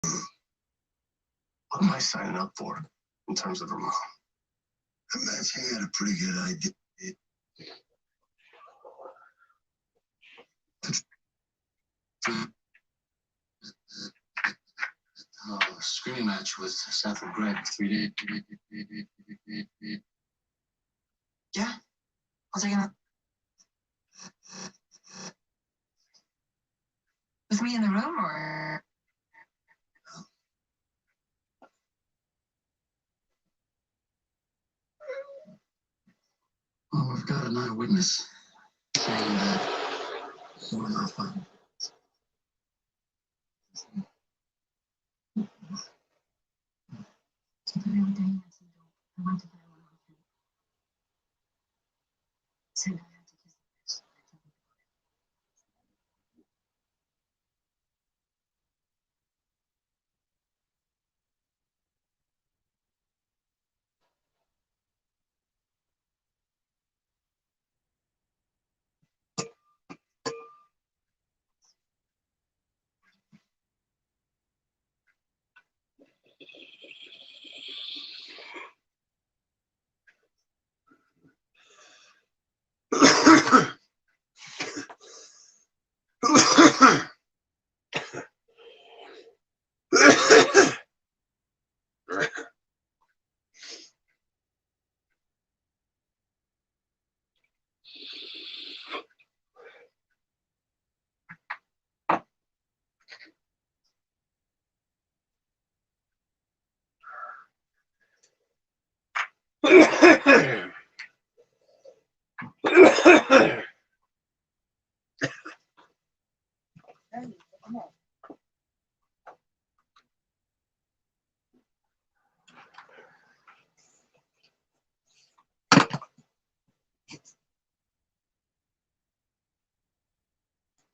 What am I signing up for in terms of her mom? I imagine you had a pretty good idea. Screaming match with Seth and Greg 3 days. Yeah? How's it gonna? With me in the room, or? Well, we've got an eyewitness saying that you were not fun. Today, I went to buy one of them. Said I had to kiss the bitch.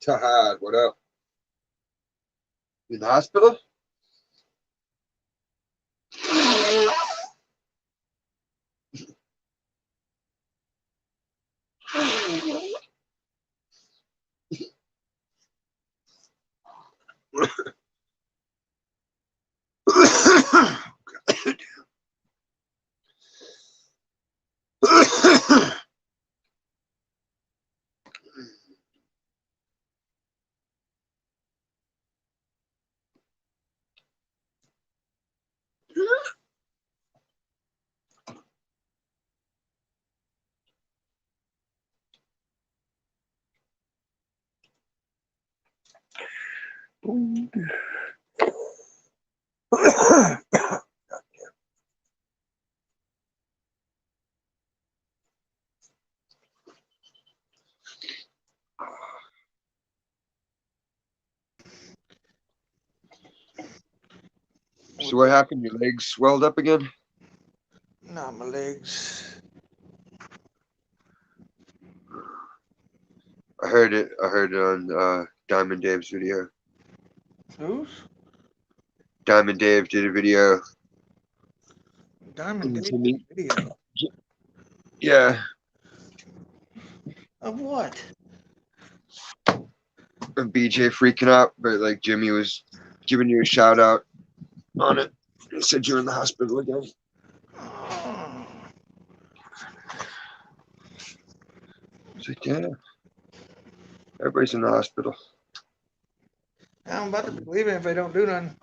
Tahad, what up? You in the hospital? So what happened? Your legs swelled up again? Not my legs. I heard it. I heard it on Diamond Dave's video. Who's? Diamond Dave did a video. Diamond Dave Jimmy. video. Yeah. Of what? And BJ freaking out, but like Jimmy was giving you a shout out on it. He said you're in the hospital again. Oh. It's like, yeah. Everybody's in the hospital. I'm about to be leaving if they don't do nothing.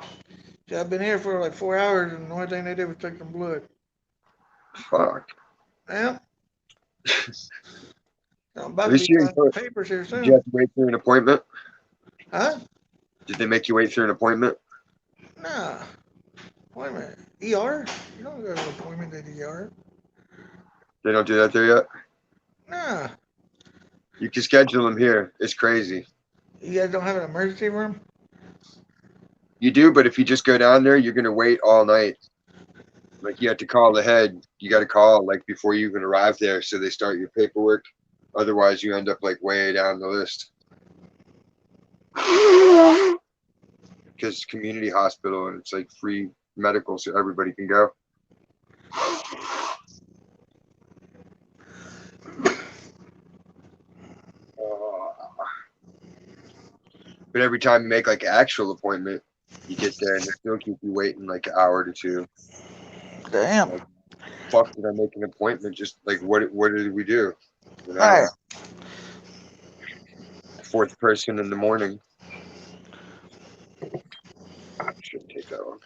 See, I've been here for like 4 hours and the only thing they did was take some blood. Fuck. Yeah. I'm about At to least be you signing papers here did you soon. have to wait for an appointment? Huh? Did they make you wait for an appointment? Nah. Wait a minute. ER? You don't go to an appointment at ER. They don't do that there yet? Nah. You can schedule them here. It's crazy. You guys don't have an emergency room? You do, but if you just go down there, you're going to wait all night. Like you have to call the head. You got to call like before you even arrive there so they start your paperwork. Otherwise, you end up like way down the list. Because it's community hospital and it's like free medical so everybody can go. But every time you make like an actual appointment, You get there and they'll keep you waiting like an hour to two. Damn. Fuck, did I make an appointment? Just like what did we do? You know, Right. fourth person in the morning. Shouldn't take that long.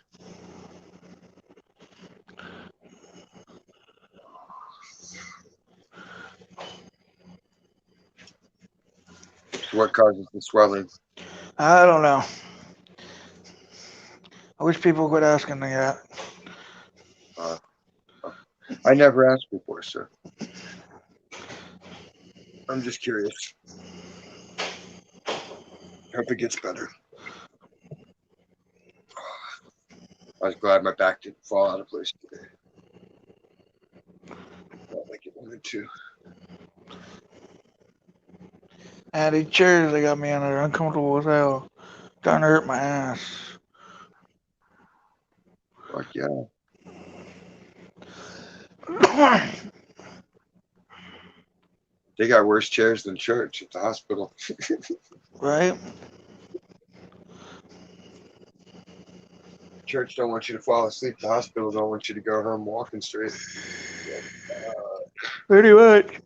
So what causes the swelling? I don't know. I wish people quit asking me that. I never asked before, sir. I'm just curious. Hope it gets better. I was glad my back didn't fall out of place today. Felt like it wanted to. And these chairs they got me in there uncomfortable as hell. Starting to hurt my ass. Fuck yeah. They got worse chairs than church at the hospital. Right? Church don't want you to fall asleep. The hospital don't want you to go home walking straight. Pretty much.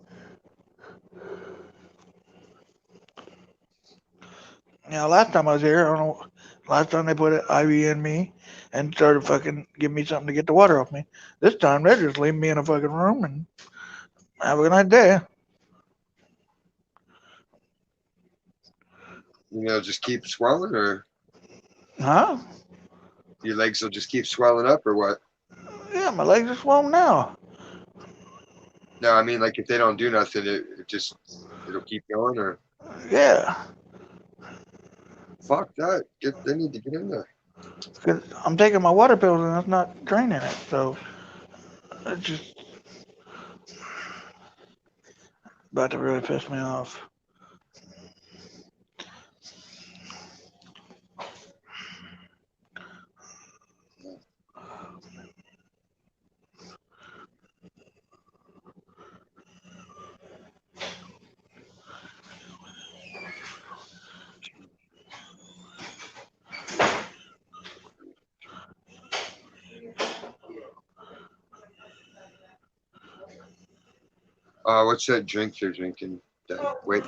Yeah, last time I was here, I don't know. Last time they put an IV in me and started fucking giving me something to get the water off me. This time they're just leaving me in a fucking room and have a good night day. You know, just keep swelling, or Huh? your legs will just keep swelling up, or what? Yeah, my legs are swollen now. No, I mean, like if they don't do nothing, it'll keep going, or Yeah. fuck that. They need to get in there. Because I'm taking my water pills and that's not draining it. So it's just about to really piss me off. What's that drink they're drinking? Wait,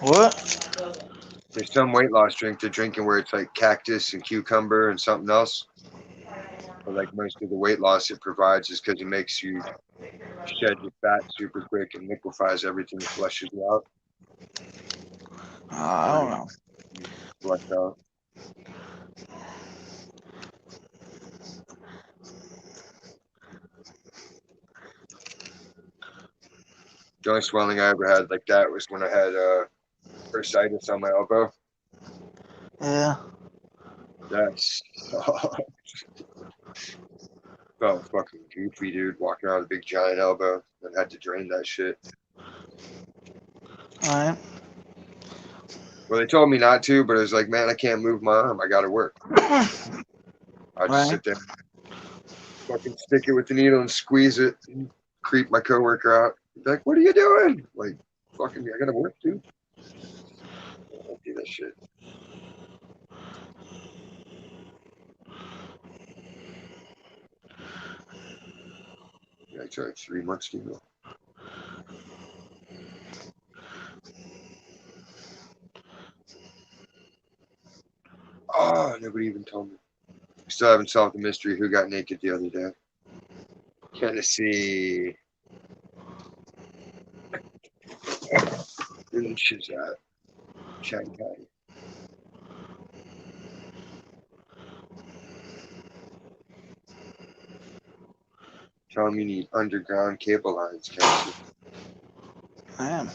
What? there's some weight loss drink they're drinking where it's like cactus and cucumber and something else. But like most of the weight loss it provides is because it makes you shed your fat super quick and liquefies everything, flushes you out. I don't know. Flush out. The only swelling I ever had like that was when I had bursitis on my elbow. Yeah. That's felt fucking goofy, dude. Walking around with a big giant elbow and had to drain that shit. All right. Well, they told me not to, but I was like, man, I can't move my arm. I gotta work. I just Right. sit there, fucking stick it with the needle and squeeze it, and creep my coworker out. He's like, what are you doing? Like, fucking, I gotta work, dude. I don't do that shit. Yeah, I tried 3 months ago. Oh, nobody even told me. Still haven't solved the mystery who got naked the other day. Tennessee. Where the shit's at? Shanghai. Tell them you need underground cable lines, Cassie. I am.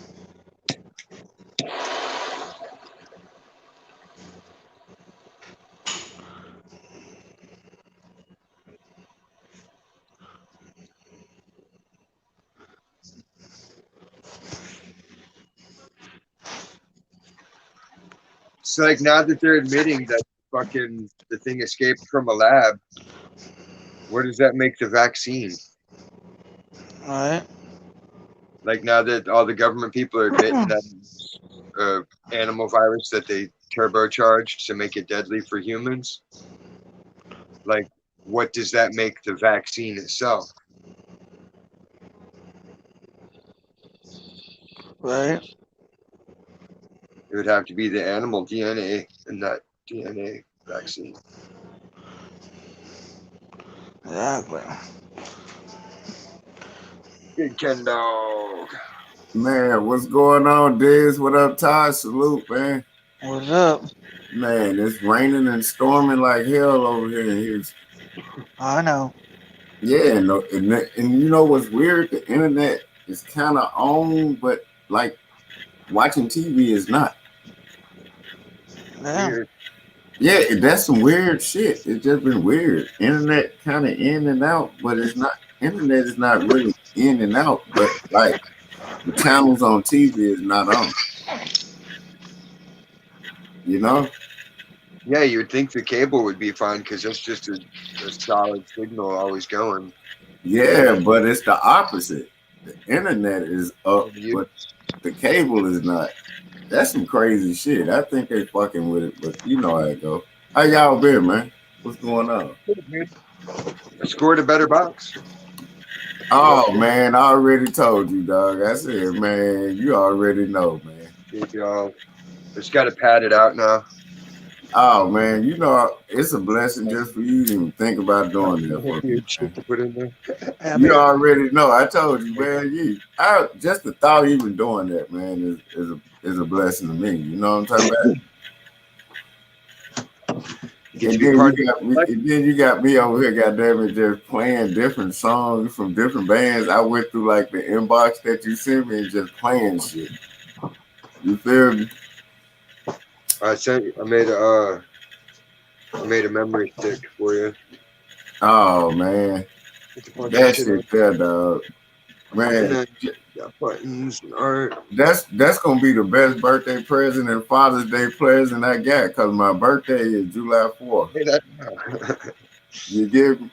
So like now that they're admitting that fucking the thing escaped from a lab, what does that make the vaccine? All right. Like now that all the government people are admitting that animal virus that they turbocharged to make it deadly for humans. Like, what does that make the vaccine itself? Right? It would have to be the animal DNA and that DNA vaccine. Exactly. Big Ken Dog. Man, what's going on, Diz? What up, Todd? Salute, man. What's up? Man, it's raining and storming like hell over here in Houston. I know. Yeah, and you know what's weird? The internet is kind of on, but like watching TV is not. Yeah. Weird. Yeah, that's some weird shit. It's just been weird. Internet kind of in and out, but it's not. Internet is not really in and out, but like the channels on TV is not on. You know? Yeah, you would think the cable would be fine because that's just a solid signal always going. Yeah, but it's the opposite. The internet is up, You- but the cable is not. That's some crazy shit. I think they fucking with it, but you know how it go. How y'all been, man? What's going on? I scored a better box. Oh man, I already told you, dog. I said, man, you already know, man. Just got to pad it out now. Oh man, you know it's a blessing just for you to even think about doing that. For me, Weird shit to put in there. Yeah, you man. already know. I told you, man. Just the thought of even doing that, man, is a blessing to me. You know what I'm talking about? Get And to be then, part you got me over here, goddamn it, just playing different songs from different bands. I went through like the inbox that you sent me and just playing shit. You feel me? I made a memory stick for you. Oh man, It's a bunch that of shit there, dog. Man, got buttons and art. that's gonna be the best birthday present and Father's Day present I got because my birthday is July 4th. Hey, that, You get me?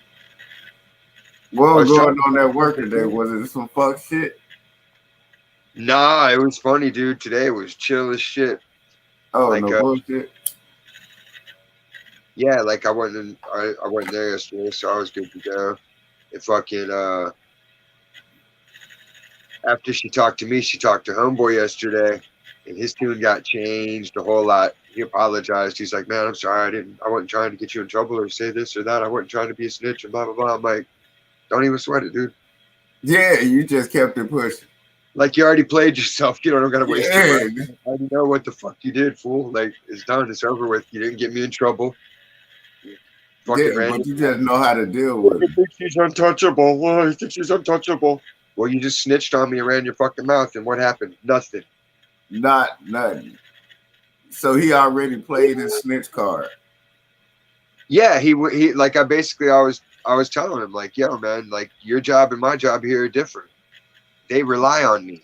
What was going on that work today? Was it some fuck shit? Nah, it was funny, dude. Today was chill as shit. Oh, Like, no bullshit. Yeah, like I went there yesterday, so I was good to go. It fucking after she talked to me, she talked to Homeboy yesterday, and his tune got changed a whole lot. He apologized. He's like, "Man, I'm sorry. I wasn't trying to get you in trouble or say this or that. I wasn't trying to be a snitch and blah blah blah." I'm like, "Don't even sweat it, dude. Yeah, you just kept it pushing. Like you already played yourself. You don't gotta waste your Yeah, breath. I already know what the fuck you did, fool. Like it's done. It's over with. You didn't get me in trouble. yeah, but you just know how to deal with it. I think she's untouchable. Oh, I think she's untouchable. Well, you just snitched on me and ran your fucking mouth, and what happened? Nothing. Not nothing. So he already played his snitch card. Yeah, he like I was telling him like, yo, man, like your job and my job here are different. They rely on me.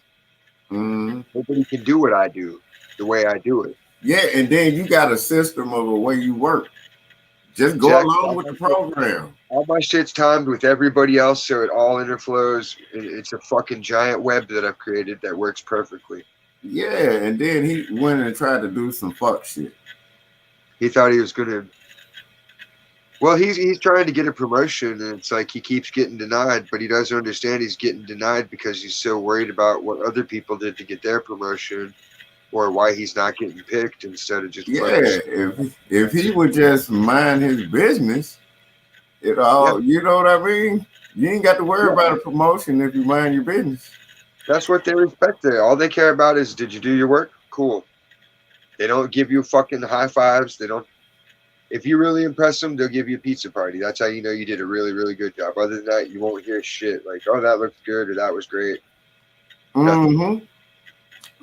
Mhm. Nobody can do what I do the way I do it. Yeah, and then you got a system of a way you work. Just go Exactly. along with the program. All my shit's timed with everybody else, so it all interflows. It's a fucking giant web that I've created that works perfectly. Yeah, and then he went and tried to do some fuck shit. He thought he was gonna. Well, he's trying to get a promotion, and it's like he keeps getting denied, but he doesn't understand he's getting denied because he's so worried about what other people did to get their promotion, or why he's not getting picked instead of just Yeah, if he would just mind his business, it all, you know what I mean? You ain't got to worry about a promotion if you mind your business. That's what they respect there. All they care about is, did you do your work? Cool. They don't give you fucking high fives. They don't. If you really impress them, they'll give you a pizza party. That's how you know you did a really, really good job. Other than that, you won't hear shit like, oh, that looked good or that was great. Mm-hmm.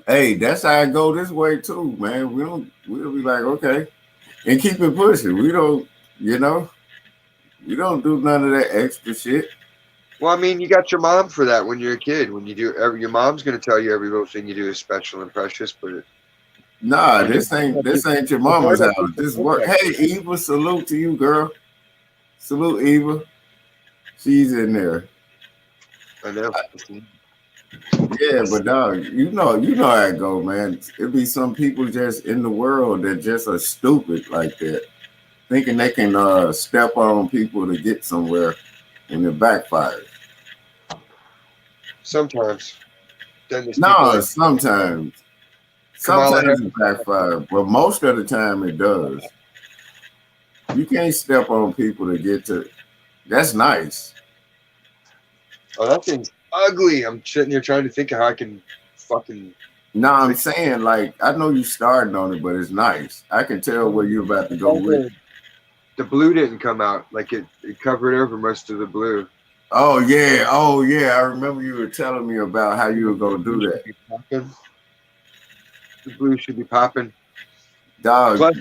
Hey, that's how I go this way too, man. We'll be like, okay, and keep it pushing. We don't, we don't do none of that extra shit. Well, I mean, you got your mom for that when you're a kid. When you do, your mom's gonna tell you every little thing you do is special and precious. But Nah, this ain't your mama's house. This work. Hey, Eva, salute to you, girl. Salute, Eva. She's in there. I know. Yeah, but dog, you know how it go, man. It be some people just in the world that just are stupid like that, thinking they can step on people to get somewhere, and it backfires. Sometimes. Then there's people No, like sometimes Kamala Harris. it backfires, but most of the time it does. You can't step on people to get to. That's nice. Oh, that thing's ugly. I'm sitting here trying to think of how I can fucking. No, I'm saying like I know you starting on it, but it's nice. I can tell where you're about to go with it. The blue didn't come out. Like it covered over most of the blue. Oh yeah. I remember you were telling me about how you were gonna do that. The blue should be popping. Dog. Plus,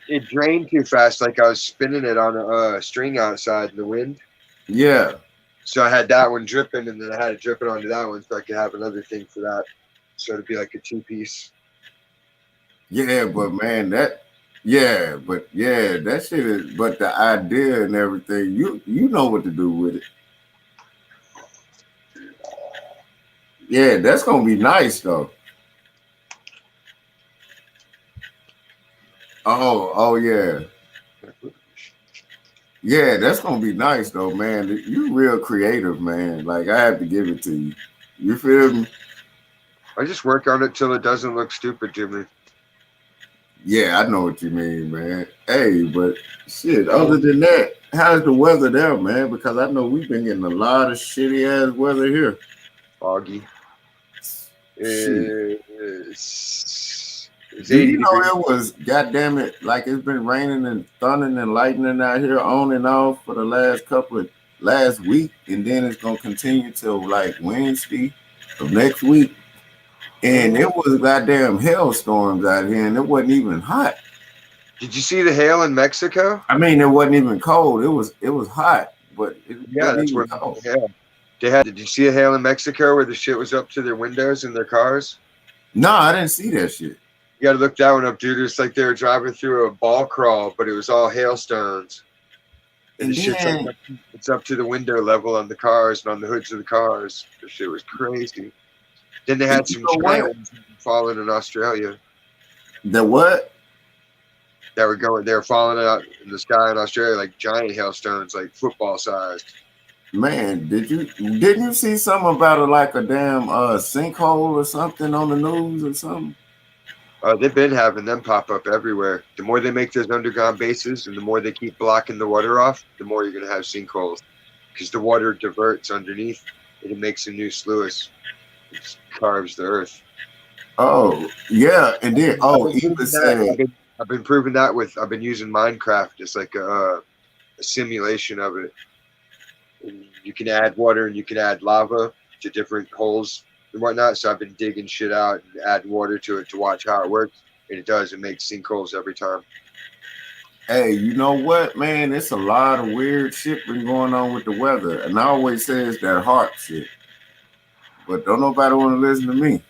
it drained too fast. Like I was spinning it on a string outside in the wind. Yeah. So I had that one dripping, and then I had it dripping onto that one, so I could have another thing for that. So it'd be like a 2-piece. Yeah, but man, that shit is. But the idea and everything, you know what to do with it. Yeah, that's gonna be nice though. Oh yeah. Yeah, that's gonna be nice though, man. You real creative, man. Like I have to give it to you. You feel me? I just work on it till it doesn't look stupid to me. Yeah, I know what you mean, man. Hey, but shit, other than that, how's the weather there, man? Because I know we've been getting a lot of shitty ass weather here. Foggy. Shit. It's Do 80 you know degrees. it was, goddamn it, like it's been raining and thundering and lightning out here on and off for the last week, and then it's gonna continue till like Wednesday of next week. And it was goddamn hailstorms out here, and it wasn't even hot. Did you see the hail in Mexico? I mean, it wasn't even cold. It was hot, but it Yeah, wasn't that's even where cold. hail. Did you see a hail in Mexico where the shit was up to their windows in their cars? No, I didn't see that shit. You gotta look that one up, dude. It's like they were driving through a ball crawl, but it was all hailstones. And the shit's like it's up to the window level on the cars and on the hoods of the cars. The shit was crazy. Then they had some giant ones falling in Australia. The what? They were falling out in the sky in Australia like giant hailstones, like football sized. Man, didn't you see something about it, like a damn sinkhole or something on the news or something? They've been having them pop up everywhere. The more they make those underground bases and the more they keep blocking the water off, the more you're going to have sinkholes. Because the water diverts underneath and it makes a new sluice. It carves the earth. Oh, yeah. And then, Eva said, I've been proving that I've been using Minecraft. It's like a simulation of it. And you can add water and you can add lava to different holes and whatnot. So I've been digging shit out and adding water to it to watch how it works. And it does. It makes sinkholes every time. hey, you know what, man? It's a lot of weird shit been going on with the weather. And I always say it's that HAARP shit. But don't nobody want to listen to me.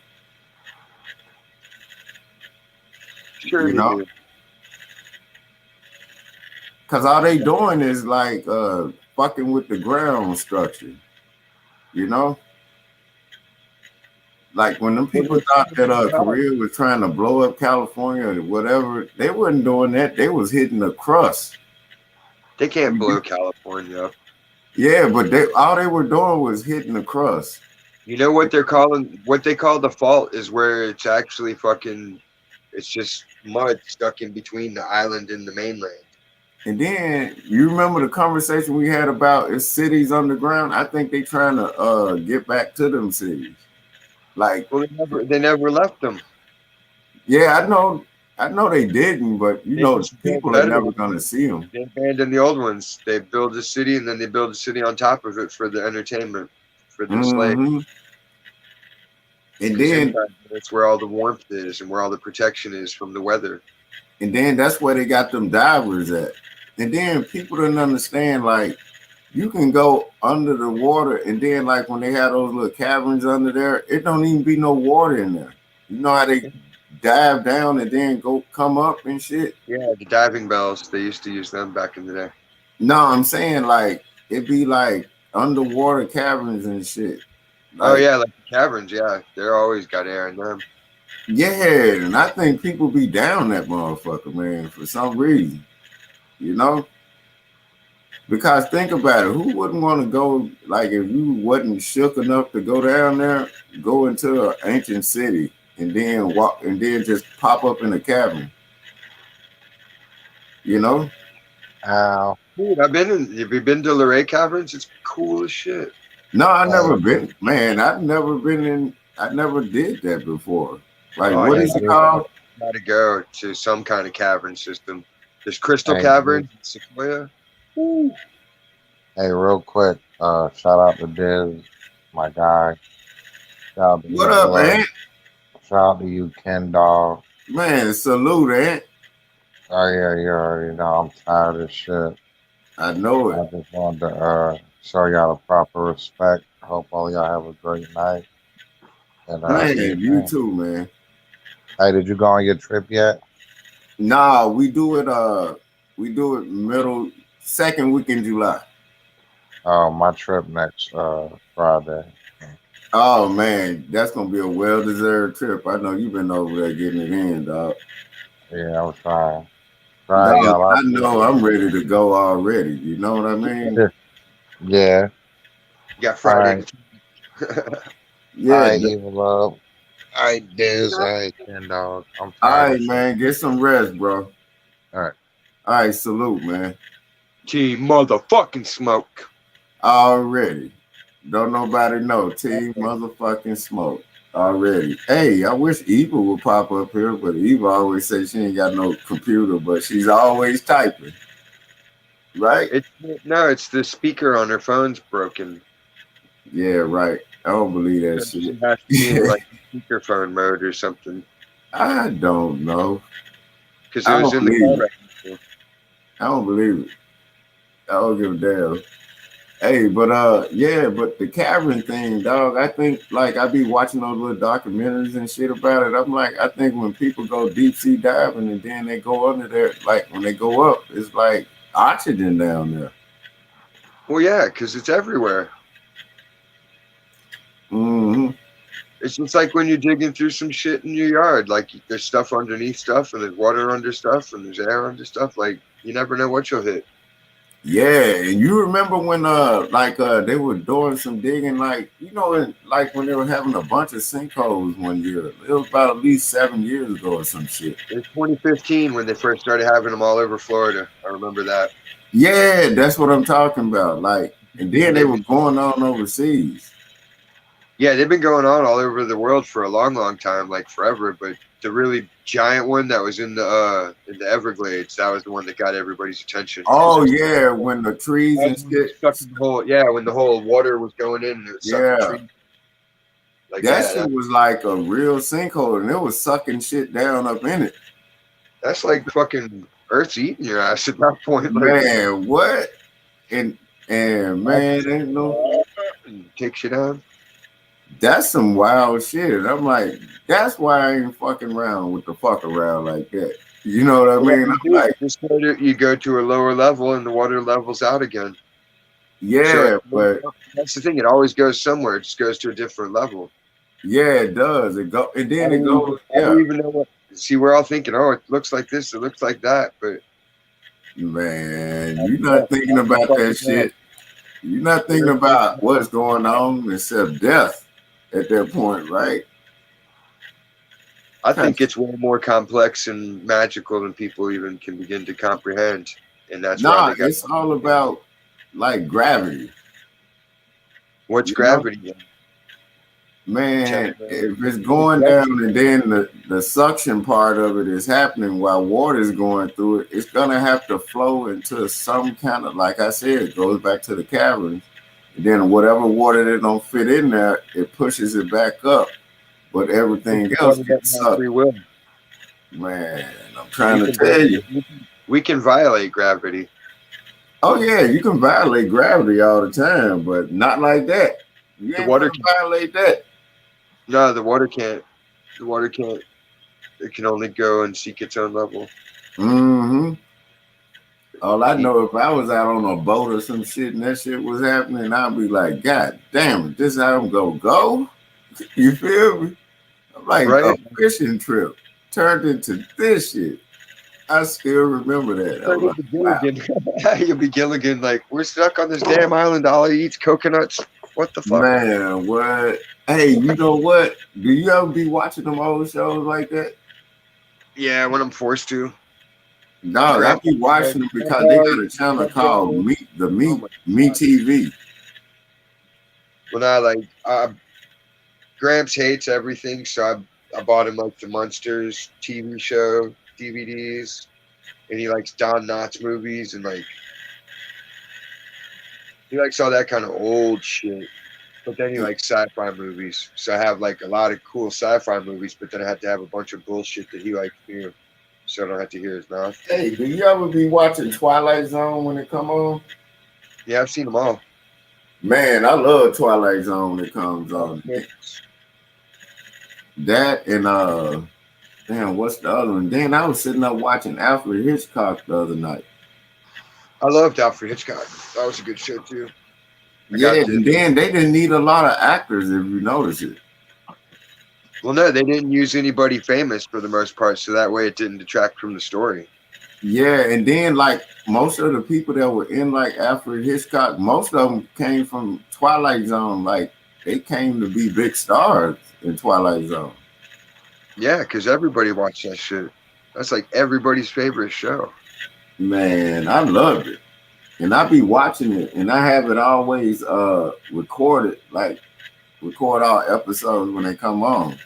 Sure, You know? do. Because all they doing is like fucking with the ground structure. You know? Like when them people thought that Korea was trying to blow up California or whatever, they wasn't doing that. They was hitting the crust. They can't blow California up. Yeah, but all they were doing was hitting the crust. You know what they call the fault is where it's actually it's just mud stuck in between the island and the mainland. And then you remember the conversation we had about is cities underground? I think they trying to get back to them cities. Like, well, they never left them. Yeah, I know they didn't, but people are never gonna see them. They abandoned the old ones. They build a city and then they build a city on top of it for the entertainment, for the slaves. And then that's where all the warmth is and where all the protection is from the weather. And then that's where they got them divers at. And then people didn't understand, like, you can go under the water, and then like when they had those little caverns under there, it don't even be no water in there. You know how they dive down and then come up and shit? Yeah, the diving bells, they used to use them back in the day. No, I'm saying like it'd be like underwater caverns and shit. Oh Like, yeah, like the caverns. Yeah, they're always got air in them. yeah, and I think people be down that motherfucker, man, for some reason. You know? Because think about it, who wouldn't want to go, like, if you wasn't shook enough to go down there, go into an ancient city and then walk and then just pop up in a cabin, you know? Ow. Dude, have you been to Luray Caverns? It's cool as shit. No, I Oh, never been, man, I never did that before. Like, Oh, what hey, is it dude. called? Gotta go to some kind of cavern system. There's Crystal Hey, Cavern, Sequoia. Woo. Hey, real quick, shout out to Diz, my guy. Shout out to What Evil up, Love. man? Shout out to you, Ken Dog. Man, salute, Ant. Oh yeah, you already know I'm tired of shit. I know I it. just wanted to show y'all the proper respect. Hope all y'all have a great night. And Man, stay you tuned. too, man. Hey, did you go on your trip yet? Nah, we do it middle second week in July. My trip next Friday. Oh man, that's gonna be a well-deserved trip. I know you've been over there getting it in, dog. Yeah, I'm trying. Dog, Y'all I out know I'm ready to go already. You know what I mean? there. Yeah. You got All Friday. right. All Yeah. right, Evil Love. All right, Diz. All right, Ken Dog. I'm All tired right, of shit. man. Get some rest, bro. All right. All right, salute, man. Team motherfucking smoke. Already. Don't nobody know. Team motherfucking smoke. Already. Hey, I wish Eva would pop up here, but Eva always says she ain't got no computer, but she's always typing. Right? It's the speaker on her phone's broken. Yeah, right. I don't believe that She shit. has to be in like speakerphone mode or something. I don't know. Because I it was don't in the believe car. it. I don't believe it. I don't give a damn. Hey, but yeah, but the cavern thing, dog, I think like I be watching those little documentaries and shit about it. I'm like, I think when people go deep sea diving and then they go under there, like when they go up, it's like oxygen down there. Well, yeah, because it's everywhere. Hmm. It's just like when you're digging through some shit in your yard. Like there's stuff underneath stuff, and there's water under stuff, and there's air under stuff. Like you never know what you'll hit. Yeah, and you remember when they were doing some digging, like like when they were having a bunch of sinkholes one year. It was about at least 7 years ago or some shit. In 2015, when they first started having them all over Florida, I remember that. Yeah, that's what I'm talking about. Like, and then they were going on overseas. Yeah, they've been going on all over the world for a long, long time, like forever. But the really giant one that was in the Everglades, that was the one that got everybody's attention. Oh yeah, when the trees and shit. When the whole water was going in, and it was sucking trees. Like that shit was like a real sinkhole, and it was sucking shit down up in it. That's like fucking Earth's eating your ass at that point. Man, like, what? And man, ain't no take shit out. That's some wild shit. And I'm like, that's why I ain't fucking around with the fuck around like that. You know what I mean? I'm like, you go to a lower level and the water levels out again. Yeah, so, but that's the thing. It always goes somewhere. It just goes to a different level. Yeah, it does. It go and then it goes. I don't even know what. See, we're all thinking, oh, it looks like this, it looks like that, but man, you're not thinking about that shit. You're not thinking about what's going on except death at that point, right? I think it's way more complex and magical than people even can begin to comprehend, and that's why it's all about like gravity. What's gravity? Man, if it's going down and then the suction part of it is happening while water is going through it, it's gonna have to flow into some kind of, like I said, it goes back to the caverns. And then whatever water that don't fit in there, it pushes it back up. But everything else gets sucked. Man, I'm trying to tell you. We can violate gravity. Oh yeah, you can violate gravity all the time, but not like that. You ain't gonna violate that. No, the water can't. The water can't. It can only go and seek its own level. Mm-hmm. All I know, if I was out on a boat or some shit and that shit was happening, I'd be like, God damn it, this how I'm gonna go? You feel me? I'm like Right? a fishing trip turned into this shit. I still remember that. I was like, wow. You'll be Gilligan, like, we're stuck on this damn island. All he eats coconuts. What the fuck? Man, what? Hey, you know what? Do you ever be watching them old shows like that? Yeah, when I'm forced to. No, I be watching them because they got a channel called Me TV. When I like, Gramps hates everything, so I bought him like the Munsters TV show DVDs, and he likes Don Knotts movies, and like he likes all that kind of old shit. But then he likes sci-fi movies, so I have like a lot of cool sci-fi movies, but then I have to have a bunch of bullshit that he likes too, so I don't have to hear his mouth. Hey, do you ever be watching Twilight Zone when it come on? Yeah, I've seen them all. Man, I love Twilight Zone when it comes on. That and damn, what's the other one? Then I was sitting up watching Alfred Hitchcock the other night. I loved Alfred Hitchcock. That was a good show too. Yeah, and then they didn't need a lot of actors if you notice it. Well, no, they didn't use anybody famous for the most part, so that way it didn't detract from the story. Yeah, and then like most of the people that were in like Alfred Hitchcock, most of them came from Twilight Zone. Like they came to be big stars in Twilight Zone. Yeah, because everybody watched that shit. That's like everybody's favorite show. Man, I loved it. And I be watching it, and I have it always recorded, like record all episodes when they come on,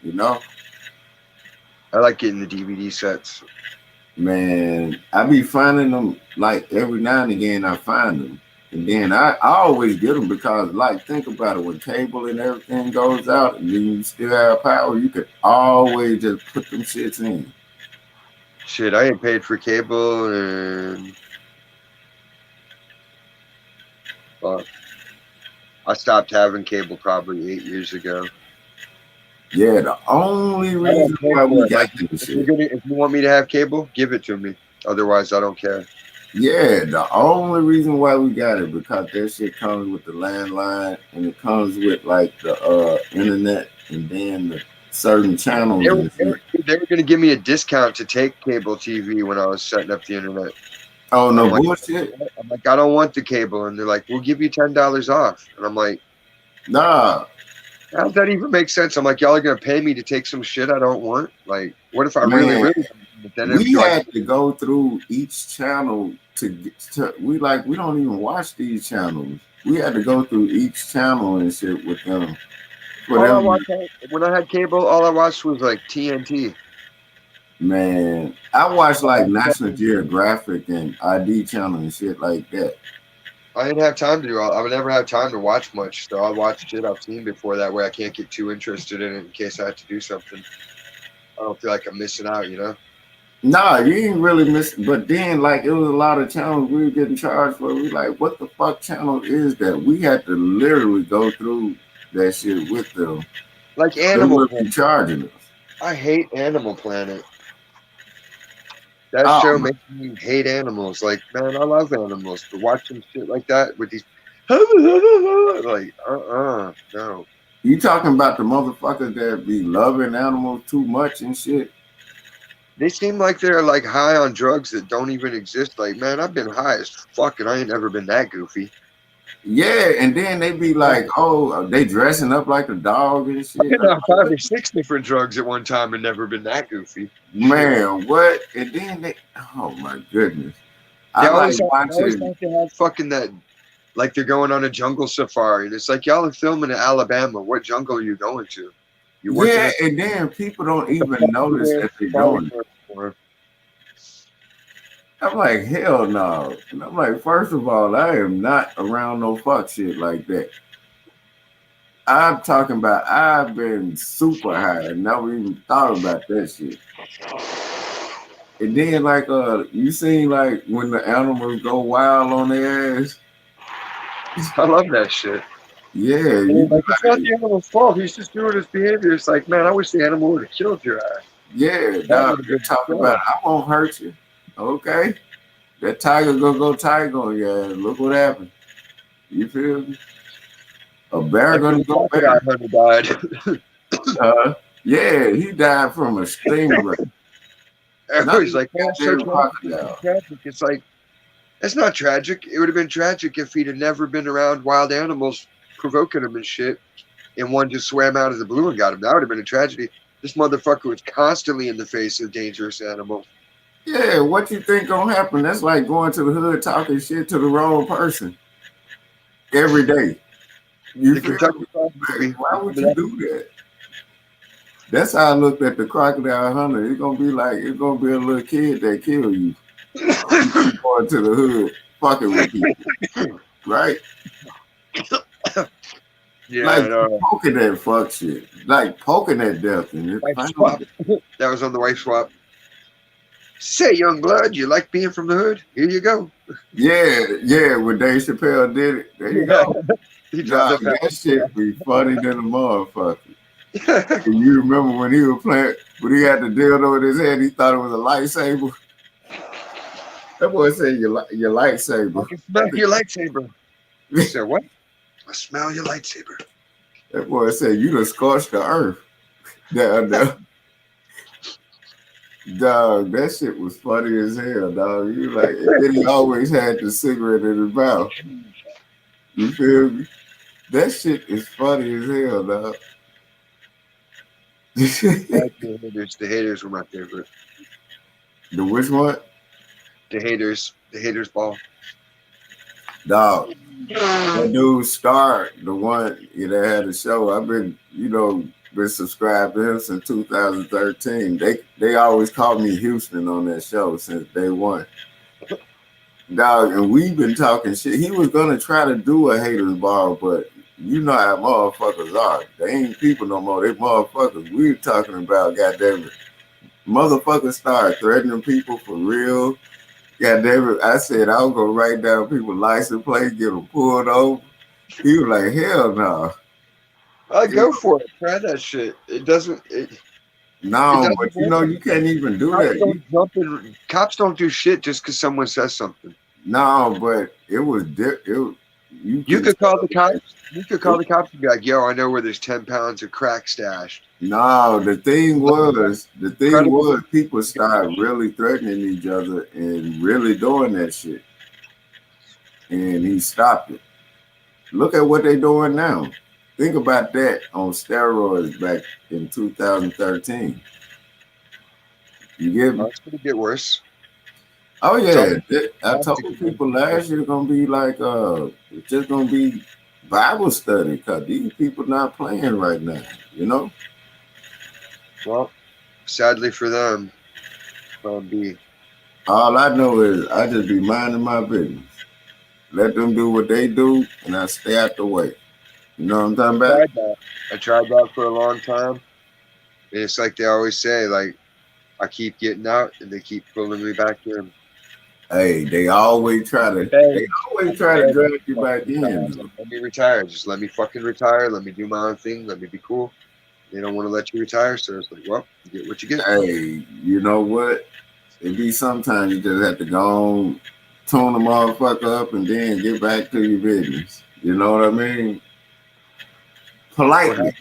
you know? I like getting the DVD sets. Man, I be finding them, like every now and again I find them. And then I always get them because, like, think about it, when cable and everything goes out and then you still have power, you could always just put them shits in. Shit, I ain't paid for cable and I stopped having cable probably 8 years ago. Yeah, the only reason why we got this shit. If you want me to have cable, give it to me. Otherwise, I don't care. Yeah, the only reason why we got it because that shit comes with the landline and it comes with like the internet and then the certain channels. They were going to give me a discount to take cable TV when I was setting up the internet. Oh, no bullshit. I'm like, I don't want the cable. And they're like, we'll give you $10 off. And I'm like, nah. How does that even make sense? I'm like, y'all are going to pay me to take some shit I don't want? Like, what if I really we had to go through each channel we don't even watch these channels. We had to go through each channel and shit with them. When I had cable, all I watched was like TNT. Man, I watched like National Geographic and ID channel and shit like that. I didn't have time to do all. I would never have time to watch much, so I'll watch shit I've seen before. That way I can't get too interested in it in case I have to do something. I don't feel like I'm missing out, you know? Nah, you ain't really missing. But then, like, it was a lot of channels we were getting charged for. We like, what the fuck channel is that? We had to literally go through that shit with them. Like Animal Planet. Charging us. I hate Animal Planet. That show makes me hate animals. Like, man, I love animals, but watching shit like that with these like, no. You talking about the motherfuckers that be loving animals too much and shit? They seem like they're like high on drugs that don't even exist. Like, man, I've been high as fuck and I ain't never been that goofy. Yeah, and then they be like, oh, they dressing up like a dog and shit. I've been on 5 or 6 different drugs at one time and never been that goofy. Man, what? And then they, oh my goodness. I always like to have fucking that, like they're going on a jungle safari. And it's like, y'all are filming in Alabama. What jungle are you going to? Yeah, and then people don't even notice that they're going. I'm like, hell no. And I'm like, first of all, I am not around no fuck shit like that. I'm talking about I've been super high and never even thought about that shit. And then like you seen like when the animals go wild on their ass. I love that shit. Yeah. Like, it's not the animal's fault. He's just doing his behavior. It's like, man, I wish the animal would have killed your ass. Yeah, you're talking about I won't hurt you. Okay. That tiger gonna go tiger on you. Look what happened. You feel me? A bear Like gonna the go crocodile bear. hunter Yeah, he died from a stingray. died. Not Everybody's even like, oh, it's so goddamn tragic. crocodile. Tragic. It's like, it's not tragic. It would have been tragic if he'd have never been around wild animals provoking him and shit, and one just swam out of the blue and got him. That would have been a tragedy. This motherfucker was constantly in the face of dangerous animals. Yeah, what you think gonna happen? That's like going to the hood talking shit to the wrong person every day. You The feel Kentucky me? Fried Movie. Why would you do that? That's how I looked at the crocodile hunter. It's gonna be like it's gonna be a little kid that kill you. Going to the hood, fucking with people, right? Yeah, Like poking that fuck shit, like poking that death in it. Wife swap. That was on the wife swap. Say, young blood, you like being from the hood? Here you go. Yeah. When Dave Chappelle did it, there you go. He Nah, dropped that shit be funny than a motherfucker. And you remember when he was playing, when he had the dildo in his head, he thought it was a lightsaber. That boy said your lightsaber. I can smell your lightsaber. He said, what? I smell your lightsaber. That boy said you done scorched the earth. Dog, that shit was funny as hell, dog. You like, and then he always had the cigarette in his mouth. You feel me? That shit is funny as hell, dog. The haters were my favorite. The which one? The haters ball. Dog. That dude Star, the one that had the show. I've been, been subscribed to him since 2013. They always called me Houston on that show since day one. Dog, and we've been talking shit. He was gonna try to do a haters ball, but you know how motherfuckers are. They ain't people no more. They motherfuckers. We were talking about, goddamn it, motherfuckers start threatening people for real. Goddamn it, I said I was gonna write down people's license plate, get them pulled over. He was like, hell no. I go for it. Try that shit. It doesn't. No, but you can't even do that. Cops don't do shit just because someone says something. No, but it was you could call the cops. You could call the cops and be like, "Yo, I know where there's 10 pounds of crack stashed." No, the thing was, people started really threatening each other and really doing that shit, and he stopped it. Look at what they're doing now. Think about that on steroids back in 2013. You get me? It's gonna get worse. Oh yeah, I told people last year gonna be like it's just gonna be Bible study because these people not playing right now. Well, sadly for them, all I know is I just be minding my business. Let them do what they do, and I stay out the way. You know what I'm talking about? I tried that for a long time. And it's like they always say, like, I keep getting out and they keep pulling me back in. Hey, they always try to drag you back in. Let me retire. Just let me fucking retire. Let me do my own thing. Let me be cool. They don't want to let you retire, so it's like, well, you get what you get. Hey, you know what? It be sometimes you just have to go on, tune the motherfucker up and then get back to your business. You know what I mean? Politely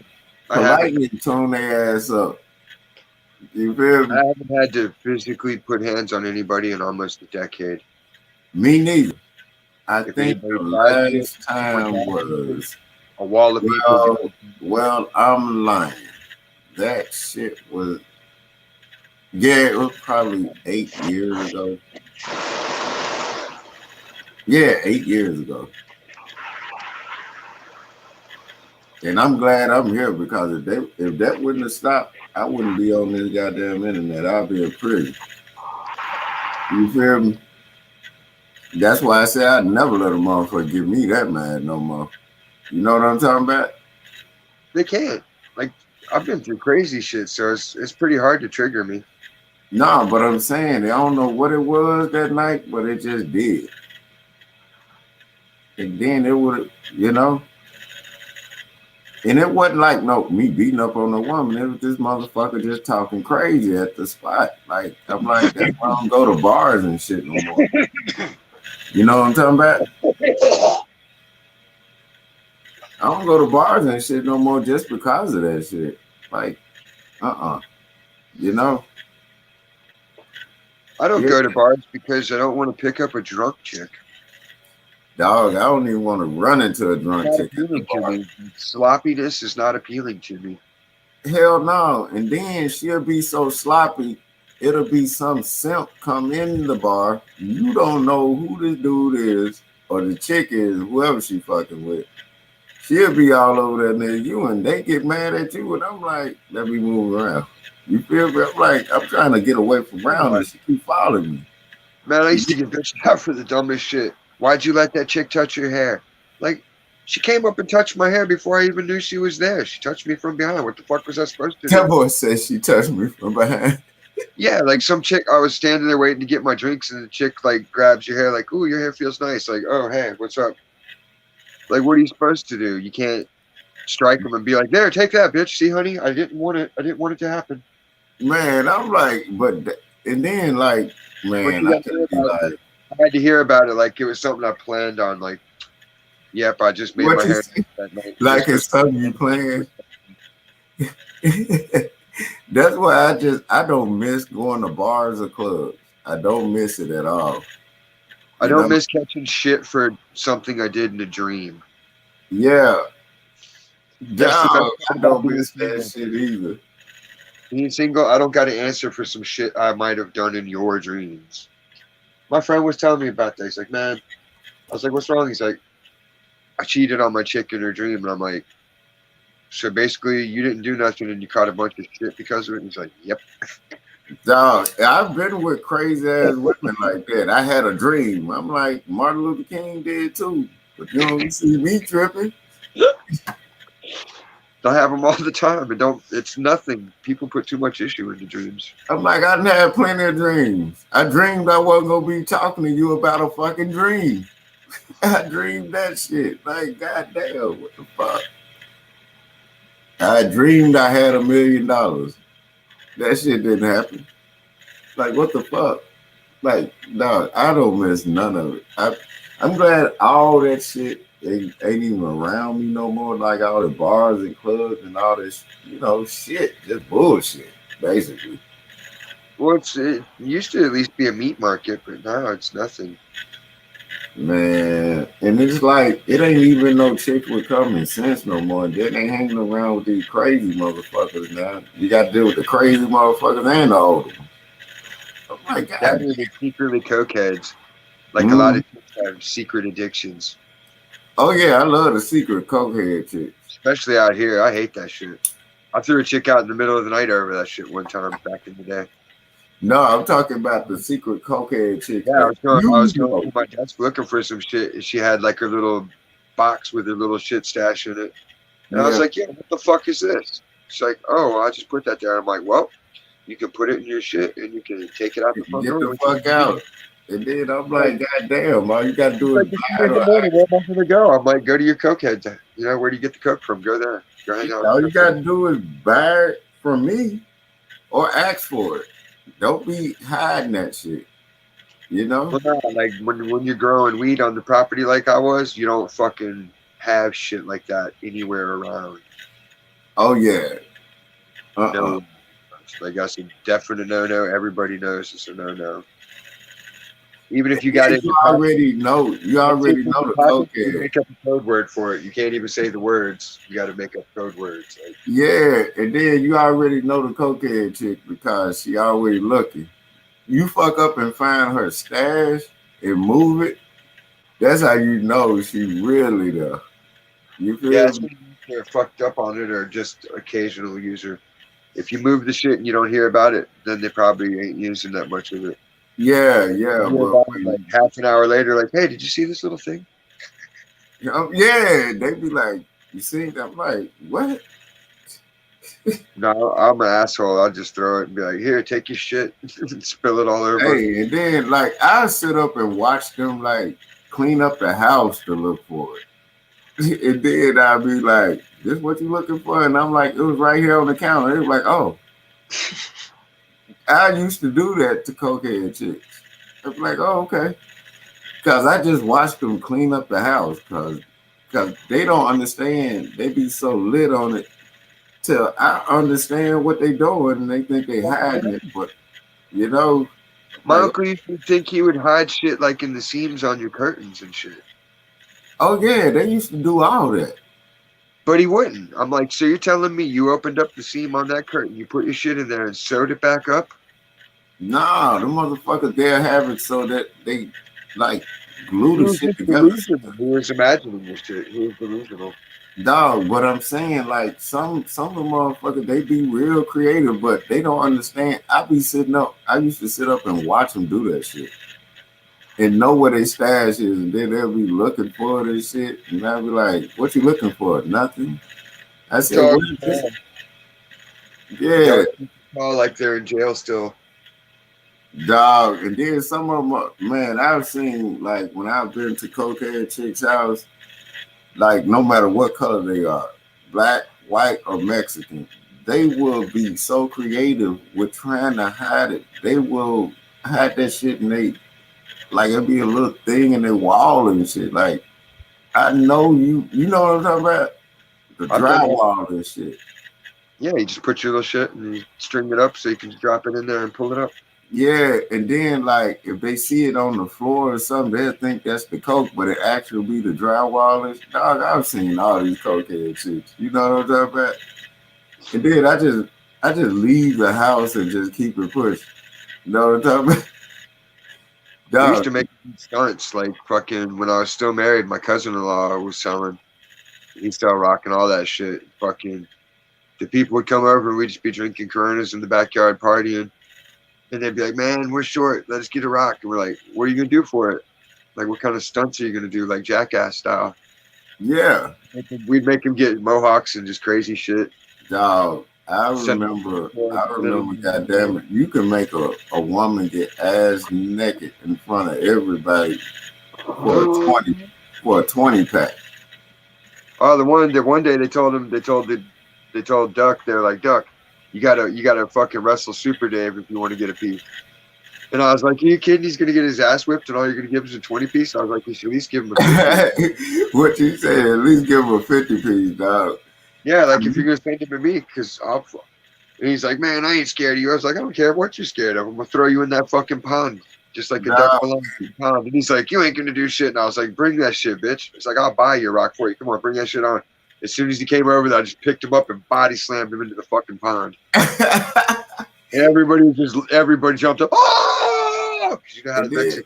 tune their ass up. You feel me? I haven't had to physically put hands on anybody in almost a decade. Me neither. I think the last time was a wall of people. Well, I'm lying. That shit was, it was probably 8 years ago. Yeah, 8 years ago. And I'm glad I'm here because if that wouldn't have stopped, I wouldn't be on this goddamn internet. I'd be in prison. You feel me? That's why I say I'd never let a motherfucker get me that mad no more. You know what I'm talking about? They can't. Like, I've been through crazy shit, so it's pretty hard to trigger me. No, but I'm saying, I don't know what it was that night, but it just did. And then it would, And it wasn't like me beating up on a woman. It was this motherfucker just talking crazy at the spot. Like I'm like, that's why I don't go to bars and shit no more. You know what I'm talking about? I don't go to bars and shit no more just because of that shit. Like, you know. I don't go to bars because I don't want to pick up a drunk chick. Dog, I don't even want to run into a drunk Not chick. appealing to me. Sloppiness is not appealing to me. Hell no. And then she'll be so sloppy, it'll be some simp come in the bar. You don't know who this dude is or the chick is, whoever she fucking with. She'll be all over there near you and they get mad at you. And I'm like, let me move around. You feel me? I'm like, I'm trying to get away from around her. She keep following me. Man, I used to get bitched out for the dumbest shit. Why'd you let that chick touch your hair? Like, she came up and touched my hair before I even knew she was there. She touched me from behind. What the fuck was I supposed to do? That boy said she touched me from behind. Yeah, like some chick, I was standing there waiting to get my drinks, and the chick, like, grabs your hair, like, ooh, your hair feels nice. Like, oh, hey, what's up? Like, what are you supposed to do? You can't strike them and be like, there, take that, bitch. See, honey, I didn't want it to happen. Man, I'm like, and then, like, man, I could be like, I had to hear about it like it was something I planned on. Like, yep, I just made my hair that night. Like it's something you planned. That's why I don't miss going to bars or clubs. I don't miss it at all. I don't miss catching shit for something I did in a dream. Yeah. I don't miss that shit either. Being single, I don't got to answer for some shit I might have done in your dreams. My friend was telling me about that. He's like, man, I was like, what's wrong? He's like, I cheated on my chick in her dream. And I'm like, so basically you didn't do nothing and you caught a bunch of shit because of it? And he's like, yep. Dog, I've been with crazy ass women like that. I had a dream. I'm like, Martin Luther King did too. But you don't see me tripping. I have them all the time. It's nothing. People put too much issue into dreams. I'm like, I done had plenty of dreams. I dreamed I wasn't going to be talking to you about a fucking dream. I dreamed that shit. Like, goddamn, what the fuck? I dreamed I had $1 million. That shit didn't happen. Like, what the fuck? Like, no, I don't miss none of it. I'm glad all that shit ain't even around me no more. Like all the bars and clubs and all this, shit, just bullshit, basically. Well, it used to at least be a meat market, but now it's nothing. Man, and it's like, it ain't even no chick with common sense no more. They ain't hanging around with these crazy motherfuckers now. You got to deal with the crazy motherfuckers and the old ones. Oh my God. That means secretly cokeheads. Like a lot of chicks have secret addictions. Oh yeah, I love the secret cokehead chick. Especially out here. I hate that shit. I threw a chick out in the middle of the night over that shit one time back in the day. No, I'm talking about the secret cokehead chick. Yeah, I was going to my desk looking for some shit, and she had like her little box with her little shit stash in it. And I was like, yeah, what the fuck is this? She's like, oh, I just put that there. I'm like, well, you can put it in your shit, and you can take it out the front door. Get the fuck out. And then I'm like, God damn, all you got to do is buy it. Where am I going to go? I'm like, go to your cokehead. Where do you get the coke from? Go there. Go hang out. All you got to do is buy it from me or ask for it. Don't be hiding that shit. Well, no, like when you're growing weed on the property like I was, you don't fucking have shit like that anywhere around. Oh, yeah. No, like that's a definite no-no. Everybody knows it's a no-no. Even if you got it, you already know the cokehead. Make up a code word for it. You can't even say the words. You got to make up code words. Like, yeah, and then you already know the cokehead chick because she always looking. You fuck up and find her stash and move it. That's how you know she really there. You feel me? They're fucked up on it or just occasional user. If you move the shit and you don't hear about it, then they probably ain't using that much of it. Yeah. Well, like half an hour later, like, hey, did you see this little thing? Yeah, they be like, you see? I'm like, what? No, I'm an asshole. I'll just throw it and be like, here, take your shit and spill it all over. Hey, and then like I sit up and watch them like clean up the house to look for it. And then I'd be like, this what you looking for? And I'm like, it was right here on the counter. It was like, oh, I used to do that to cokehead chicks. I was like, oh, okay. Because I just watched them clean up the house because they don't understand. They be so lit on it till I understand what they doing and they think they hiding it. But, you know, My like, uncle used to think he would hide shit like in the seams on your curtains and shit. oh, yeah, they used to do all that. But he wouldn't. I'm like, so you're telling me you opened up the seam on that curtain, you put your shit in there and sewed it back up? Nah, the motherfuckers, they'll have it so that they, like, glue He the was shit just together. delusional. He was imagining this shit. He was delusional. Dog, but I'm saying, like, some of the motherfuckers, they be real creative, but they don't understand. I used to sit up and watch them do that shit and know where their stash is, and then they'll be looking for this shit, and I'll be like, what you looking for? Nothing. I said, Dog, what is this? Yeah, oh, like they're in jail still. dog. And then some of them, man, I've seen, like, when I've been to cokehead chicks' house, like, no matter what color they are, black, white, or Mexican, they will be so creative with trying to hide it. They will hide that shit and they, like, it'll be a little thing in their wall and shit. Like, I know you know what I'm talking about? The I've done that. drywall and shit. Yeah, you just put your little shit and you string it up so you can drop it in there and pull it up. Yeah, and then, like, if they see it on the floor or something, they'll think that's the coke, but it actually be the drywall. Dog, I've seen all these cokehead chicks. You know what I'm talking about? And then I just leave the house and just keep it pushed. You know what I'm talking about? We used Dog, to make stunts like fucking when I was still married. My cousin-in-law was selling. He started rocking all that shit. Fucking the people would come over and we'd just be drinking Coronas in the backyard partying. And they'd be like, man, we're short. Let us get a rock. And we're like, what are you going to do for it? Like, what kind of stunts are you going to do? Like Jackass style. yeah. We'd make him get mohawks and just crazy shit. Dog, I remember, goddamn it, you can make a woman get ass naked in front of everybody for a 20 pack. Oh, the one day they told Duck, they're like, Duck, you gotta fucking wrestle Super Dave if you want to get a piece. And I was like, are you kidding? He's gonna get his ass whipped and all you're gonna give him is a 20 piece? I was like, you should at least give him a 50 piece. What you say? At least give him a 50 piece, dog. Yeah, like if you're gonna send him to me, because I'll. And he's like, man, I ain't scared of you. I was like, I don't care what you're scared of. I'm gonna throw you in that fucking pond, just like a duck belongs in the pond. And he's like, you ain't gonna do shit. And I was like, bring that shit, bitch. It's like, I'll buy you a rock for you. Come on, bring that shit on. As soon as he came over there, I just picked him up and body slammed him into the fucking pond. And everybody jumped up. Oh! Because you know how to Mexicans.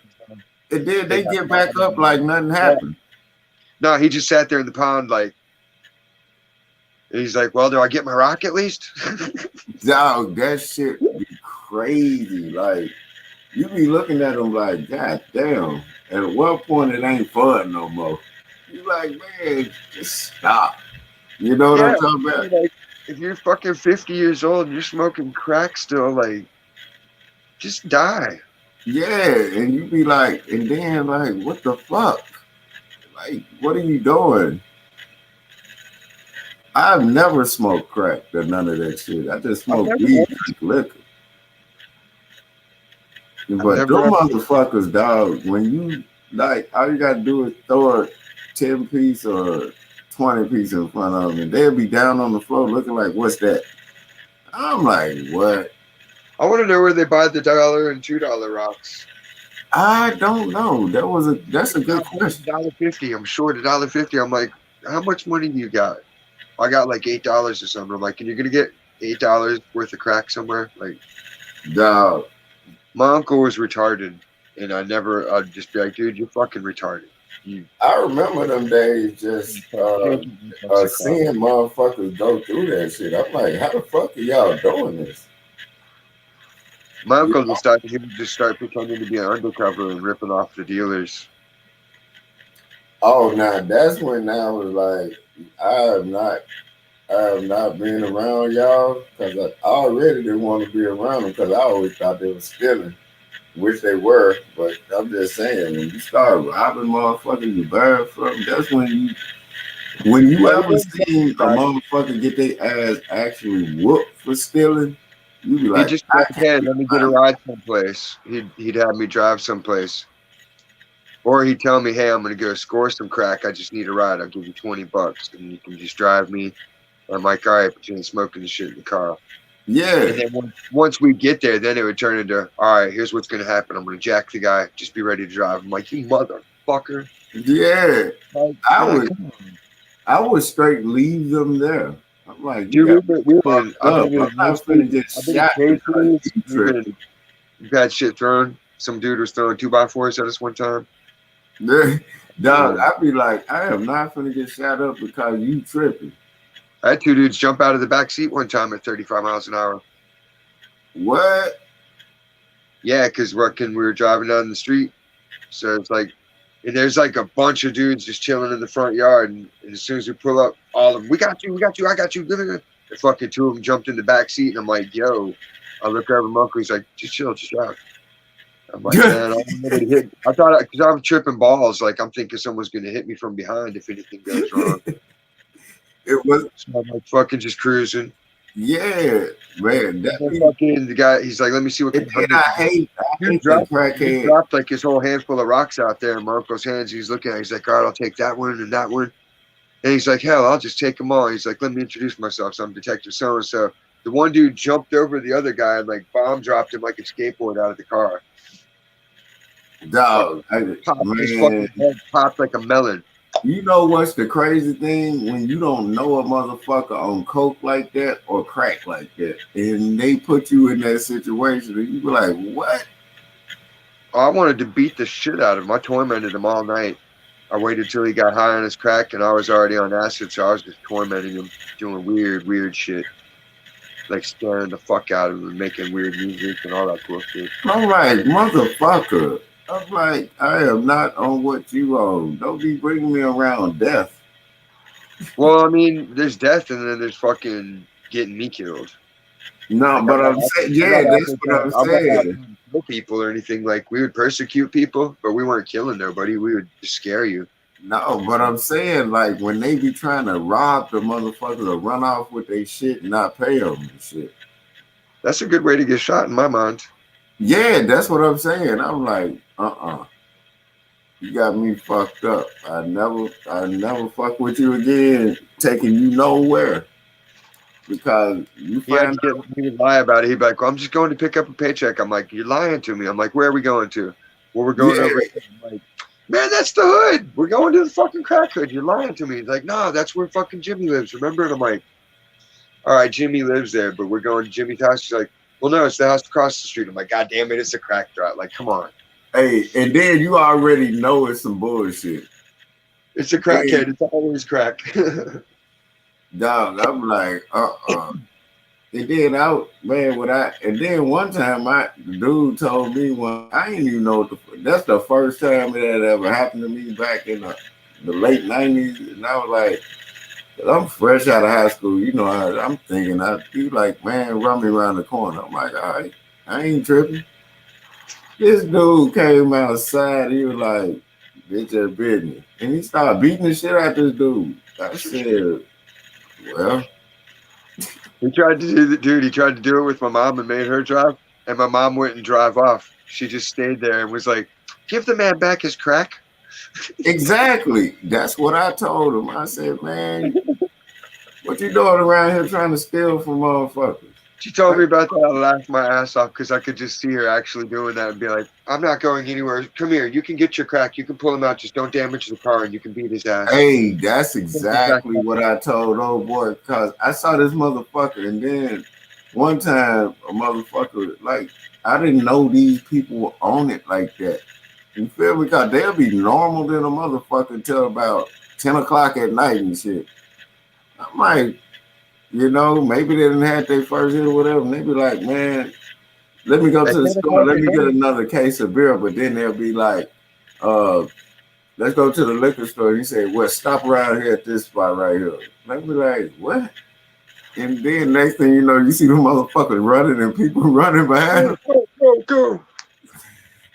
And then they get back up like nothing happened. No, he just sat there in the pond like. And he's like, well, do I get my rock at least? Dog, that shit be crazy. Like, you be looking at them like, God damn. At one point, it ain't fun no more. You like, man, just stop. You know what I'm talking about? Like, if you're fucking 50 years old and you're smoking crack still, like, just die. Yeah, and you be like, and then like, what the fuck? Like, what are you doing? I've never smoked crack or none of that shit. I just smoke weed, drink liquor. But them motherfuckers, dog, when you, like, all you gotta do is throw a 10 piece or 20 piece in front of them, and they'll be down on the floor looking like, what's that? I'm like, what? I want to know where they buy the $1 and $2 rocks. I don't know. That's a good question. $1.50. I'm short $1.50. I'm like, how much money do you got? I got like $8 or something. I'm like, and you're gonna get $8 worth of crack somewhere? Like, dog. My uncle was retarded, and I'd just be like, dude, you're fucking retarded. I remember them days just seeing motherfuckers go through that shit. I'm like, how the fuck are y'all doing this? My uncle he would just start pretending to be an undercover and ripping off the dealers. Oh, now that's when I was like, I have not been around y'all because I already didn't want to be around them because I always thought they were stealing, which they were. But I'm just saying, when you start robbing motherfuckers you buy from, that's when When you Well, ever seen a motherfucker get their ass actually whooped for stealing, you be he like, just I said, "Hey, can't let me get a ride someplace." He'd have me drive someplace, or he'd tell me, "Hey, I'm gonna go score some crack. I just need a ride. I'll give you $20, and you can just drive me." I'm like, "All right, but you ain't smoking the shit in the car." yeah. And then once we get there, then it would turn into, "All right, here's what's gonna happen. I'm gonna jack the guy. Just be ready to drive." I'm like, "You motherfucker!" Yeah. Like, I nah, would come on. I would straight leave them there. I'm like, you Dude, got I've up. been I'm in not finna get I've been in shot because cases. you tripping. We've had shit thrown. Some dude was throwing 2x4s at us one time. Dog, I'd be like, I am not finna get shot up because you tripping. I had 2 dudes jump out of the back seat one time at 35 miles an hour. What? Yeah, because we were driving down the street. So it's like, and there's like a bunch of dudes just chilling in the front yard. And as soon as we pull up, all of them, we got you, I got you. The fucking 2 of them jumped in the back seat. And I'm like, yo, I look over my uncle. He's like, just chill, just drive. I'm like, man, I thought, because I'm tripping balls. Like, I'm thinking someone's going to hit me from behind if anything goes wrong. It was, So I'm like, fucking just cruising. yeah, man. The guy, he's like, let me see what And can I hate He that dropped crackhead. like his whole handful of rocks out there in my uncle's hands. He's looking at it. He's like, all right, I'll take that one and that one. And he's like, hell, I'll just take them all. He's like, let me introduce myself. So I'm Detective So-and-so. The one dude jumped over the other guy and like bomb dropped him like a skateboard out of the car. Dog, His fucking head popped like a melon. You know what's the crazy thing? When you don't know a motherfucker on coke like that or crack like that, and they put you in that situation, and you be like, what? I wanted to beat the shit out of him. I tormented him all night. I waited till he got high on his crack, and I was already on acid, so I was just tormenting him, doing weird shit. Like scaring the fuck out of him and making weird music and all that cool shit. I'm like, motherfucker. I'm like, I am not on what you on. Don't be bringing me around death. Well, I mean, there's death and then there's fucking getting me killed. No, Like, but I'm saying, yeah, that's what I'm saying. Kill people or anything. Like, we would persecute people, but we weren't killing nobody. We would just scare you. No, but I'm saying, like, when they be trying to rob the motherfucker or run off with their shit and not pay them and shit. That's a good way to get shot in my mind. Yeah, that's what I'm saying. I'm like, you got me fucked up. I never fuck with you again, taking you nowhere. Because you find he would lie about it. He'd be like, well, I'm just going to pick up a paycheck. I'm like, you're lying to me. I'm like, where are we going to? Well, we're going over. I'm like, man, that's the hood. We're going to the fucking crack hood. You're lying to me. He's like, no, that's where fucking Jimmy lives. Remember? And I'm like, all right, Jimmy lives there, but we're going to Jimmy's house. He's like, well, no, it's the house across the street. I'm like, God damn it, it's a crack drop. Like, come on. Hey, and then you already know it's some bullshit. It's a crackhead. It's always crack. Dog, I'm like, And then and then one time the dude told me I ain't even know that's the first time that ever happened to me back in the late 90s. And I was like, I'm fresh out of high school, you know, I'm thinking, you like, man, run me around the corner. I'm like, all right, I ain't tripping. This dude came outside, he was like, bitch, your business. And he started beating the shit out this dude. I said, well, He tried to do it with my mom and made her drive, and my mom wouldn't drive off. She just stayed there and was like, give the man back his crack. Exactly. That's what I told him. I said, man, what you doing around here trying to steal from motherfuckers? She told me about that. I laughed my ass off because I could just see her actually doing that and be like, I'm not going anywhere. Come here. You can get your crack. You can pull him out. Just don't damage the car and you can beat his ass. Hey, that's exactly what I told old boy, because I saw this motherfucker, and then one time a motherfucker, like, I didn't know these people were on it like that. You feel me? Because they'll be normal than a motherfucker until about 10 o'clock at night and shit. I'm like, you know, maybe they didn't have their first hit or whatever. And they be like, man, let me go to the store. Let me get another case of beer. But then they'll be like, let's go to the liquor store. And he said, well, stop around here at this spot right here. And I be like, what? And then next thing you know, you see the motherfuckers running and people running behind them. Go.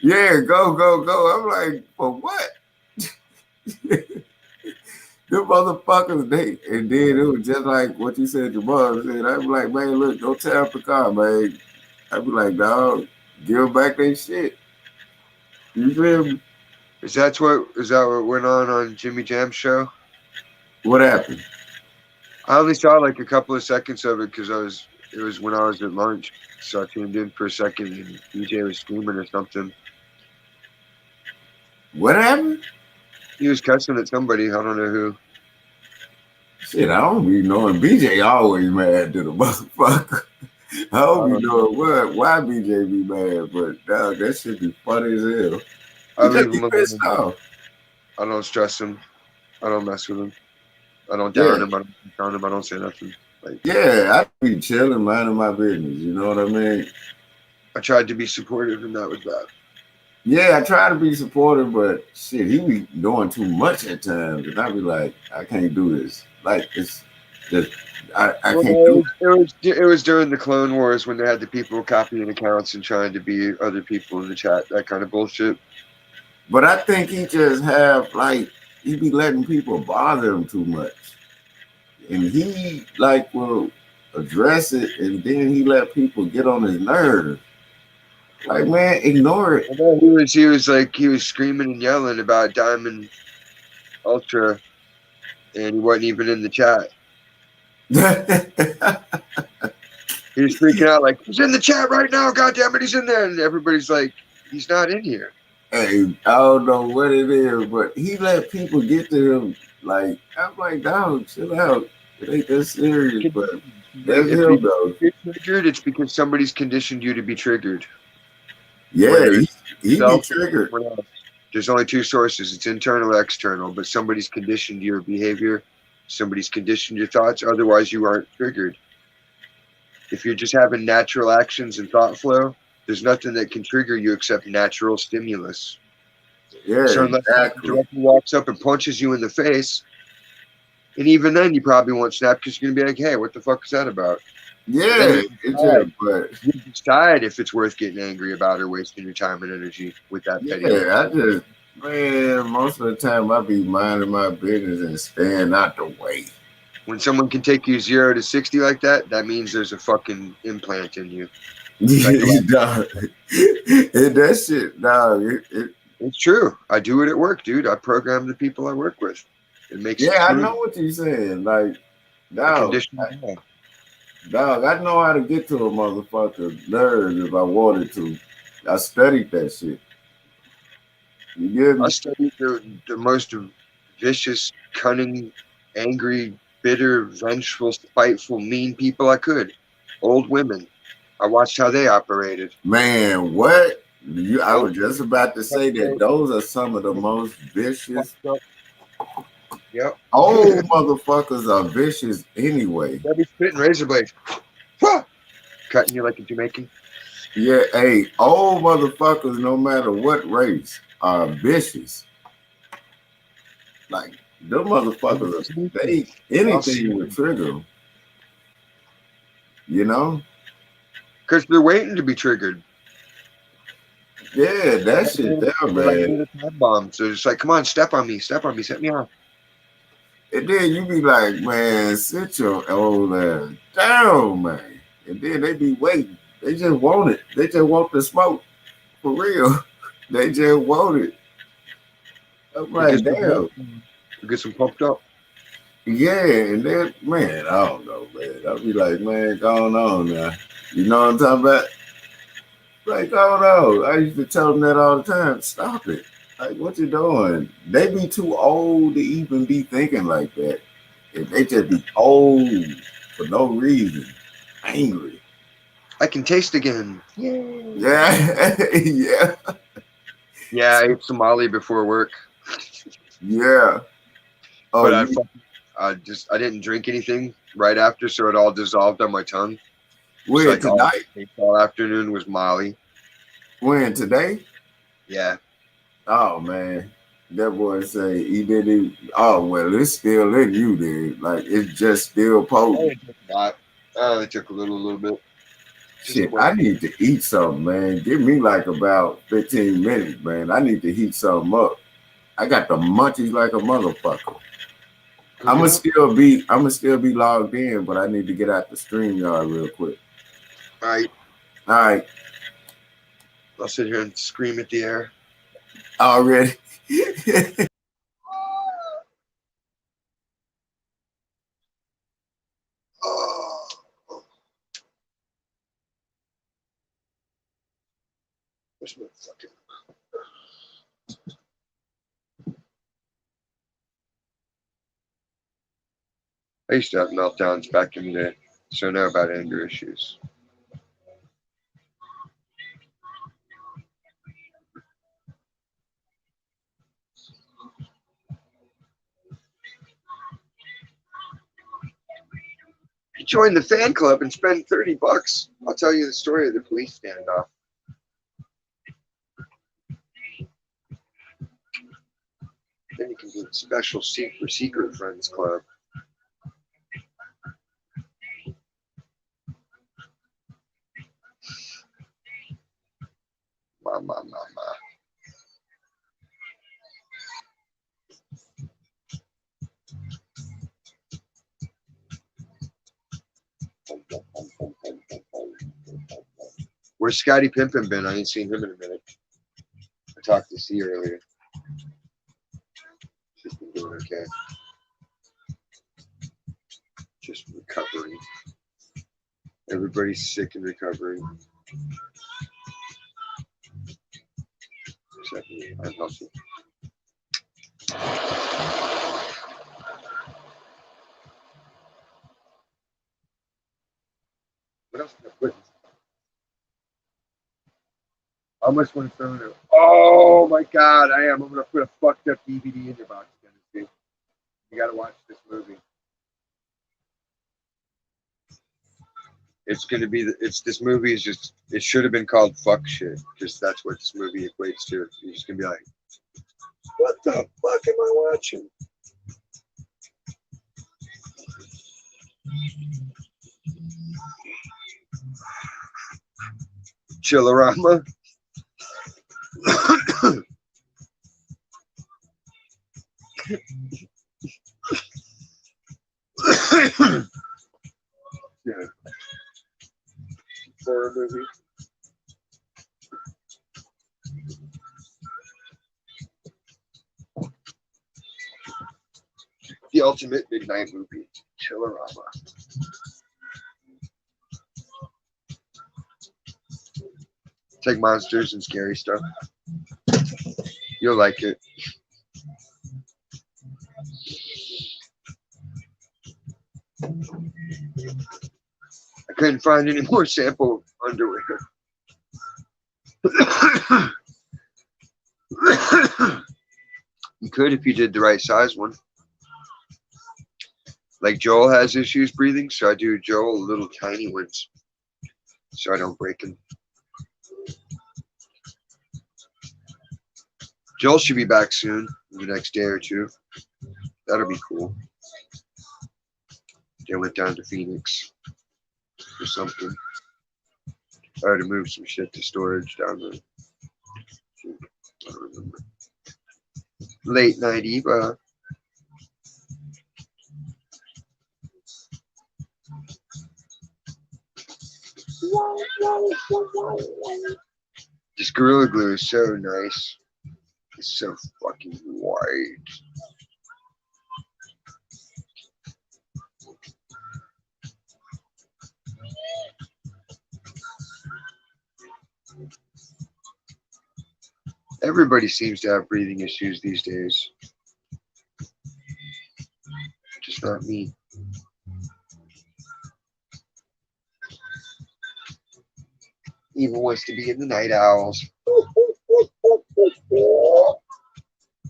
Yeah, go. I'm like, for what? Them motherfuckers, and then it was just like what you said, your mom said. I be like, man, look, don't tear up the car, man. I be like, dog, give them back their shit. You feel me? Is that what went on Jimmy Jam's show? What happened? I only saw like a couple of seconds of it because it was when I was at lunch. So I tuned in for a second and DJ was screaming or something. What happened? He was cussing at somebody. I don't know who. Shit, I don't be knowing. BJ always mad to the motherfucker. I don't be knowing why BJ be mad, but dog, that shit be funny as hell. I He just leave be him pissed alone. off. I don't stress him. I don't mess with him. I don't down him. I don't down him. I don't say nothing. Like, Yeah, I be chilling, minding my business. You know what I mean? I tried to be supportive, and that was bad. Yeah, I try to be supportive, but shit, he be doing too much at times, and I be like, I can't do this. Like it's just I can't do it. It was during the Clone Wars when they had the people copying accounts and trying to be other people in the chat. That kind of bullshit. But I think he just have like he be letting people bother him too much, and he like will address it, and then he let people get on his nerves. Like, man, ignore it. I know he was screaming and yelling about Diamond Ultra, and he wasn't even in the chat. He was freaking out like, he's in the chat right now, goddammit, he's in there, and everybody's like, he's not in here. Hey, I don't know what it is, but he let people get to him. Like, I'm like, dog, chill out. It ain't that serious, but that's If him though. you're triggered, it's because somebody's conditioned you to be triggered. Yeah, he be Self- triggered. There's only two sources. It's internal or external, but somebody's conditioned your behavior. Somebody's conditioned your thoughts. Otherwise, you aren't triggered. If you're just having natural actions and thought flow, there's nothing that can trigger you except natural stimulus. Yeah, So unless exactly. someone directly walks up and punches you in the face, and even then you probably won't snap because you're going to be like, hey, what the fuck is that about? Yeah, it's just, but You decide if it's worth getting angry about or wasting your time and energy with that petty. yeah, I just, man, most of the time I be minding my business and staying out the way. When someone can take you 0 to 60 like that, that means there's a fucking implant in you. Dog. And that shit, dog, It's true. I do it at work, dude. I program the people I work with. It makes yeah, I it know what you're saying. Like, a dog, condition. dog, I know how to get to a motherfucker nerves if I wanted to. I studied that shit. You get I me? studied the most vicious, cunning, angry, bitter, vengeful, spiteful, mean people I could. Old women. I watched how they operated. Man, what? I was just about to say that those are some of the most vicious. Yep. Old motherfuckers are vicious anyway. They'll be spitting razor blades. Wah! Cutting you like a Jamaican. Yeah, hey, old motherfuckers, no matter what race, are vicious. Like, them motherfuckers, anything would trigger them. You know? Because they're waiting to be triggered. Yeah, that shit there, man. Like time bomb. So it's like, come on, step on me, set me off. And then you be like, man, sit your old ass down, man. And then they be waiting. They just want it. They just want the smoke. For real. They just want it. I'm like, damn. Get some pumped up. Yeah, and then, man, I don't know, man. I'll be like, man, going on now. You know what I'm talking about? Like, oh no. I used to tell them that all the time. Stop it. Like, what you doing? They be too old to even be thinking like that. If they just be old for no reason, angry. I can taste again. Yeah, yeah, Yeah, I ate Somali before work. yeah. Oh, But I didn't drink anything right after, so it all dissolved on my tongue. when So, like, tonight? all afternoon was Molly. When today? Yeah. Oh man, that boy say he didn't. Oh well, it's still in you, dude. Like it's just still potent. I only took a little bit. Shit, I need to eat something, man. Give me like about 15 minutes, man. I need to heat something up. I got the munchies like a motherfucker. I'ma still be logged in, but I need to get out the stream yard real quick. All right. All right. I'll sit here and scream at the air. Already. Oh. Where's my fucking... I used to have meltdowns back in the day, so I know about anger issues. Join the fan club and spend $30. I'll tell you the story of the police standoff. Then you can do a special secret friends club. Ma. Where's Scotty Pimpin been? I ain't seen him in a minute. I talked to C earlier. She's been doing okay. Just recovering. Everybody's sick and recovering. Except me. I'm healthy. What else can I put? How much want to throw in there? Oh my God, I am. I'm going to put a fucked up DVD in your box. You got to watch this movie. It's going to be, this movie is just, it should have been called Fuck Shit, because that's what this movie equates to. You're just going to be like, what the fuck am I watching? Chillerama. Yeah. Horror movie. The ultimate midnight movie, Chillerama. It's like monsters and scary stuff. You'll like it. I couldn't find any more sample underwear. You could if you did the right size one. Like Joel has issues breathing, so I do Joel little tiny ones so I don't break him. Joel should be back soon, in the next day or two. That'll be cool. They went down to Phoenix or something. I had to move some shit to storage down there. I don't remember. Late night Eva. This Gorilla Glue is so nice. It's so fucking white. Everybody seems to have breathing issues these days. Just not me. Eva wants to be in the Night Owls.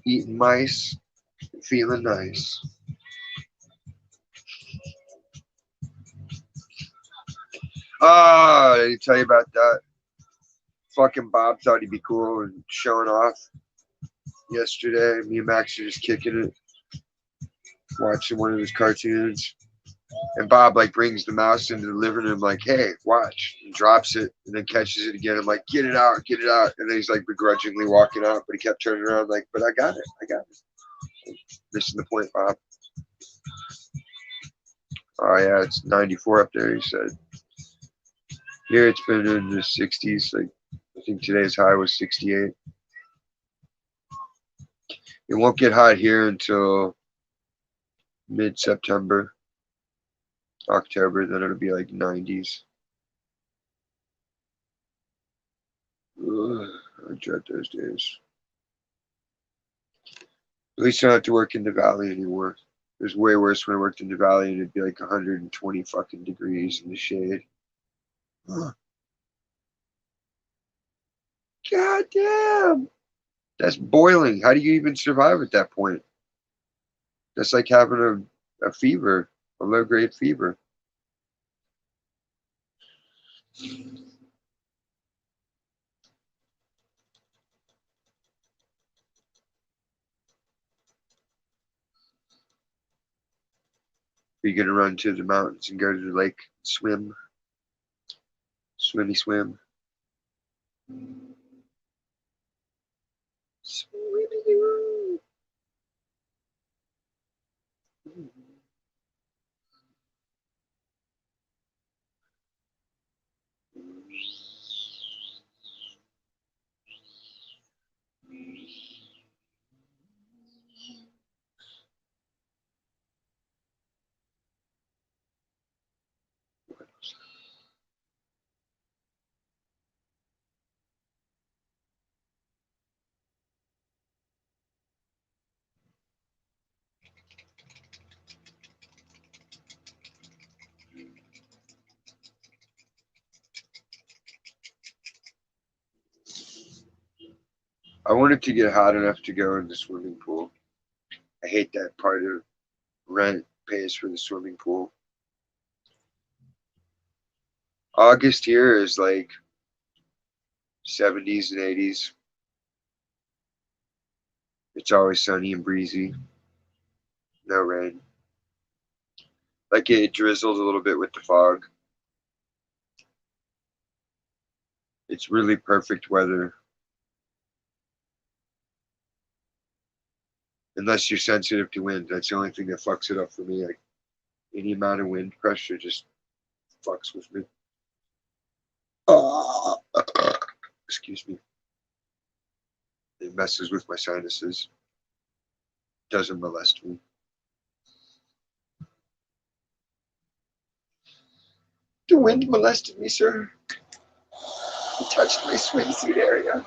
Eating mice, feeling nice. Ah, I didn't tell you about that. Fucking Bob thought he'd be cool and showing off yesterday. Me and Max are just kicking it, watching one of his cartoons. And Bob like brings the mouse into the living room, like, hey, watch, and drops it, and then catches it again. I'm like, get it out, get it out. And then he's like begrudgingly walking out, but he kept turning around like, but I got it. Missing the point, Bob. Oh yeah, it's 94 up there. He said. Here it's been in the 60s. Like I think today's high was 68. It won't get hot here until mid-September, October. Then it'll be like 90s. Ugh, I dread those days. At least I don't have to work in the valley anymore. It was way worse when I worked in the valley and it'd be like 120 fucking degrees in the shade. Ugh. God damn. That's boiling. How do you even survive at that point? That's like having a fever, a low grade fever. You're gonna run to the mountains and go to the lake, swim, swimmy swim. Swimmity-doo. I wanted to get hot enough to go in the swimming pool. I hate that part of rent pays for the swimming pool. August here is like 70s and 80s. It's always sunny and breezy. No rain. Like it drizzled a little bit with the fog. It's really perfect weather. Unless you're sensitive to wind. That's the only thing that fucks it up for me. Like any amount of wind pressure just fucks with me. Excuse me. It messes with my sinuses. Doesn't molest me. The wind molested me, sir. It touched my swimsuit area.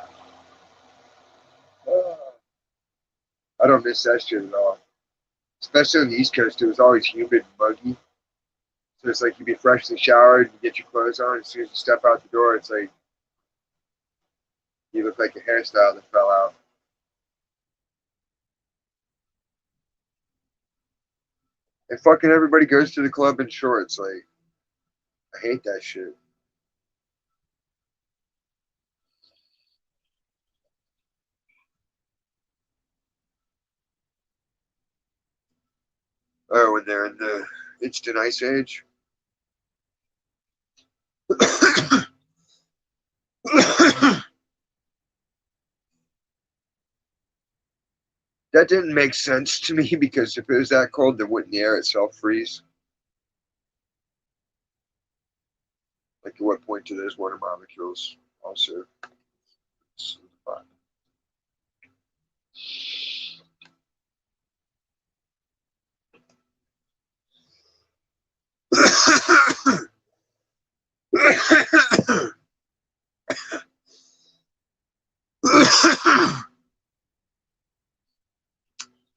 I don't miss that shit at all. Especially on the East Coast, it was always humid and muggy. So it's like you'd be freshly showered, you get your clothes on, as soon as you step out the door, it's like you look like a hairstyle that fell out. And fucking everybody goes to the club in shorts. Like, I hate that shit. Oh, when they're in the instant ice age. That didn't make sense to me because if it was that cold, then wouldn't the air itself freeze? Like, at what point do those water molecules also solidify?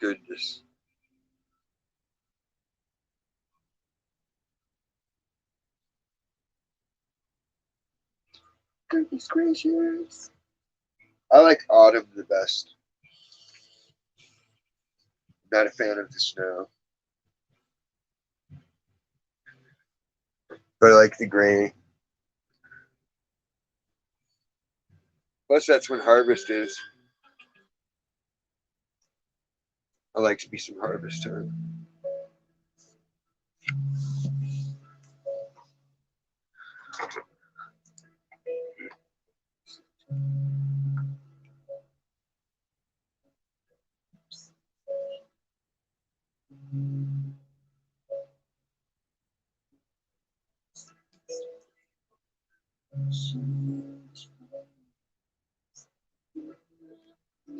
Goodness. Goodness gracious. I like autumn the best. Not a fan of the snow. But I like the gray. Plus, that's when harvest is. I like to be some harvest time.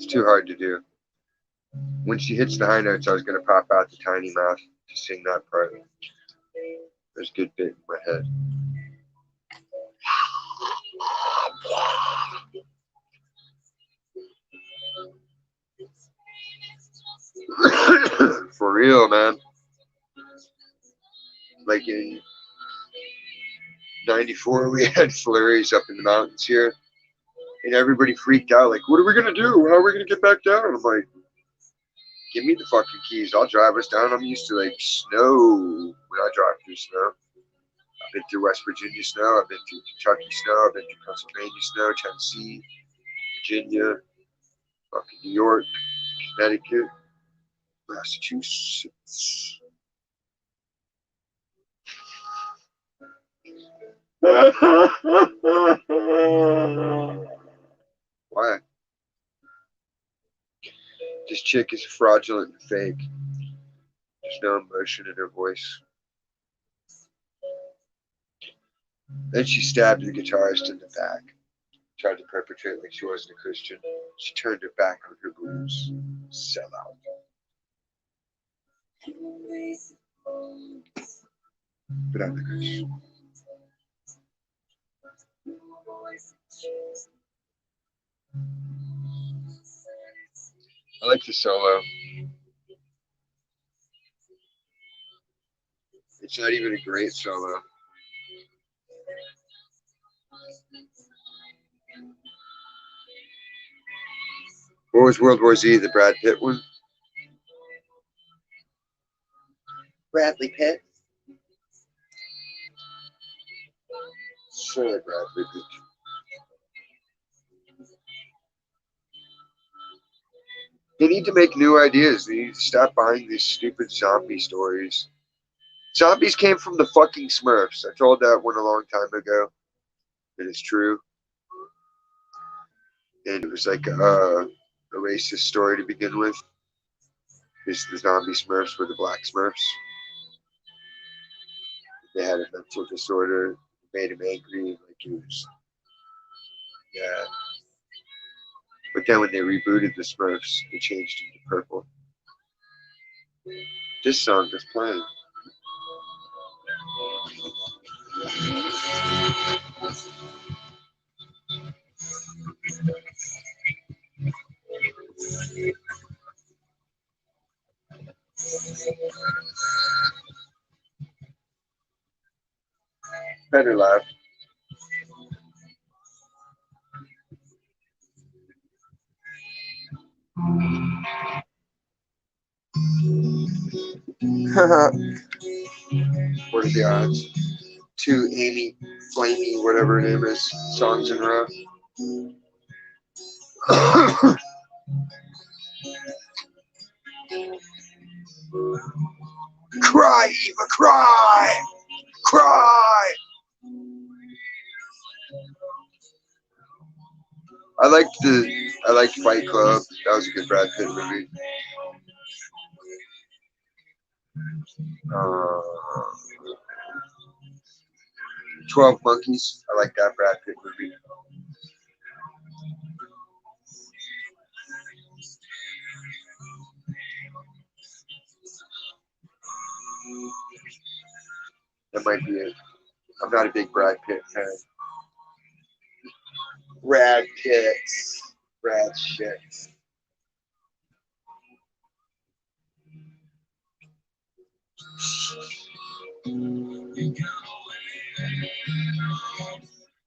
It's too hard to do. When she hits the high notes, I was going to pop out the tiny mouth to sing that part. There's a good bit in my head. For real, man. Like in 94, we had flurries up in the mountains here. And everybody freaked out. Like, what are we going to do? How are we going to get back down? I'm like, give me the fucking keys. I'll drive us down. I'm used to, like, snow when I drive through snow. I've been through West Virginia snow. I've been through Kentucky snow. I've been through Pennsylvania snow, Tennessee, Virginia, fucking New York, Connecticut, Massachusetts. Why? This chick is fraudulent and fake. There's no emotion in her voice. Then she stabbed the guitarist in the back. Tried to perpetrate like she wasn't a Christian. She turned her back on her blues. Sell out. But I'm the Christian. I like the solo. It's not even a great solo. What was World War Z, the Brad Pitt one? Bradley Pitt. Sure, Bradley Pitt. They need to make new ideas. They need to stop buying these stupid zombie stories. Zombies came from the fucking Smurfs. I told that one a long time ago. It is true. And it was like a racist story to begin with. Because the zombie Smurfs were the black Smurfs. They had a mental disorder. It made him angry. Like he was. Yeah. But then when they rebooted the Smurfs, they changed him to purple. This song is playing. Better laugh. What are the odds? 2 Amy, Flamey, whatever her name is, songs in a row. Cry, Eva, cry! Cry! I liked Fight Club. That was a good Brad Pitt movie. 12 Monkeys. I like that Brad Pitt movie. That might be it. I'm not a big Brad Pitt fan. Brad Pitt. Brad shit.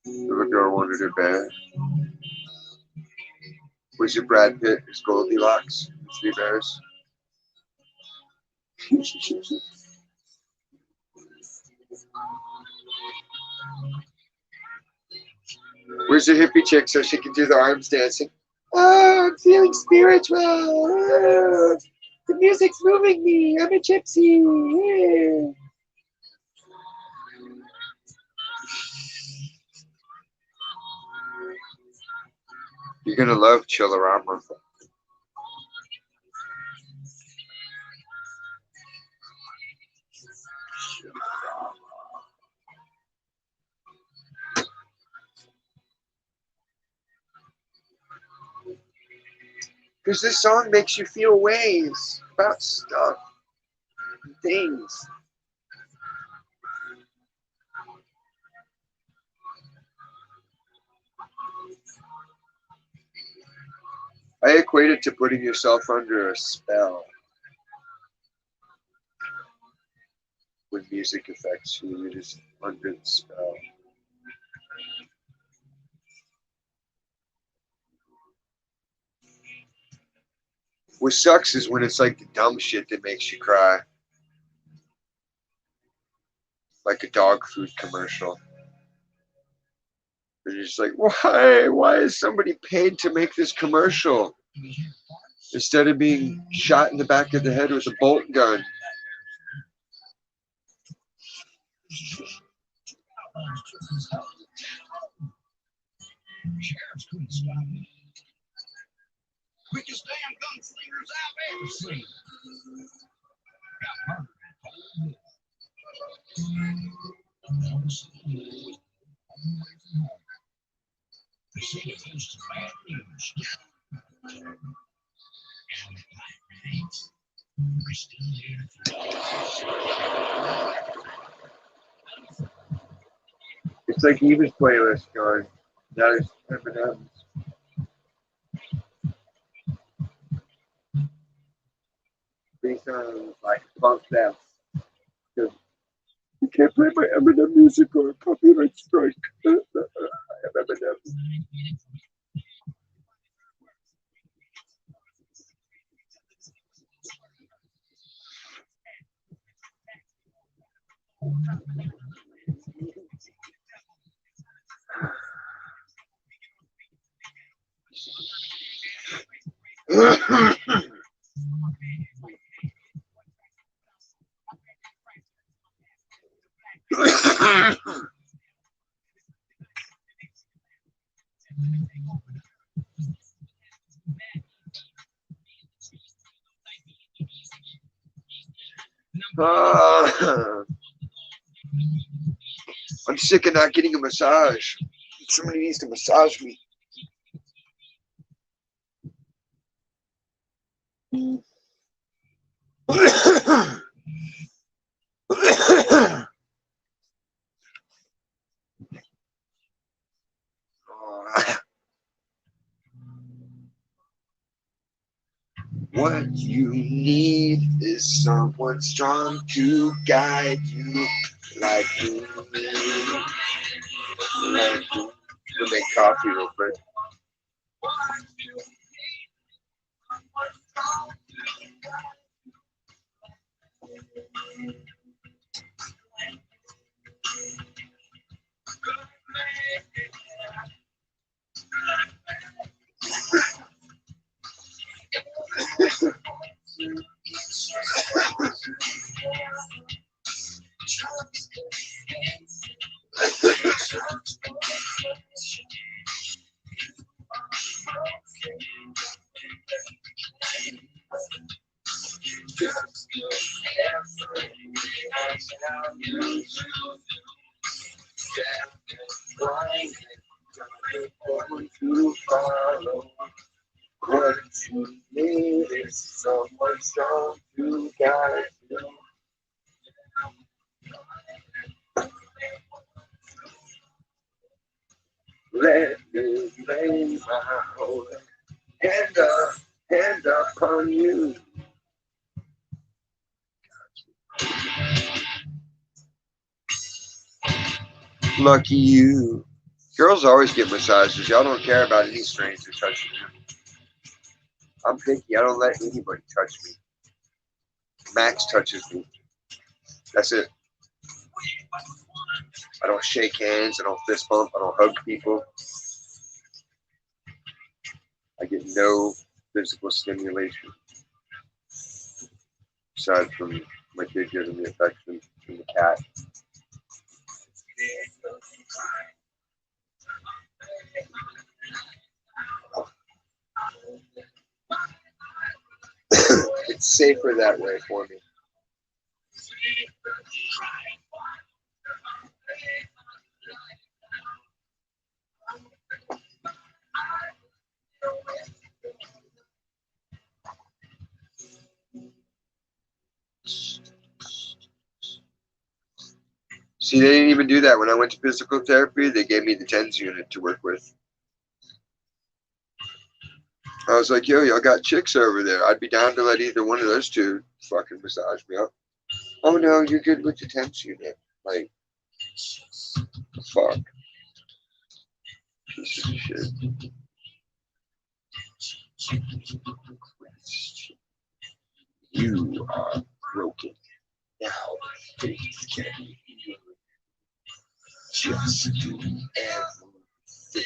The girl wanted her bad. Was it Brad Pitt? Is Goldilocks? 3 Bears? Where's the hippie chick so she can do the arms dancing? Oh, I'm feeling spiritual. Oh, the music's moving me. I'm a gypsy. Yeah. You're gonna love Chillerama. Because this song makes you feel ways about stuff and things. I equate it to putting yourself under a spell when music affects you. You're just under the spell. What sucks is when it's like the dumb shit that makes you cry. Like a dog food commercial. You're just like, why? Why is somebody paid to make this commercial? Instead of being shot in the back of the head with a bolt gun. Quickest damn gunslingers I've ever seen. The city hosts bad news. It's like Eva's playlist going. That is Eminem's. Based on like funk dance. You can't play my Eminem music or copyright strike. Eminem. I'm sick of not getting a massage. Somebody needs to massage me. What you need is someone strong to guide you like me. Like me. We'll make coffee real quick. To follow what you need is someone strong to guide you. Let me lay my whole hand upon you. Lucky you. Girls always get massages. Y'all don't care about any stranger touching you. I'm picky. I don't let anybody touch me. Max touches me. That's it. I don't shake hands. I don't fist bump. I don't hug people. I get no physical stimulation aside from my kid giving me affection from the cat. It's safer that way for me. See, they didn't even do that when I went to physical therapy. They gave me the TENS unit to work with. I was like, yo, y'all got chicks over there. I'd be down to let either one of those two fucking massage me up. Oh no, you're good with the TENS unit. Like, fuck. Piece of shit. You are broken. Now faith can heal. Just do everything.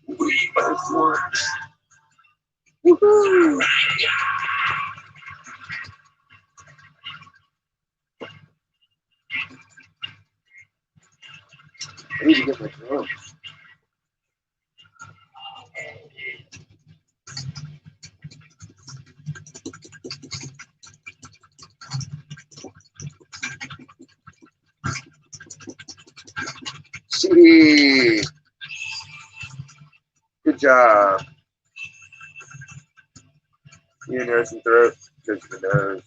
We both work. Woohoo! I need to get my drums. CD. Good job. Your nose and throat. Just the nose.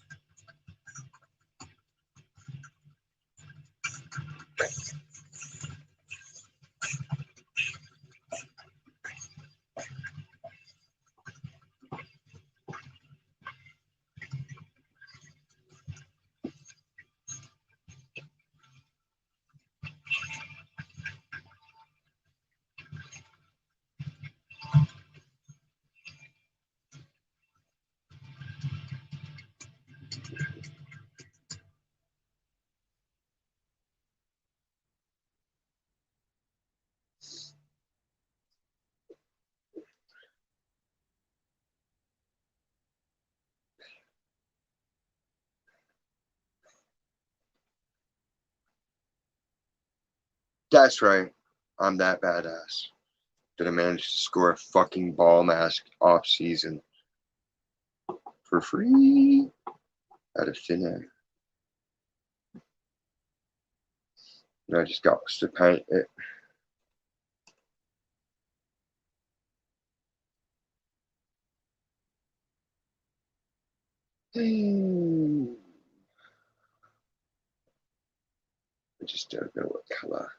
That's right. I'm that badass. That I managed to score a fucking ball mask off season for free out of thin air. And I just got to paint it. I just don't know what color.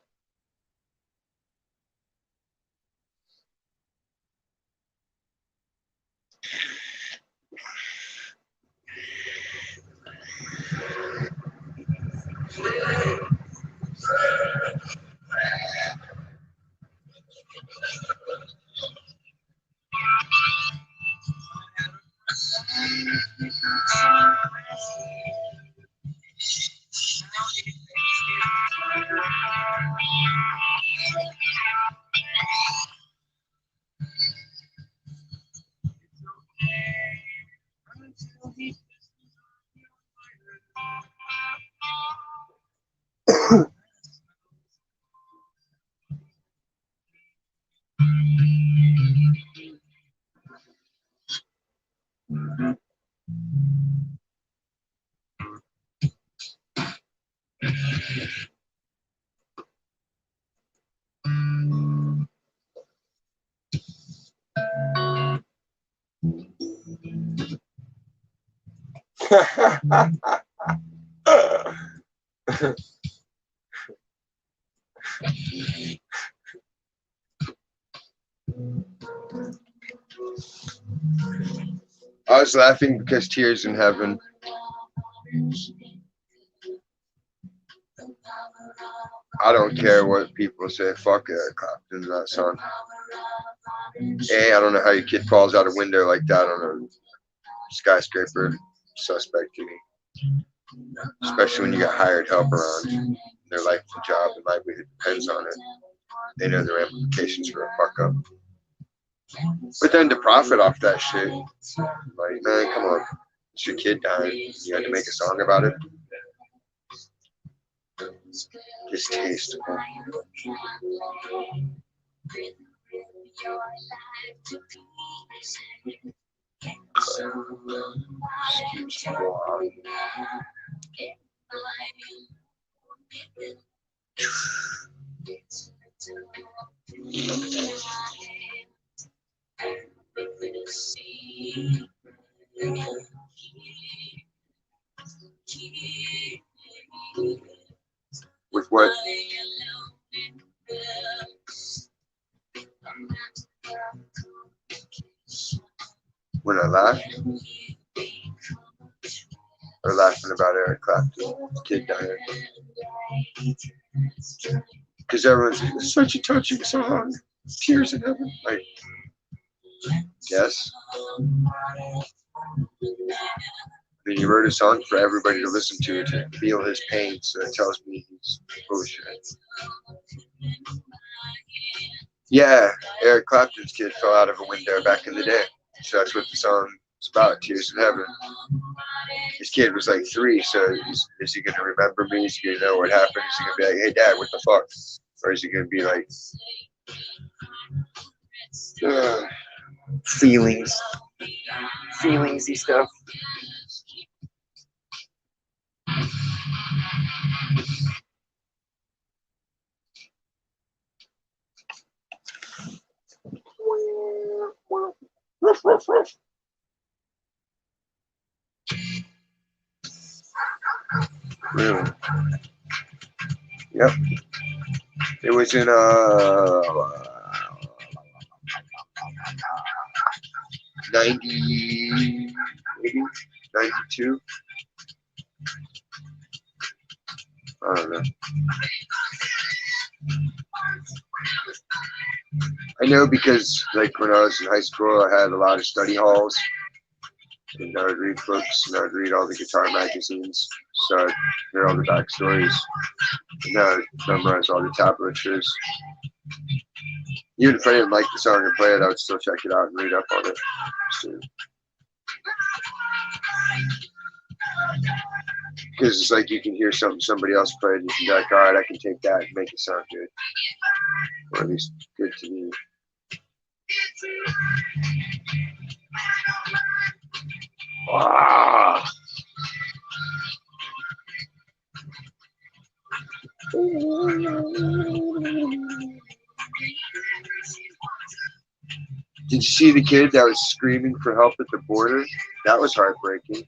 I was laughing because Tears in Heaven. I don't care what people say. Fuck Eric Clapton in that song. Hey, I don't know how your kid falls out a window like that on a skyscraper. Suspect to me. Especially when you got hired help around. Their life and job and livelihood depends on it. They know the ramifications for a fuck up. But then to profit off that shit, like, man, come on. It's your kid dying. You had to make a song about it. Distasteful. With what? When I laugh? Or laughing about Eric Clapton, kid dying. Because everyone's like, it's such a touching song. Tears in heaven. Like, yes. Then he wrote a song for everybody to listen to feel his pain. So that tells me he's bullshit. Yeah, Eric Clapton's kid fell out of a window back in the day. So that's what the song is about, Tears in Heaven. His kid was like 3, so is he going to remember me? Is he going to know what happened? Is he going to be like, hey, Dad, what the fuck? Or is he going to be like, feelingsy stuff? Really? Yep. It was in 90, maybe 92. I don't know. I know because, like, when I was in high school, I had a lot of study halls, and I would read books, and I would read all the guitar magazines, so I'd hear all the backstories, and I would memorize all the tablatures. Even if I didn't like the song and play it, I would still check it out and read up on it. Because it's like you can hear something somebody else played, and you can be like, all right, I can take that and make it sound good. Or at least good to me. Ah! Did you see the kid that was screaming for help at the border? That was heartbreaking.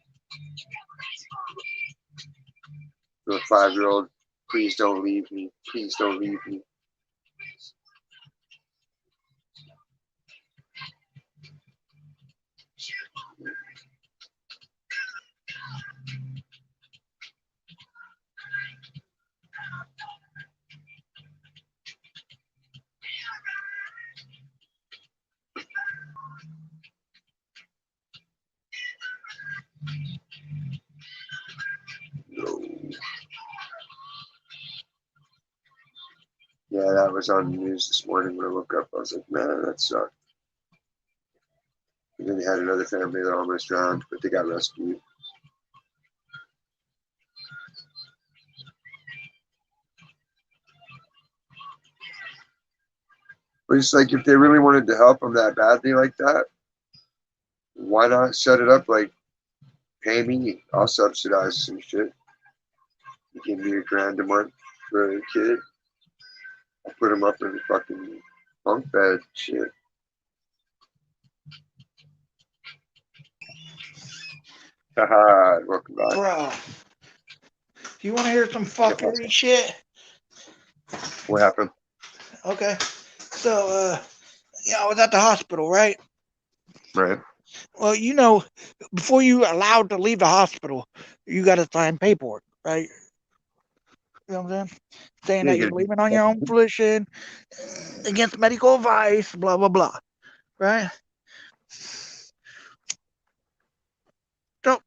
The 5-year-old, please don't leave me. Please don't leave me. No. Yeah, that was on the news this morning when I woke up. I was like, man, that sucked. And then they had another family that almost drowned, but they got rescued. But it's like, if they really wanted to help them that badly like that, why not set it up like, pay me, I'll subsidize some shit. You give me $1,000 a month for a kid. I'll put him up in the fucking bunk bed shit. Haha, welcome back. Bro, do you want to hear some fuckery shit? What happened? Okay. So, I was at the hospital, right? Right. Well, before you allowed to leave the hospital, you got to sign paperwork, right? You know what I'm saying? Saying Yeah, that you you're gotta leaving on your own volition, against medical advice, blah blah blah. Right? So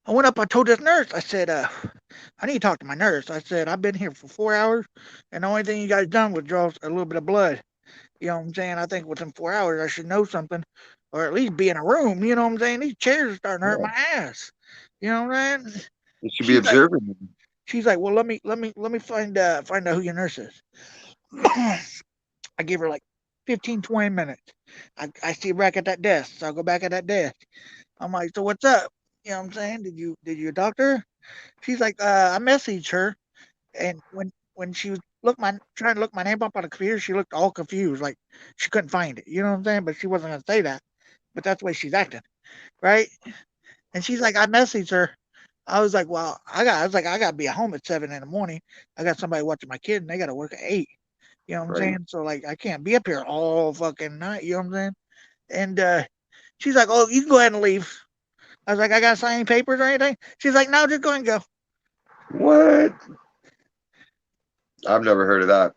I went up. I told this nurse. I said, I need to talk to my nurse. I said, I've been here for 4 hours, and the only thing you guys done was draw a little bit of blood. You know what I'm saying? I think within 4 hours, I should know something, or at least be in a room. You know what I'm saying? These chairs are starting to hurt Yeah. my ass. You know what I'm saying? You should be She's like, observing them. she's like, well, let me find out who your nurse is. I give her like 15, 20 minutes. I see her back at that desk, so I go back at that desk. I'm like, so what's up? You know what I'm saying? Did you talk to her? She's like, I messaged her, and when she was trying to look my name up on the computer, she looked all confused, like she couldn't find it. You know what I'm saying? But she wasn't gonna say that. But that's the way she's acting, right? And she's like, I messaged her. I was like, well, I gotta be at home at 7 in the morning. I got somebody watching my kid, and they gotta work at 8. You know what I'm Right. saying? So like, I can't be up here all fucking night. You know what I'm saying? And she's like, oh, you can go ahead and leave. I was like, I gotta sign any papers or anything. She's like, no, just go ahead and go. What? I've never heard of that.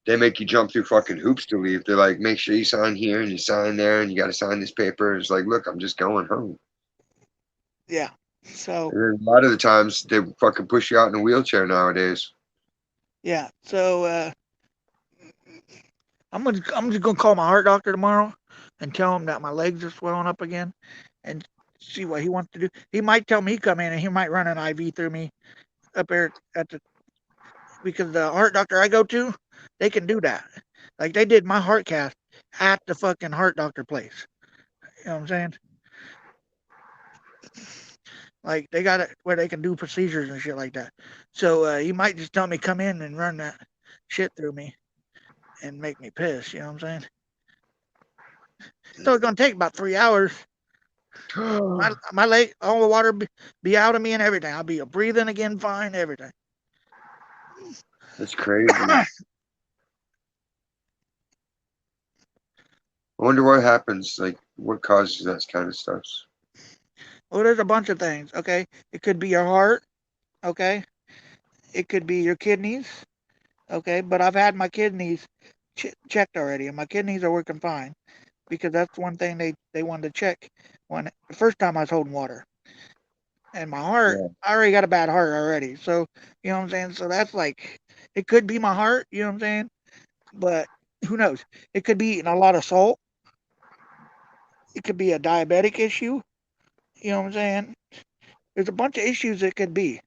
They make you jump through fucking hoops to leave. They're like, make sure you sign here and you sign there and you got to sign this paper. It's like, look, I'm just going home. Yeah. So And then a lot of the times they fucking push you out in a wheelchair nowadays. yeah. So I'm just gonna call my heart doctor tomorrow and tell him that my legs are swelling up again, and see what he wants to do. He might tell me come in and he might run an IV through me up there at the because the heart doctor I go to, they can do that. Like they did my heart cath at the fucking heart doctor place. You know what I'm saying? Like they got it where they can do procedures and shit like that. So he might just tell me come in and run that shit through me and make me piss. You know what I'm saying? So it's gonna take about 3 hours. My leg, all the water be out of me and everything. I'll be breathing again, fine, everything. That's crazy. I wonder what happens, like what causes that kind of stuff. Well, there's a bunch of things. Okay, it could be your heart. Okay, it could be your kidneys. Okay, but I've had my kidneys checked already, and my kidneys are working fine because that's one thing they wanted to check when the first time I was holding water. And my heart, Yeah. I already got a bad heart already. So you know what I'm saying. So that's like, it could be my heart. You know what I'm saying. But who knows? It could be eating a lot of salt. It could be a diabetic issue. You know what I'm saying? There's a bunch of issues it could be.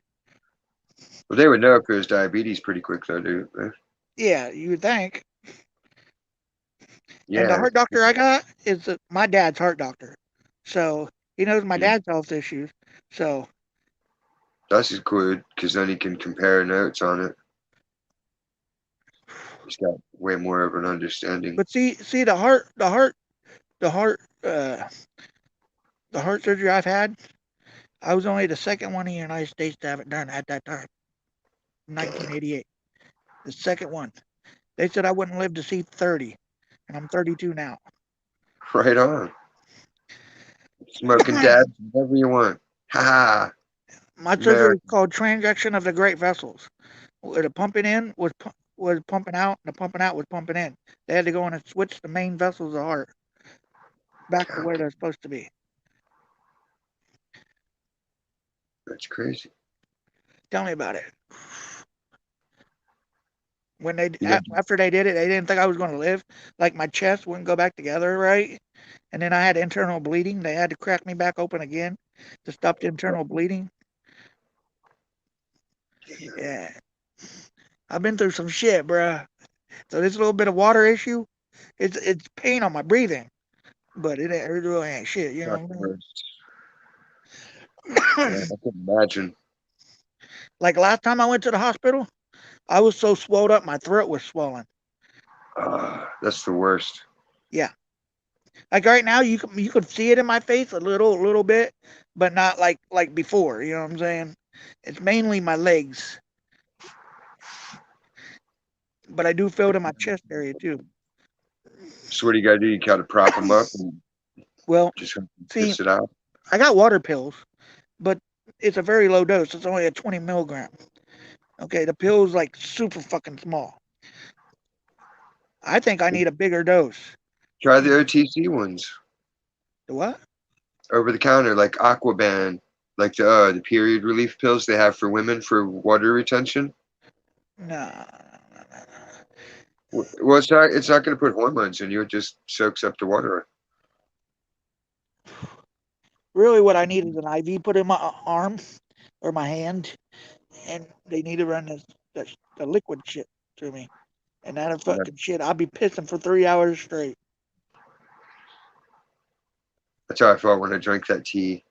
Well, they would know if it was diabetes pretty quick, though, dude. Yeah, you would think. And the Yeah, heart doctor I got is my dad's heart doctor. So he knows my dad's health issues. So that's just good because then he can compare notes on it. He's got way more of an understanding. but see the heart surgery I've had, I was only the second one in the United States to have it done at that time. 1988. The second one. They said I wouldn't live to see 30, and I'm 32 now. Right on. Smoking dabs, whatever you want. Ha My surgery is called transection of the great vessels. Where the pumping in was pumping out, and the pumping out was pumping in. They had to go in and switch the main vessels of the heart back to where they're supposed to be. That's crazy. Tell me about it. When they Yeah. after they did it, they didn't think I was going to live. Like my chest wouldn't go back together right, and then I had internal bleeding. They had to crack me back open again to stop the internal bleeding. Yeah, I've been through some shit, bruh. So this little bit of water issue, it's pain on my breathing, but it really ain't shit. You know Not what the I worst. Yeah, I can imagine. Like last time I went to the hospital, I was so swelled up, my throat was swollen. That's the worst. Yeah. Like right now, you could see it in my face a little bit, but not like before. You know what I'm saying? It's mainly my legs, but I do feel it in my chest area too. So what do you gotta do? You gotta prop them up and Well, just see, piss it out. I got water pills, but it's a very low dose. It's only a 20 milligram. Okay, the pill's like super fucking small. I think I need a bigger dose. Try the OTC ones The what? over the counter, like Aquaban, like the period relief pills they have for women for water retention. Nah. Well, it's not going to put hormones in you. It just soaks up the water. Really, what I need is an IV put in my arm or my hand, and they need to run the liquid shit through me. And that fucking shit, I'll be pissing for 3 hours straight. That's how I felt when I drank that tea.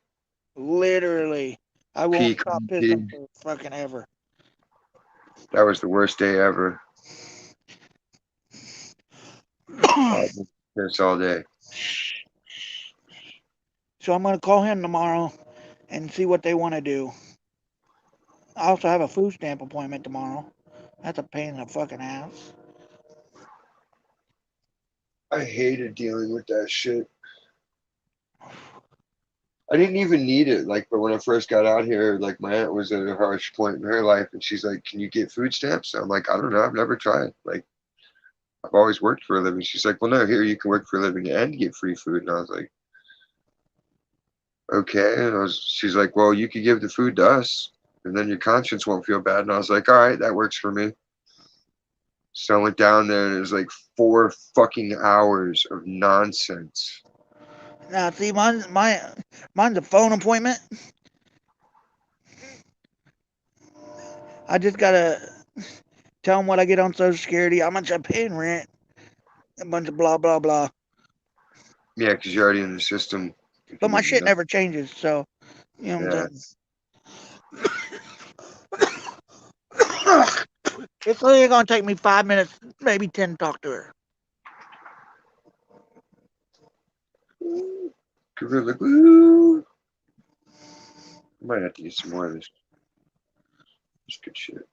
Literally. I won't Peak stop tea. pissing for fucking ever. That was the worst day ever. Piss all day. So I'm going to call him tomorrow and see what they want to do. I also have a food stamp appointment tomorrow. That's a pain in the fucking ass. I hated dealing with that shit. I didn't even need it. Like, but when I first got out here, like my aunt was at a harsh point in her life, and she's like, "Can you get food stamps?" I'm like, "I don't know. I've never tried. Like, I've always worked for a living." She's like, "Well, no. Here you can work for a living and get free food." And I was like, "Okay." And she's like, "Well, you could give the food to us, and then your conscience won't feel bad." And I was like, "All right, that works for me." So I went down there, and it was like 4 fucking hours of nonsense. Now, see, mine's a phone appointment. I just gotta tell them what I get on Social Security, how much I pay in rent, a bunch of blah blah blah. Yeah, because you're already in the system. But my shit never changes, so you know what I'm saying. It's only gonna take me 5 minutes, maybe 10, to talk to her. Gorilla Glue. I might have to get some more of this. It's good shit.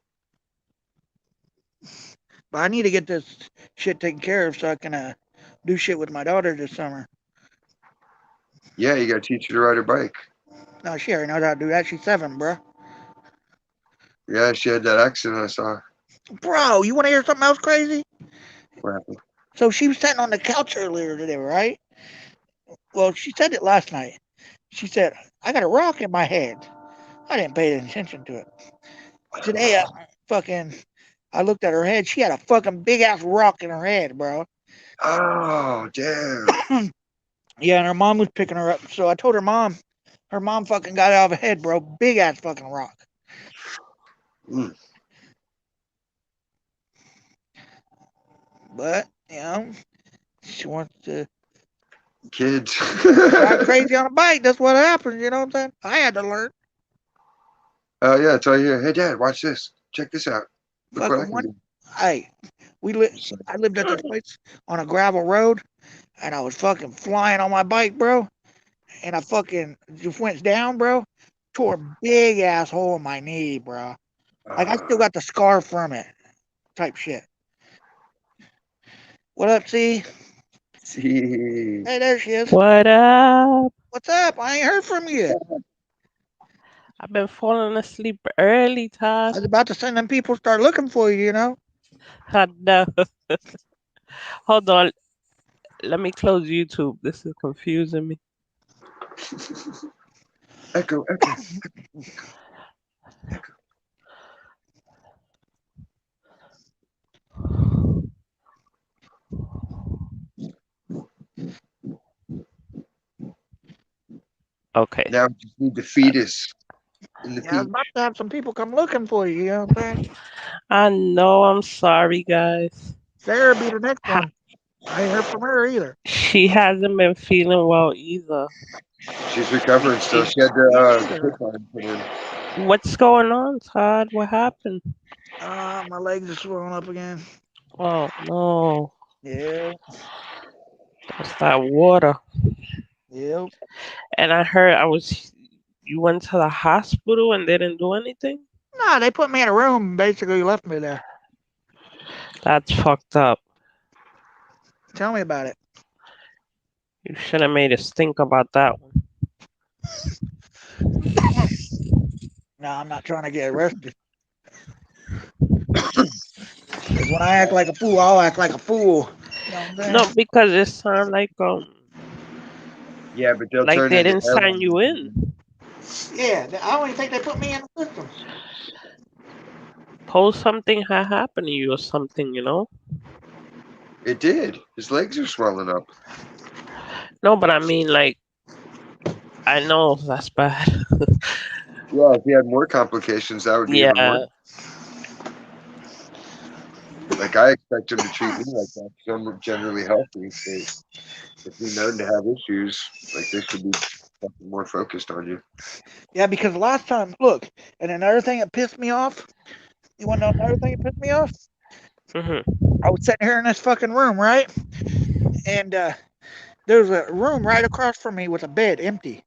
But I need to get this shit taken care of so I can do shit with my daughter this summer. Yeah, you gotta teach her to ride her bike. No, she already knows how to do that. She's 7, bro. Yeah, she had that accident I saw. Bro, you want to hear something else crazy? What happened? So she was sitting on the couch earlier today, right? Well, she said it last night. She said, "I got a rock in my head." I didn't pay any attention to it. Today, I looked at her head. She had a fucking big ass rock in her head, bro. Oh, damn. Yeah, and her mom was picking her up. So I told her mom fucking got it out of her head, bro. Big ass fucking rock. Mm. But, you know, she wants to Kids. drive crazy on a bike. That's what happens, you know what I'm saying? I had to learn. Oh, yeah, it's all here. Hey, Dad, watch this. Check this out. Look what I Fucking can do. Hey, I lived at this place on a gravel road, and I was fucking flying on my bike, bro. And I fucking just went down, bro. Tore a big ass hole in my knee, bro. Like, I still got the scar from it, type shit. What up, C? See. Hey, there she is. What up? What's up? I ain't heard from you. I've been falling asleep early, I Todd. was about to send them people start looking for you, you know? I know. Hold on. Let me close YouTube. This is confusing me. Echo. Okay. Now we just need the fetus in the Yeah, I was peach. about to have some people come looking for you, you know what I'm saying? I know. I'm sorry, guys. Sarah be the next one. I ain't heard from her either. She hasn't been feeling well either. She's recovering still. She had the clip on put in. What's going on, Todd? What happened? My legs are swelling up again. Oh, no. Yeah. That's that water. Yep. And I heard you went to the hospital and they didn't do anything? Nah, they put me in a room and basically left me there. That's fucked up. Tell me about it. You should have made us think about that one. No, I'm not trying to get arrested. 'Cause when I act like a fool, I'll act like a fool. You know what I'm saying? No, because it sounds Yeah, but they'll like turn they into didn't sign you in. Yeah, I don't even think they put me in the system. Suppose something had happened to you or something, you know? It did. His legs are swelling up. No, but I mean, like, I know that's bad. Yeah, if he had more complications, that would be even Yeah, worse. Like I expect him to treat me like that because I'm generally healthy. So if you're known to have issues, like they should be fucking more focused on you. Yeah, because last time, look, and another thing that pissed me off. You want to know another thing that pissed me off? hmm I was sitting here in this fucking room, right? And there was a room right across from me with a bed empty.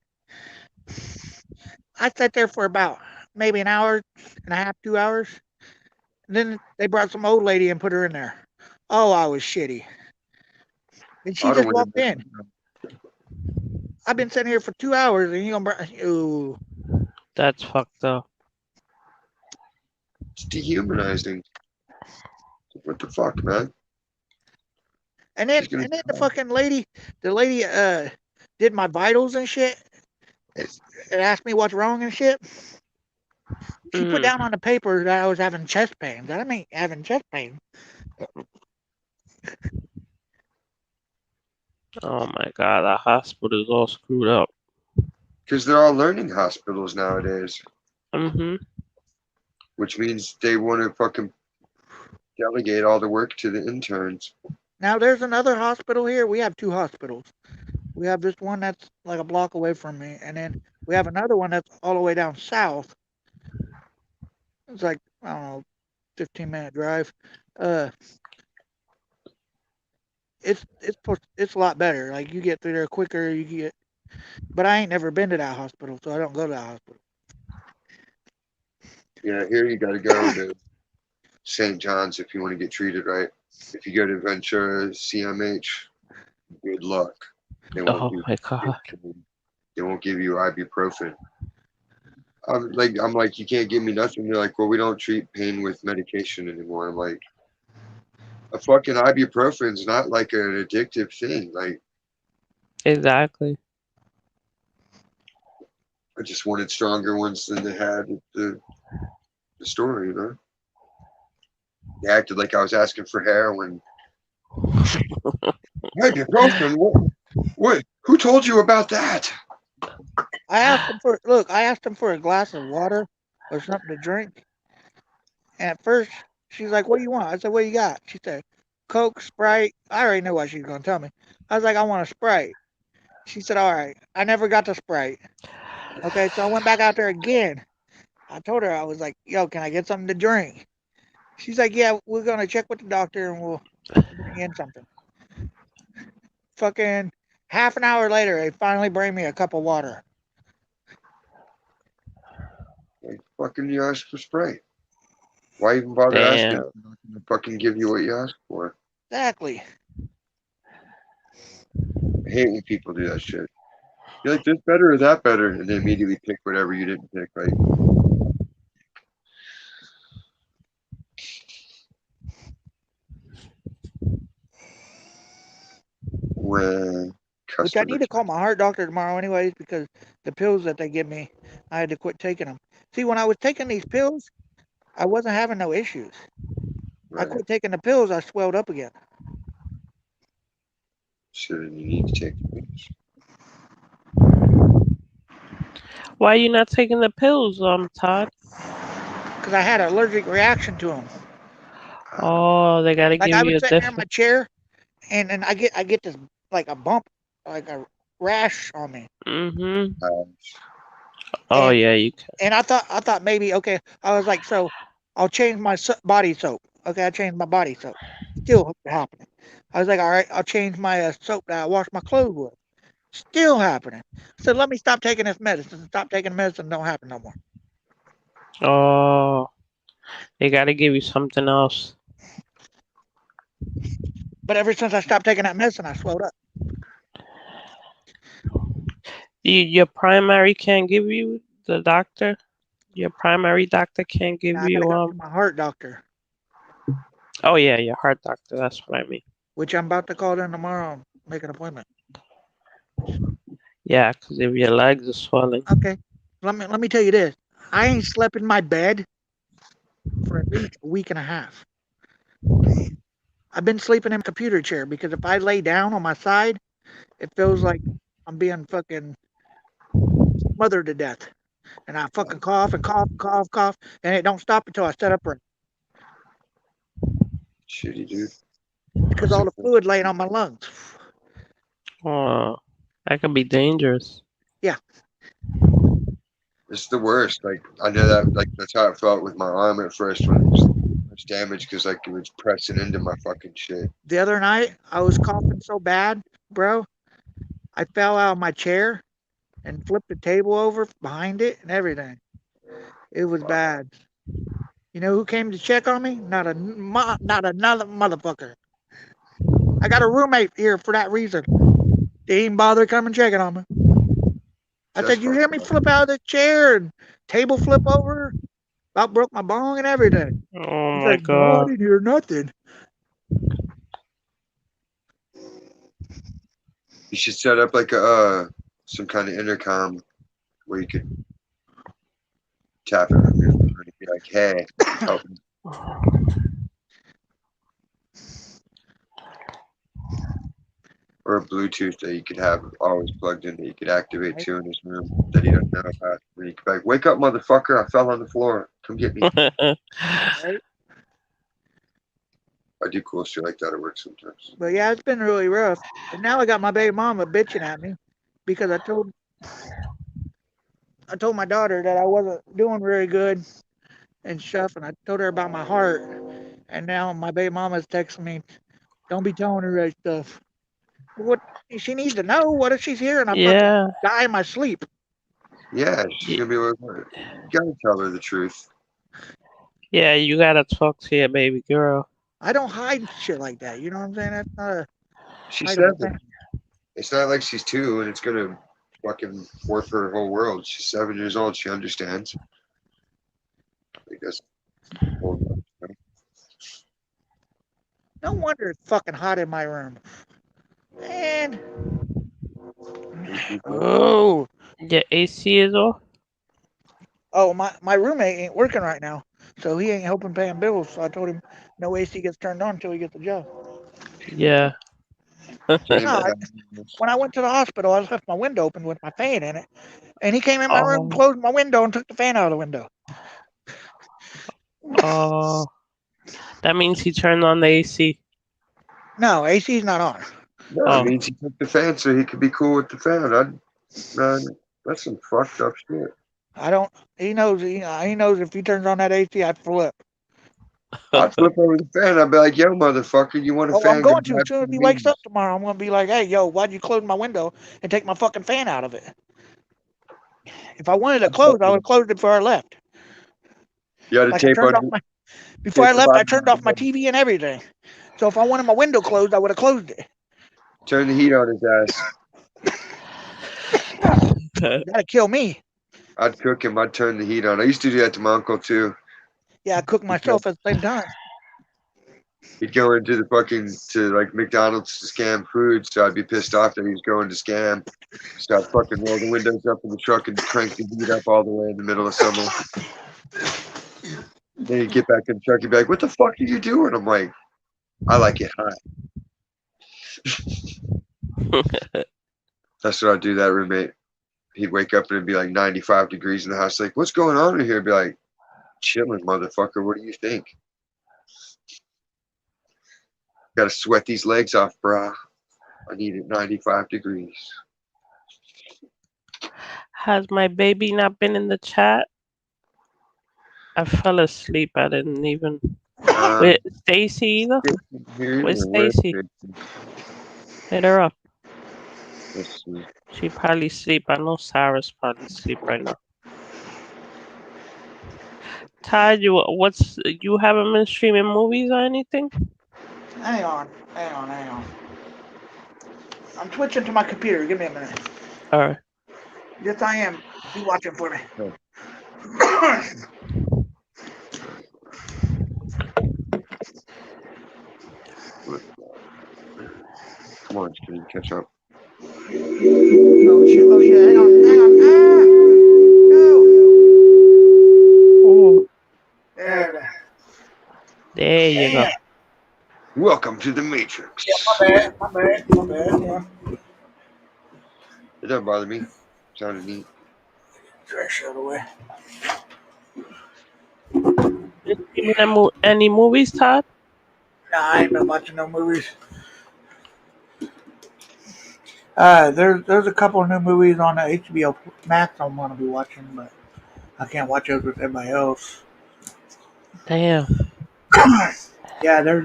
I sat there for about maybe an hour and a half, 2 hours. And then they brought some old lady and put her in there. Oh, I was shitty. And she I don't just want walked in. I've been sitting here for 2 hours and you gonna bring, ooh. that's fucked up. It's dehumanizing. What the fuck, man? And then She's gonna the fucking lady, did my vitals and shit. And asked me what's wrong and shit. She put Mm. down on the paper that I was having chest pains. I mean having chest pain. Oh my god, the hospital is all screwed up. because they're all learning hospitals nowadays, hmm which means they want to fucking delegate all the work to the interns. Now there's another hospital here. We have two hospitals. We have this one that's like a block away from me, and then we have another one that's all the way down south. It's like, I don't know, 15-minute drive. Uh, it's a lot better. Like you get through there quicker. You get, but I ain't never been to that hospital, so I don't go to that hospital. Yeah, here you got to go to St. John's if you want to get treated right. If you go to Ventura CMH, good luck. They won't Oh do. my god. They won't give you ibuprofen. I'm like, you can't give me nothing. They're like, well, we don't treat pain with medication anymore. I'm like, a fucking ibuprofen's not like an addictive thing. Like, Exactly. I just wanted stronger ones than they had at the store, you know? They acted like I was asking for heroin. Ibuprofen? What? Who told you about that? I asked him for a glass of water or something to drink. And at first, she's like, "What do you want?" I said, "What you got?" She said, "Coke, Sprite." I already knew what she was gonna tell me. I was like, "I want a Sprite." She said, "All right." I never got the Sprite. Okay, so I went back out there again. I told her, I was like, "Yo, can I get something to drink?" She's like, "Yeah, we're gonna check with the doctor and we'll bring in something." Fucking half an hour later, they finally bring me a cup of water. Like, fucking you asked for spray. Why even bother asking? Damn. If they're not gonna fucking give you what you asked for. Exactly. I hate when people do that shit. You're like, this better or that better, and they immediately pick whatever you didn't pick. Like, when Which I customer need to call my heart doctor tomorrow, anyways, because the pills that they give me, I had to quit taking them. See, when I was taking these pills, I wasn't having no issues. I right, quit taking the pills, I swelled up again. so then you need to take the pills. Why are you not taking the pills, Todd? Because I had an allergic reaction to them. Oh, they gotta Like give I you would a sit there in my different. chair, and then I get this like a bump, like a rash on me. Mm-hmm. Um, Oh And yeah, you can. and I thought maybe, okay. I was like, so I'll change my body soap. Okay, I changed my body soap. Still happening. I was like, all right, I'll change my soap that I wash my clothes with. Still happening. I said, let me stop taking this medicine. Stop taking medicine. Don't happen no more. Oh, they gotta give you something else. But ever since I stopped taking that medicine, I swelled up. Your primary can't give you the doctor. Your primary doctor can't give I gotta you go to my heart doctor, Oh yeah, your heart doctor. That's what I mean. which I'm about to call in tomorrow and make an appointment. Yeah, because if your legs are swelling. Okay. Let me tell you this. I ain't slept in my bed for at least a week and a half. I've been sleeping in my computer chair because if I lay down on my side, it feels like I'm being fucking smothered to death. And I fucking cough and cough and cough, cough, and it don't stop until I set up right Shitty, dude. because all the fluid laying on my lungs. Oh, that could be dangerous. Yeah. It's the worst. Like I know that. Like that's how it felt with my arm at first when it was much damage because like it was pressing into my fucking shit. The other night, I was coughing so bad, bro. I fell out of my chair and flipped the table over behind it and everything. It was bad. You know who came to check on me? Not another motherfucker. I got a roommate here for that reason. They didn't bother coming checking on me. I That's said, "You hear me fucked up. flip out of the chair and table flip over? About broke my bong and everything." Oh He's my like, "No, I god. didn't hear nothing." You should set up like a some kind of intercom where you could tap it on your phone and be like, "Hey, help me." Or a Bluetooth that you could have always plugged in that you could activate too in his room that he doesn't know about. Where you could be like, "Wake up, motherfucker! I fell on the floor. Come get me." Right? I do cool shit like that at work sometimes. But yeah, it's been really rough. And now I got my baby mama bitching at me because I told my daughter that I wasn't doing very good and stuff, and I told her about my heart. And now my baby mama's texting me, "Don't be telling her that stuff." What she needs to know? What if she's here and I fucking Yeah. die in my sleep? Yeah, she's gonna be like, "You gotta tell her the truth." Yeah, you gotta talk to your baby girl. I don't hide shit like that. You know what I'm saying? That's not a She's hideable 7. thing. It's not like she's 2 and it's gonna fucking warp her whole world. She's 7 years old. She understands. I guess. No wonder it's fucking hot in my room. Man. Oh. Your AC is off? Oh, my roommate ain't working right now, so he ain't helping paying bills. So I told him no AC gets turned on until he gets the job. Yeah. No, when I went to the hospital, I left my window open with my fan in it, and he came in my room, Oh. closed my window, and took the fan out of the window. Oh. That means he turned on the AC. No, AC's not on. No, Oh. it means he took the fan so he could be cool with the fan. Man, that's some fucked up shit. I don't. He knows. He knows if he turns on that AC, I flip. I'd flip over the fan. I'd be like, "Yo, motherfucker, you want a Oh, fan? I'm Go going to. drive As soon to as the he wakes meetings." up tomorrow, I'm gonna be like, "Hey, yo, why'd you close my window and take my fucking fan out of it?" If I wanted to close, I would have closed it before I left. You had to Like I tape turned off on. my. Before I tape the left, I bottom turned of off the my window. TV and everything. So if I wanted my window closed, I would have closed it. Turn the heat on his ass. You gotta kill me. I'd cook him. I'd turn the heat on. I used to do that to my uncle too. Yeah, I cook myself at the same time. He'd go into the fucking to like McDonald's to scam food, so I'd be pissed off that he was going to scam. So I'd fucking roll the windows up in the truck and crank the heat up all the way in the middle of summer. Then he'd get back in the truck and be like, "What the fuck are you doing?" I'm like, "I like it hot." That's what I'd do. That roommate, he'd wake up and it'd be like 95 degrees in the house. Like, "What's going on in here?" I'd be like, "Chilling, motherfucker. What do you think? Gotta sweat these legs off, brah. I need it 95 degrees." Has my baby not been in the chat? I fell asleep. I didn't even. With Stacy either? With Stacy? Hit her up. Let's see. She probably sleep. I know Sarah's probably asleep right now. Todd, you haven't been streaming movies or anything? Hang on. I'm switching to my computer. Give me a minute. Alright. Yes, I am. Be watching for me. Oh. Come on, can you catch up? Oh shit! Oh shit! Hang on! Hang on! Oh, There. there you go. Damn. Welcome to the Matrix. Yeah, my bad. My bad. My bad. Yeah. It doesn't bother me. Sounded neat. Trash out of the way. You seen any movies, Todd? Nah, I ain't been watching no movies. There's a couple of new movies on the HBO Max I want to be watching, but I can't watch those with everybody else. Damn. Yeah, there's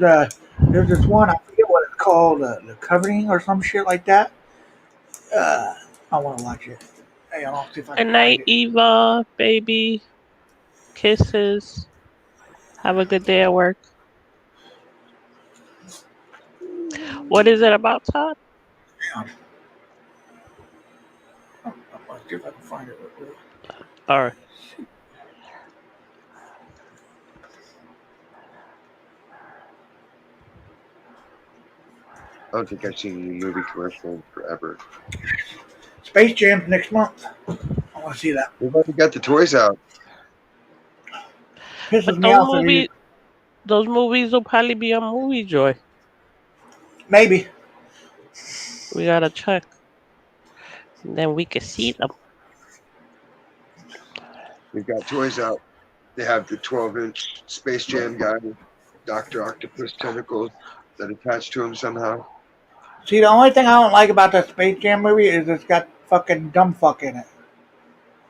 this one, I forget what it's called, The Covering or some shit like that. I want to watch it. Hey, I'll see if I Good can night, find it. Eva, baby. Kisses. Have a good day at work. What is it about, Todd? I'll see if I can find it real quick. All right. I don't think I've seen any movie commercial in forever. Space Jam's next month. I want to see that. We've already got the toys out. Pisses But me off. those movies will probably be on Movie Joy. Maybe. We gotta check. And then we can see them. We've got toys out. They have the 12-inch Space Jam guy with Dr. Octopus tentacles that attach to him somehow. See, the only thing I don't like about that Space Jam movie is it's got fucking dumb fuck in it.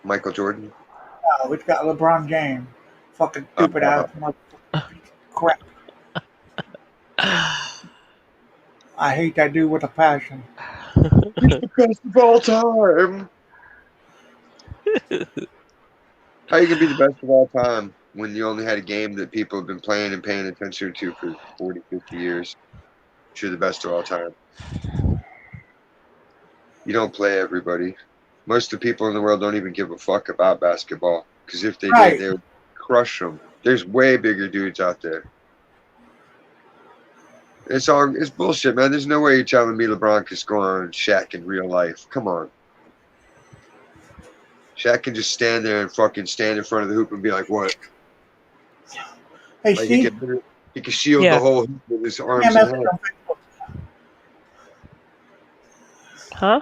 Michael Jordan. Oh, it's got LeBron James. Fucking stupid ass motherfucker. Crap. I hate that dude with a passion. Best of all time. How you gonna be the best of all time when you only had a game that people have been playing and paying attention to for 40, 50 years? But you're the best of all time. You don't play everybody. Most of the people in the world don't even give a fuck about basketball. Because if they Right. did, they would crush them. There's way bigger dudes out there. It's bullshit, man. There's no way you're telling me LeBron could score on Shaq in real life. Come on. Shaq can just stand there and fucking stand in front of the hoop and be like, what? Hey, Like Steve, he could shield Yeah. the whole hoop with his arms send me a and message hands. on Facebook. Huh?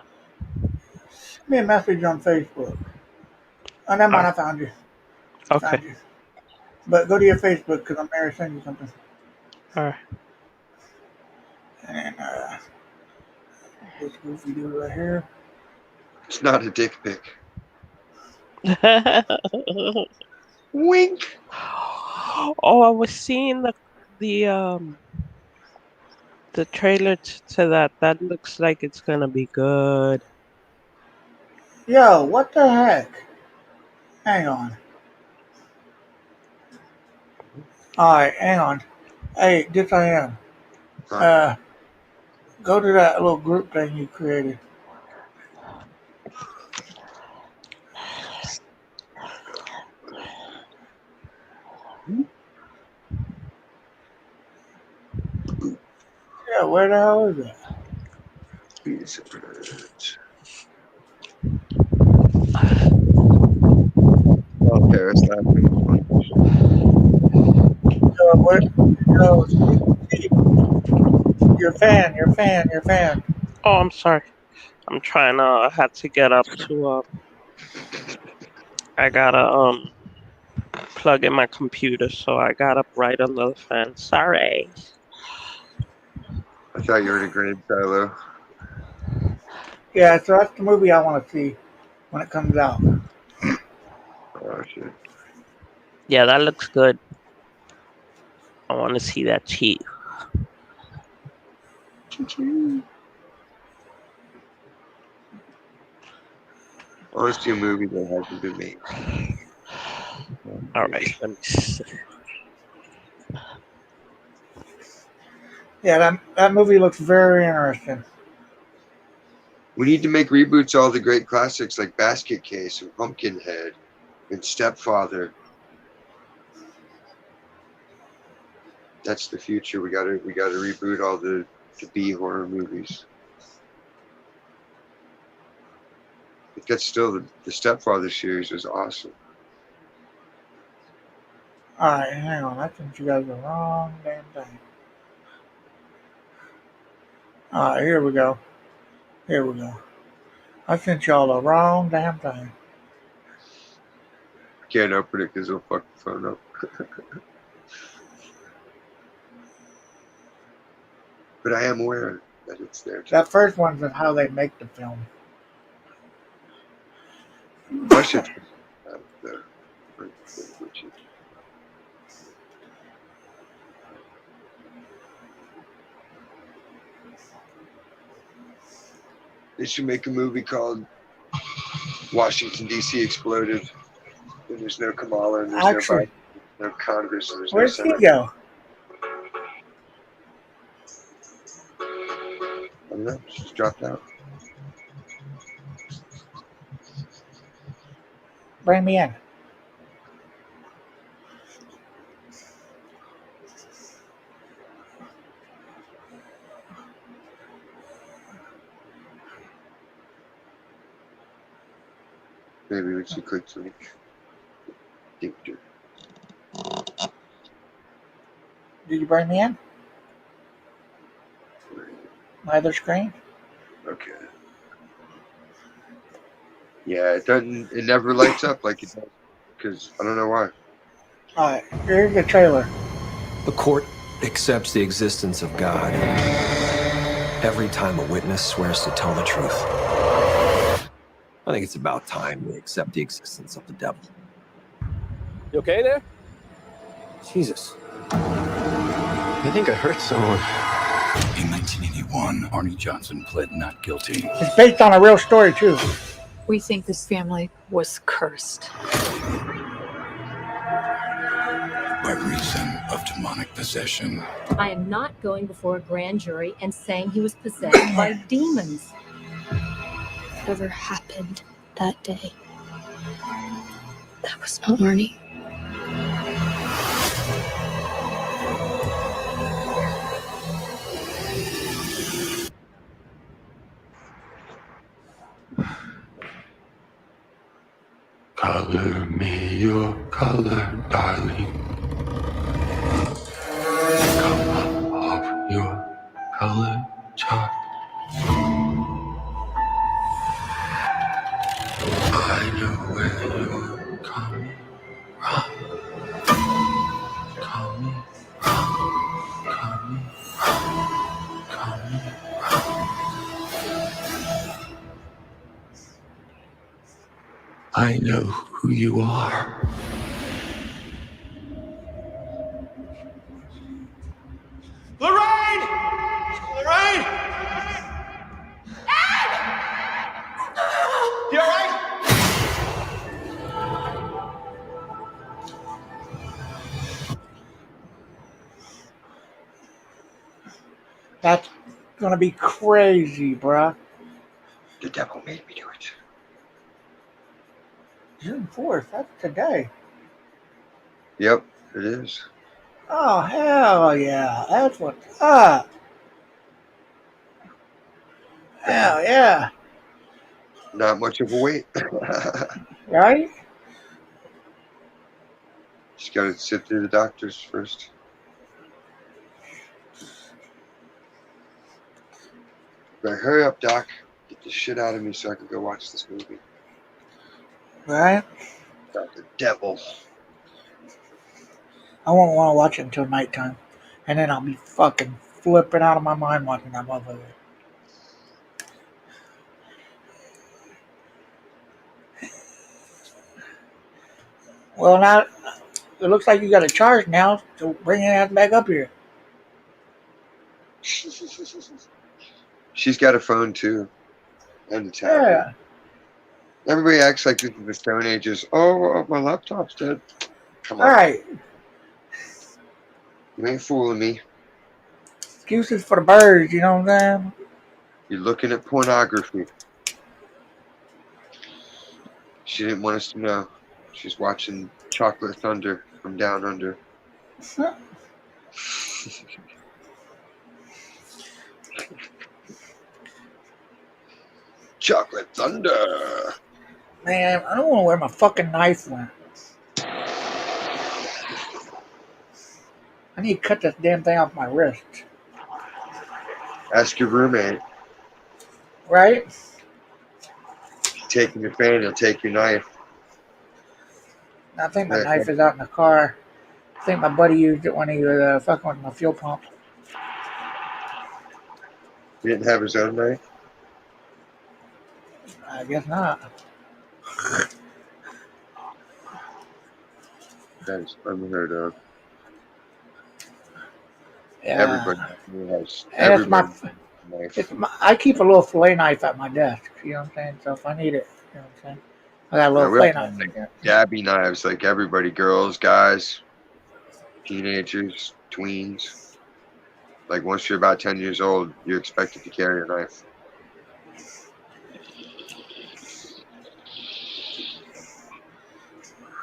Send me a message on Facebook. Oh, never mind, I found you. Okay. Found you. But go to your Facebook because I'm there to send you something. All right. And this goofy dude right here. It's not a dick pic. Wink. Oh, I was seeing the trailer to that. That looks like it's gonna be good. Yo, what the heck? Hang on. Alright, hang on. Hey, this I am. Go to that little group thing you created. Yeah, where the hell is it? Piece of birds. Oh, Paris laughing. Steve, you're a fan. Oh, I'm sorry. I'm trying. I had to get up to. I gotta plug in my computer, so I got up right under the fan. Sorry. I thought you were in a grade silo. Yeah, so that's the movie I want to see when it comes out. Oh shit. Yeah, that looks good. I want to see that cheat. I want to see a movie that hasn't been made. All right. Let me see. Yeah, that movie looks very interesting. We need to make reboots of all the great classics like Basket Case and Pumpkinhead and Stepfather. That's the future. We gotta reboot all the B horror movies. But that's still the Stepfather series was awesome. Alright, hang on. I think you guys are the wrong damn thing. Alright, here we go. Here we go. I sent y'all the wrong damn thing. I can't open it because it'll fuck the phone up. But I am aware that it's there. That first one's of how they make the film. Push it. They should make a movie called Washington D.C. Exploded. And there's no Kamala and there's Actually, no Congress and there's where'd no he Senate. go? I don't know. She just dropped out. Bring me in. Maybe when she clicks on it. Did you bring me in? My other screen? Okay. Yeah, it doesn't. It never lights up like it does. Because I don't know why. Alright, here's the trailer. The court accepts the existence of God every time a witness swears to tell the truth. I think it's about time we accept the existence of the devil. You okay there? Jesus. I think I hurt someone. In 1981, Arnie Johnson pled not guilty. It's based on a real story, too. We think this family was cursed. By reason of demonic possession. I am not going before a grand jury and saying he was possessed by demons. Whatever happened that day, that was not Arnie. Color me your color, darling. Come off your color chart. I know where you're coming from. Coming from. Coming from. Coming from. I know who you are. Lorraine! Lorraine! You all right? That's gonna be crazy, bruh. The devil made me do it. June 4th, that's today. Yep, it is. Oh, hell yeah. That's what's up. Hell yeah. Not much of a wait. Right? Just gotta sit through the doctors first. But hurry up, Doc. Get the shit out of me so I can go watch this movie. Right? About the devil. I won't want to watch it until nighttime. And then I'll be fucking flipping out of my mind watching that motherfucker. Well, now, it looks like you got a charge now to bring your ass back up here. She's got a phone too. And a tablet. Yeah. Everybody acts like this is the Stone Ages. Oh, my laptop's dead. Come on. All right. You ain't fooling me. Excuses for the birds, you know what I'm saying? You're looking at pornography. She didn't want us to know. She's watching Chocolate Thunder from Down Under. Chocolate Thunder. Man, I don't want to wear my fucking knife when. I need to cut this damn thing off my wrist. Ask your roommate. Right? Taking your fan, he'll take your knife. I think my knife is out in the car. I think my buddy used it when he was fucking with my fuel pump. He didn't have his own knife? I guess not. That is unheard of. Yeah. Everybody has. And I keep a little fillet knife at my desk. You know what I'm saying? So if I need it, you know what I'm saying? I got a little fillet knife. Gabby knives, like everybody, girls, guys, teenagers, tweens. Like once you're about 10 years old, you're expected to carry a knife.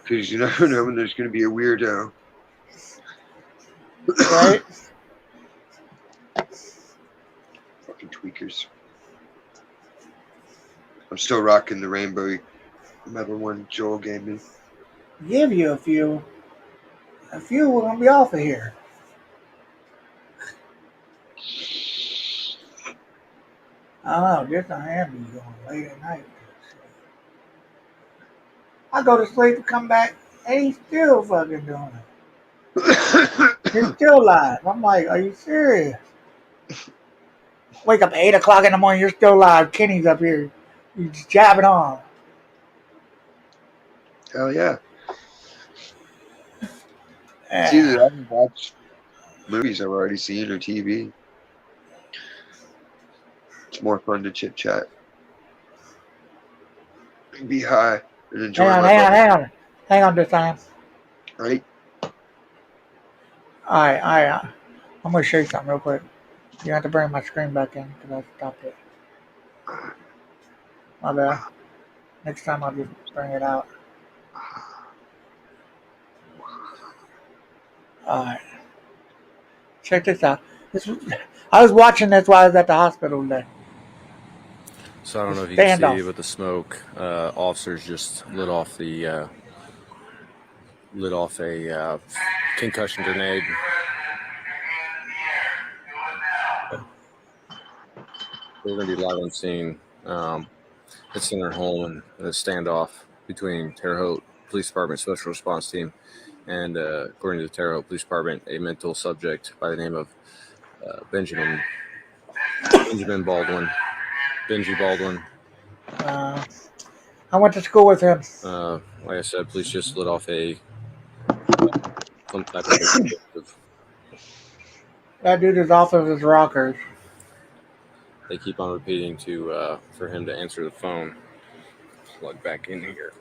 Because you never know when there's going to be a weirdo. Right? Fucking tweakers. I'm still rocking the rainbow metal one Joel gave me. Give you a few. A few, we're going to be off of here. I don't know, just I am going late at night. I go to sleep and come back, and he's still fucking doing it. He's still live. I'm like, are you serious? Wake up at 8 o'clock in the morning, you're still live. Kenny's up here. He's jabbing on. Hell yeah. It's either that or watch movies I've already seen or TV. It's more fun to chit chat. Be high and enjoy Hang on this time. Right? Alright. I'm going to show you something real quick. You have to bring my screen back in because I stopped it. My bad. Next time I'll just bring it out. Alright. Check this out. I was watching this while I was at the hospital today. So I don't know if you can see, but the smoke, officers just lit off a concussion grenade. We're going to be live on scene. It's in their home and a standoff between Terre Haute Police Department Special Response Team and, according to the Terre Haute Police Department, a mental subject by the name of Benji Baldwin. I went to school with him. Like I said, police just lit off some type of. That dude is off of his rockers. They keep on repeating for him to answer the phone. Plug back in here.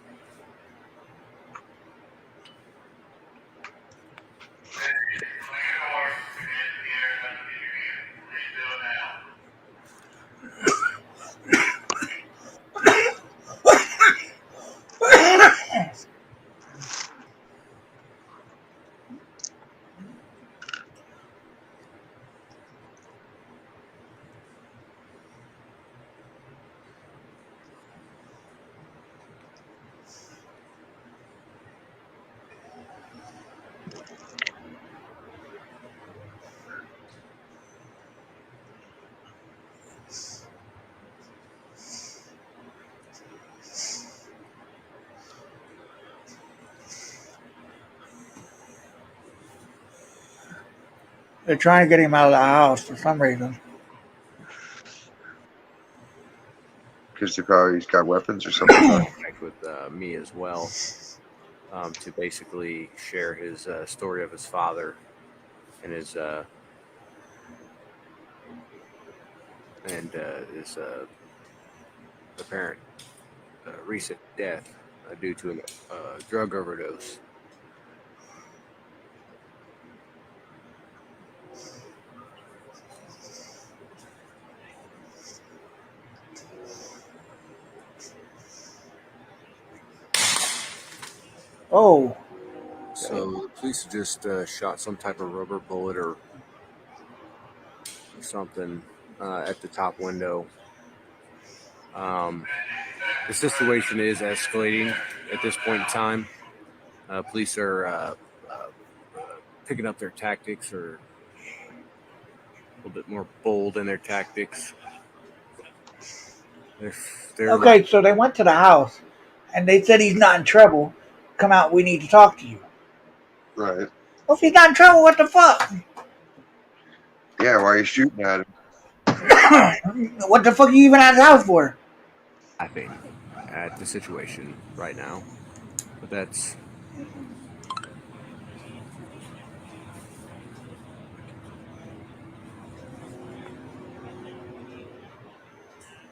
They're trying to get him out of the house for some reason. Because he's got weapons or something. Connect with me as well to basically share his story of his father and his apparent recent death due to a drug overdose. Oh, So the police just shot some type of rubber bullet or something at the top window. The situation is escalating at this point in time. Police are picking up their tactics, or a little bit more bold in their tactics. They're okay. So they went to the house, and they said he's not in trouble. Come out. We need to talk to you. Right. Well, if he's not in trouble, what the fuck? Yeah, why are you shooting at him? What the fuck are you even at his house for? laughing at the situation right now, but that's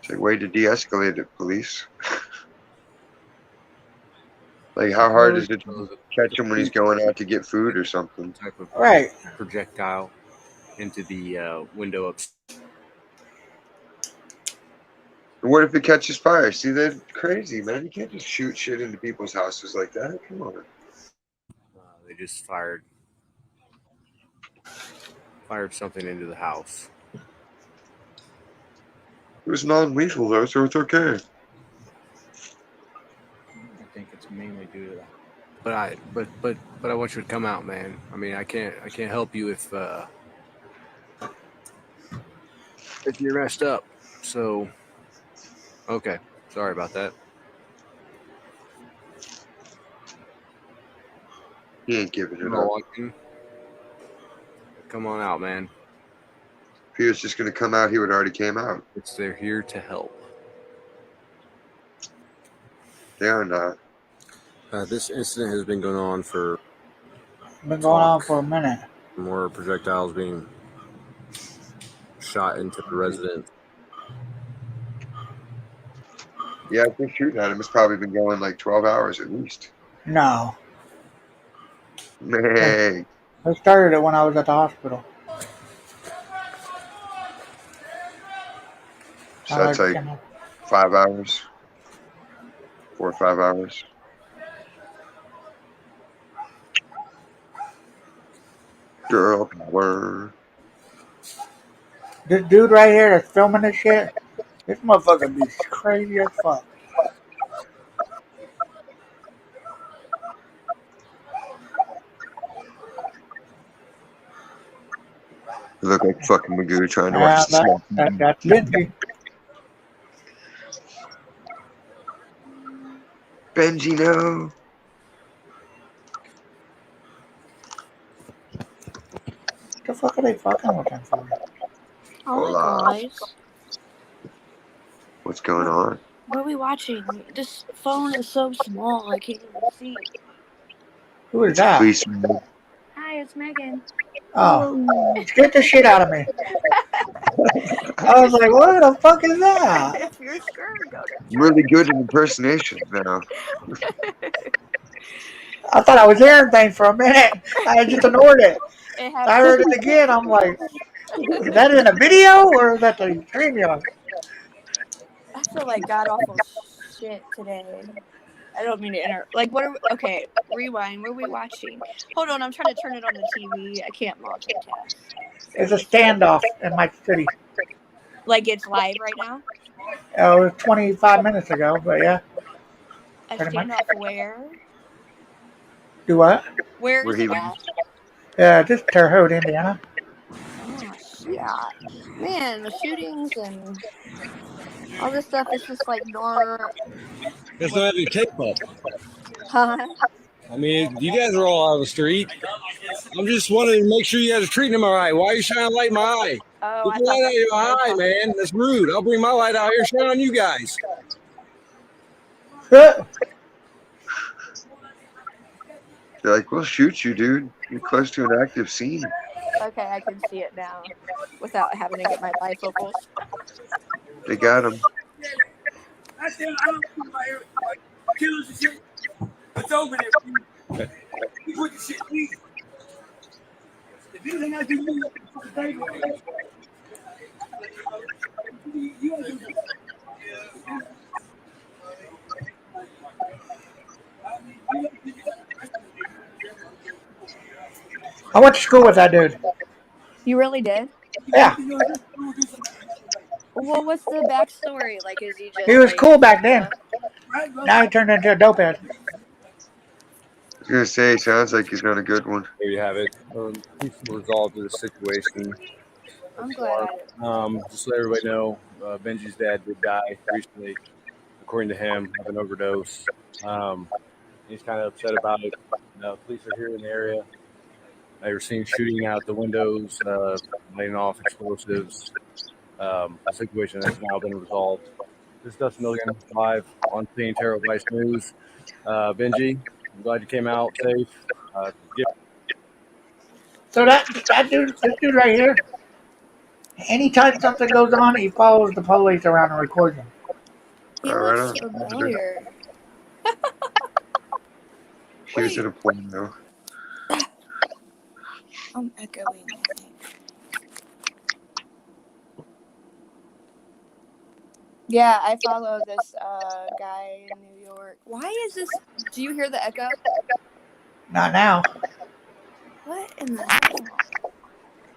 It's a way to de-escalate it, police. Like, how hard is it to catch him when he's going out to get food or something? type of Right. projectile into the window up. And what if it catches fire? See, that's crazy, man. You can't just shoot shit into people's houses like that. Come on. They just fired something into the house. It was non-lethal though, so it's okay. I think it's mainly due to that. But I want you to come out, man. I mean, I can't help you if you're messed up. So, okay, sorry about that. He ain't giving it No, up. I can- Come on out, man. If he was just gonna come out, he would already came out. They're here to help. They are not. This incident has been going on for Been going on for a minute. more projectiles being shot into the resident. Yeah, if they're shooting at him, it's probably been going like 12 hours at least. No. Man. I started it when I was at the hospital. So that's like 5 hours. 4 or 5 hours. Girl power. This dude right here that's filming this shit, this motherfucker be crazy as fuck. You look like fucking Magoo trying to watch the That's Lindsay. Benji, no. What the fuck are they fucking with him for? Hola. Guys, What's going on? what are we watching? This phone is so small, I can't even see. Who is that? Please. Hi, it's Megan. Oh, scared the shit out of me. I was like, what the fuck is that? If you're scared, go to Really good at impersonation now. I thought I was hearing things for a minute. I just ignored it. I heard it again. I'm like, is that in a video or is that the StreamYard? I feel like god awful shit today. I don't mean to like, what are we, okay, rewind. What are we watching? Hold on, I'm trying to turn it on the TV. I can't multitask. It's a standoff in my city. Like it's live right now? It was 25 minutes ago, but yeah. A Pretty much. standoff where? Do what? Where Where is he it at? Yeah, just Terre Haute, Indiana. Oh, yeah. Man, the shootings and all this stuff is just like normal. There's no having tape up. Huh? I mean, you guys are all out of the street. I'm just wanting to make sure you guys are treating them all right. Why are you shining light in my eye? Oh, Put the light out of your eye, man. That's rude. I'll bring my light out here and shine on you guys. They're like, we'll shoot you, dude. You're close to an active scene. Okay, I can see it now without having to get my bifocals. They got him. I said, I don't know about killers and shit. It's over there. You put the shit, please. If you think I do you fucking thing, you gotta do it. I went to school with that dude. You really did? Yeah. Well, what's the backstory? Like, is he just? He was like, cool back then. Now he turned into a dopehead. I was gonna say, sounds like he's got a good one. There you have it. Peaceful resolve to the situation. I'm glad. Just to let everybody know, Benji's dad did die recently, according to him, of an overdose. He's kind of upset about it. Police are here in the area. They were seen shooting out the windows, laying off explosives. The situation has now been resolved. This is Dustin Milligan live on Seeing Terror Vice News. Benji, I'm glad you came out safe. So that dude, this dude right here, anytime something goes on, he follows the police around and records them. He looks familiar. He was in a plane though. I'm echoing, I think. Yeah, I follow this guy in New York. Why is this? Do you hear the echo? Not now. What in the hell?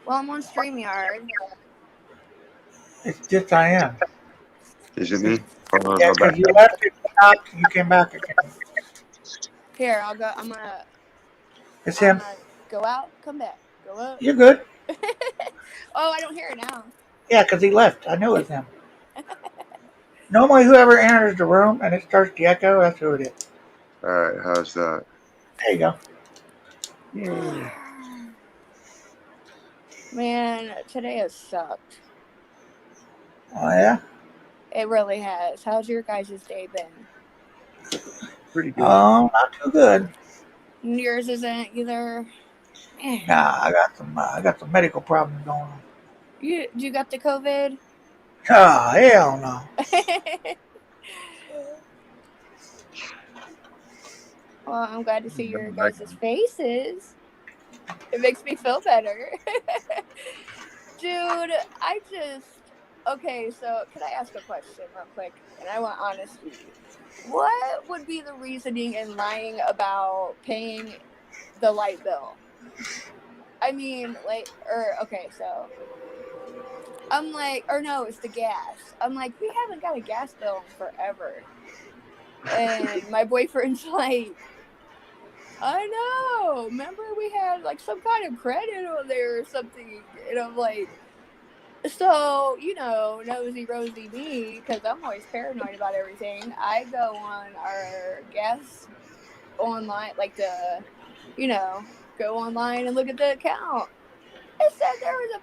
Well, I'm on StreamYard. It's just I am. Is it me? Hold on, Yeah, hold because back. you left it, stopped, you came back again. Here, I'll go. I'm gonna It's him. go out, come back. Go up. You're good. Oh, I don't hear it now. Yeah, because he left. I knew it was him. Normally, whoever enters the room and it starts to echo, that's who it is. All right, how's that? There you go. Man, today has sucked. Oh, yeah? It really has. How's your guys' day been? Pretty good. Not too good. Yours isn't either. Nah, I got some medical problems going on. You got the COVID? Oh, hell no. Well, I'm glad to see your guys' faces. It makes me feel better. Dude, okay, so can I ask a question real quick? And I want honesty. What would be the reasoning in lying about paying the light bill? I mean, so I'm like, or no, it's the gas. I'm like, we haven't got a gas bill in forever. And my boyfriend's like, I know. Remember we had like some kind of credit on there or something. And I'm like, so, nosy Rosie me, because I'm always paranoid about everything. I go on our gas online, go online and look at the account. It said there was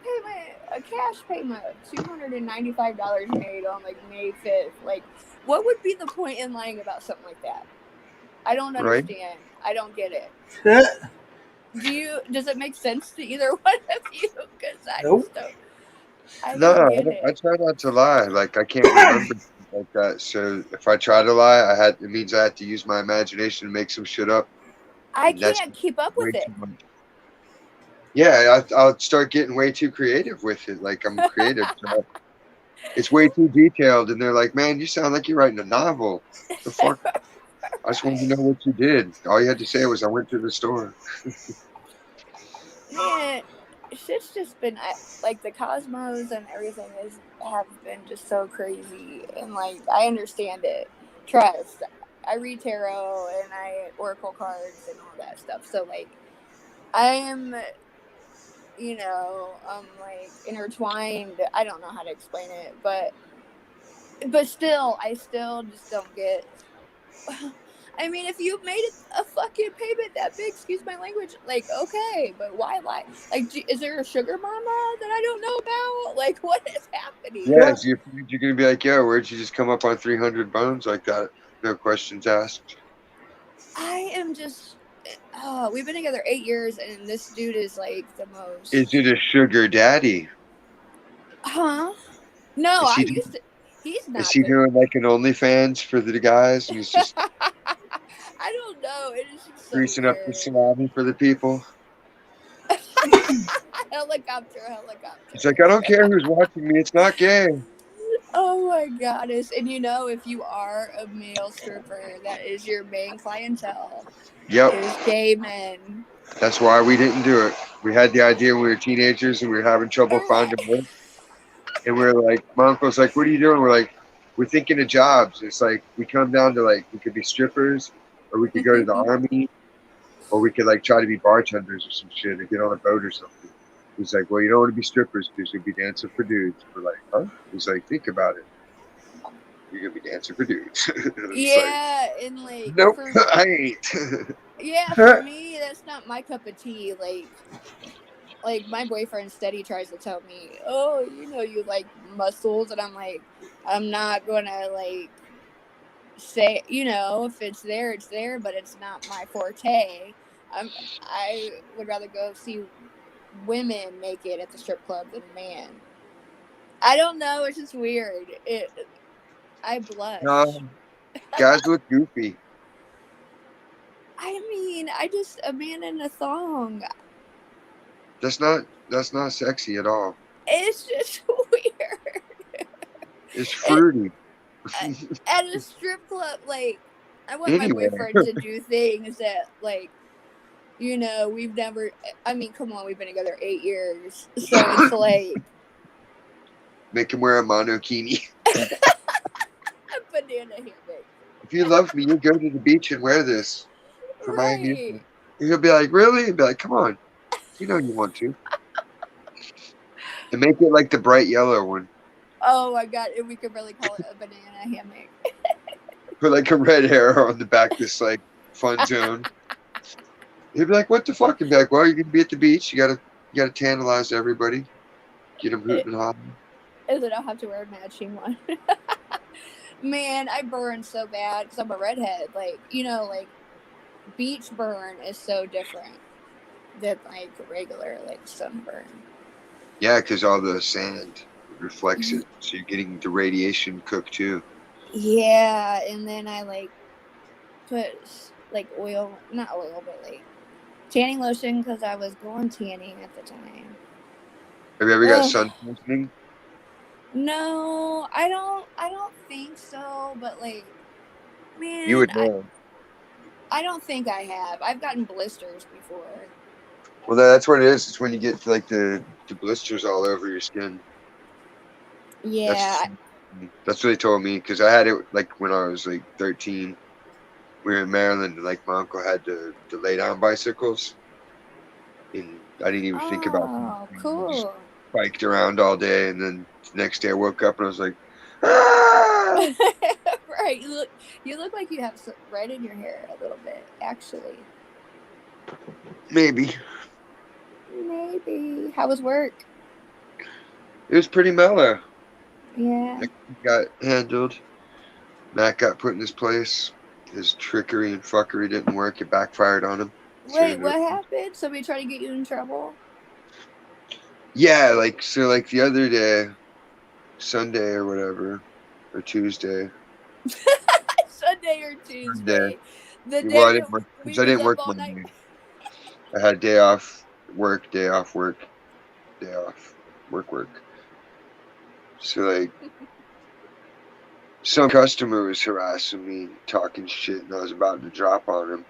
a cash payment of $295 made on like May 5th. Like, what would be the point in lying about something like that? I don't understand. I don't get it. Does it make sense to either one of you? Because I just don't. I try not to lie. Like I can't remember like that. So if I try to lie, it means I have to use my imagination to make some shit up. I can't keep up with it. Yeah, I'll start getting way too creative with it. Like I'm creative. So it's way too detailed, and they're like, "Man, you sound like you're writing a novel." The fuck? I just wanted to know what you did. All you had to say was, "I went to the store." Man, shit's just been like the cosmos and everything have been just so crazy, and like I understand it. Trust. I read tarot and I oracle cards and all that stuff. So like, I am, I'm like intertwined. I don't know how to explain it, but still, I still just don't get. I mean, if you made a fucking payment that big, excuse my language, like, okay, but why lie? Like, is there a sugar mama that I don't know about? Like, what is happening? Yeah, so you're gonna be like, "Yo, where'd you just come up on 300 bones like that? No questions asked." I am just. We've been together 8 years, and this dude is like the most. Is it a sugar daddy? Huh? No, Is he I used to. He's not. Is he doing like an OnlyFans for the guys? And he's just I don't know. It is just so greasing up the salami for the people. Helicopter. It's like, I don't care who's watching me. It's not gay. Oh my goodness. And if you are a male stripper, that is your main clientele. Yep. Is gay men. That's why we didn't do it. We had the idea when we were teenagers and we were having trouble finding work. And we were like, my uncle's like, what are you doing? We're like, we're thinking of jobs. It's like, we come down to like, we could be strippers, or we could go to the army, or we could like try to be bartenders or some shit, or get on a boat or something. He's like, well, you don't want to be strippers because you'll be dancing for dudes. We're like, huh? He's like, think about it. You're going to be dancing for dudes. Yeah, and like, nope, for, I ain't. yeah, for me, that's not my cup of tea. Like my boyfriend steady tries to tell me, oh, you know, you like muscles, and I'm like, I'm not gonna like say, you know, if it's there, it's there, but it's not my forte. I would rather go see women naked at the strip club than a man. I don't know, it's just weird. I blush. Guys look goofy. I mean, a man in a thong. That's not sexy at all. It's just weird. It's fruity. At a strip club, like, I want my boyfriend to do things that, like, you know, we've never. I mean, come on, we've been together 8 years, so it's like Make him wear a monokini. a banana hammock. If you love me, you go to the beach and wear this for my amusement. He'll be like, really? And be like, come on. You know you want to. And make it like the bright yellow one. Oh my god, and we could really call it a banana hammock. Put like a red arrow on the back, this like fun zone. He'd be like, what the fuck? And be like, well, you're gonna be at the beach. You gotta tantalize everybody. Get them hooting and hopping. And then I'll have to wear a matching one. Man, I burn so bad because I'm a redhead. Like, you know, like beach burn is so different than like regular like sunburn. Yeah, because all the sand reflects it, so you're getting the radiation cooked too. Yeah, and then I like put like oil, not oil, but like tanning lotion because I was going tanning at the time. Have you ever got sun poisoning? No, I don't think so, but like, man, You would know. I don't think I have. I've gotten blisters before. Well, that's what it is. It's when you get like the blisters all over your skin. Yeah. That's what they told me, because I had it like when I was like 13. We were in Maryland, and like my uncle had the lay down bicycles, and I didn't even think about them. Oh, cool. Biked around all day, and then the next day I woke up and I was like, ah! Right. You look like you have some red in your hair a little bit, actually. Maybe. Maybe. How was work? It was pretty mellow. Yeah. It got handled. Matt got put in his place. His trickery and fuckery didn't work. It backfired on him. Wait, what happened? Somebody tried to get you in trouble? Yeah, like the other day, Sunday or whatever, or Tuesday. Sunday or Tuesday. The day Well, I didn't work, 'cause I didn't work Monday. I had a day off work, day off work, day off work. So like, some customer was harassing me, talking shit, and I was about to drop on him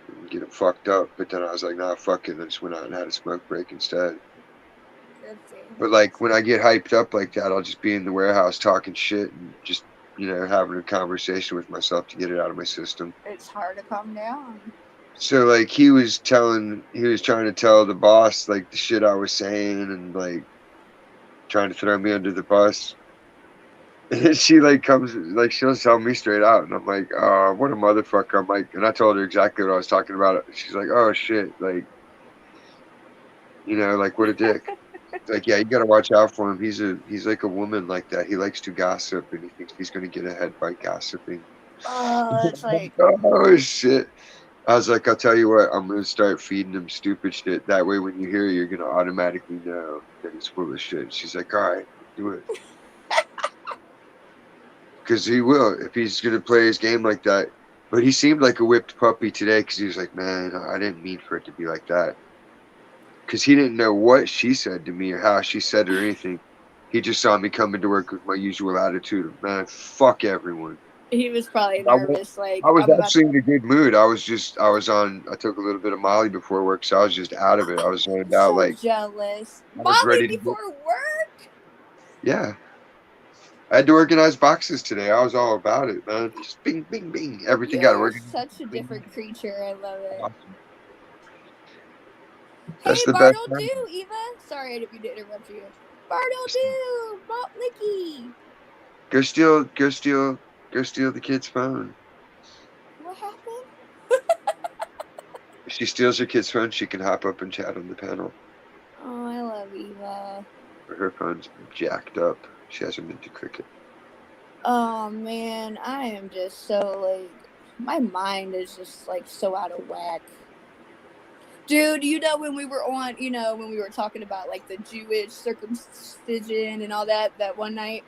and get him fucked up. But then I was like, nah, fuck it. I just went out and had a smoke break instead. But like, when I get hyped up like that, I'll just be in the warehouse talking shit and just, you know, having a conversation with myself to get it out of my system. It's hard to calm down. So like, he was trying to tell the boss like the shit I was saying, and like trying to throw me under the bus. And she like comes, like she'll tell me straight out, and I'm like, oh, what a motherfucker. I'm like, and I told her exactly what I was talking about. She's like, oh shit, like, you know, like, what a dick. Like, yeah, you gotta watch out for him. He's like a woman like that. He likes to gossip, and he thinks he's gonna get ahead by gossiping. Oh, that's like, Oh shit. I was like, I'll tell you what, I'm gonna start feeding him stupid shit. That way when you hear it, you're gonna automatically know that he's full of shit. She's like, all right, do it. Because he will, if he's gonna play his game like that. But he seemed like a whipped puppy today, because he was like, man, I didn't mean for it to be like that. Because he didn't know what she said to me or how she said it or anything. He just saw me coming to work with my usual attitude of, man, fuck everyone. He was probably I was, nervous. Like, I was I'm about actually in a good mood. I took a little bit of Molly before work, so I was just out of it. I was zoned out. so Like, jealous. I was Molly ready to go. before work? Yeah. I had to organize boxes today. I was all about it, man. Just bing, bing, bing. Everything got You're organized. such a different creature. I love it. That's Hey, the best. Bartle do, Eva. Sorry, I didn't mean to interrupt you. Bartle do, Malt Licky. Go steal the kid's phone. What happened? If she steals her kid's phone, she can hop up and chat on the panel. Oh, I love Eva. Her phone's jacked up. She hasn't been to cricket. Oh man, I am just so like, my mind is just like so out of whack. Dude, you know when we were on, when we were talking about like the Jewish circumcision and all that one night,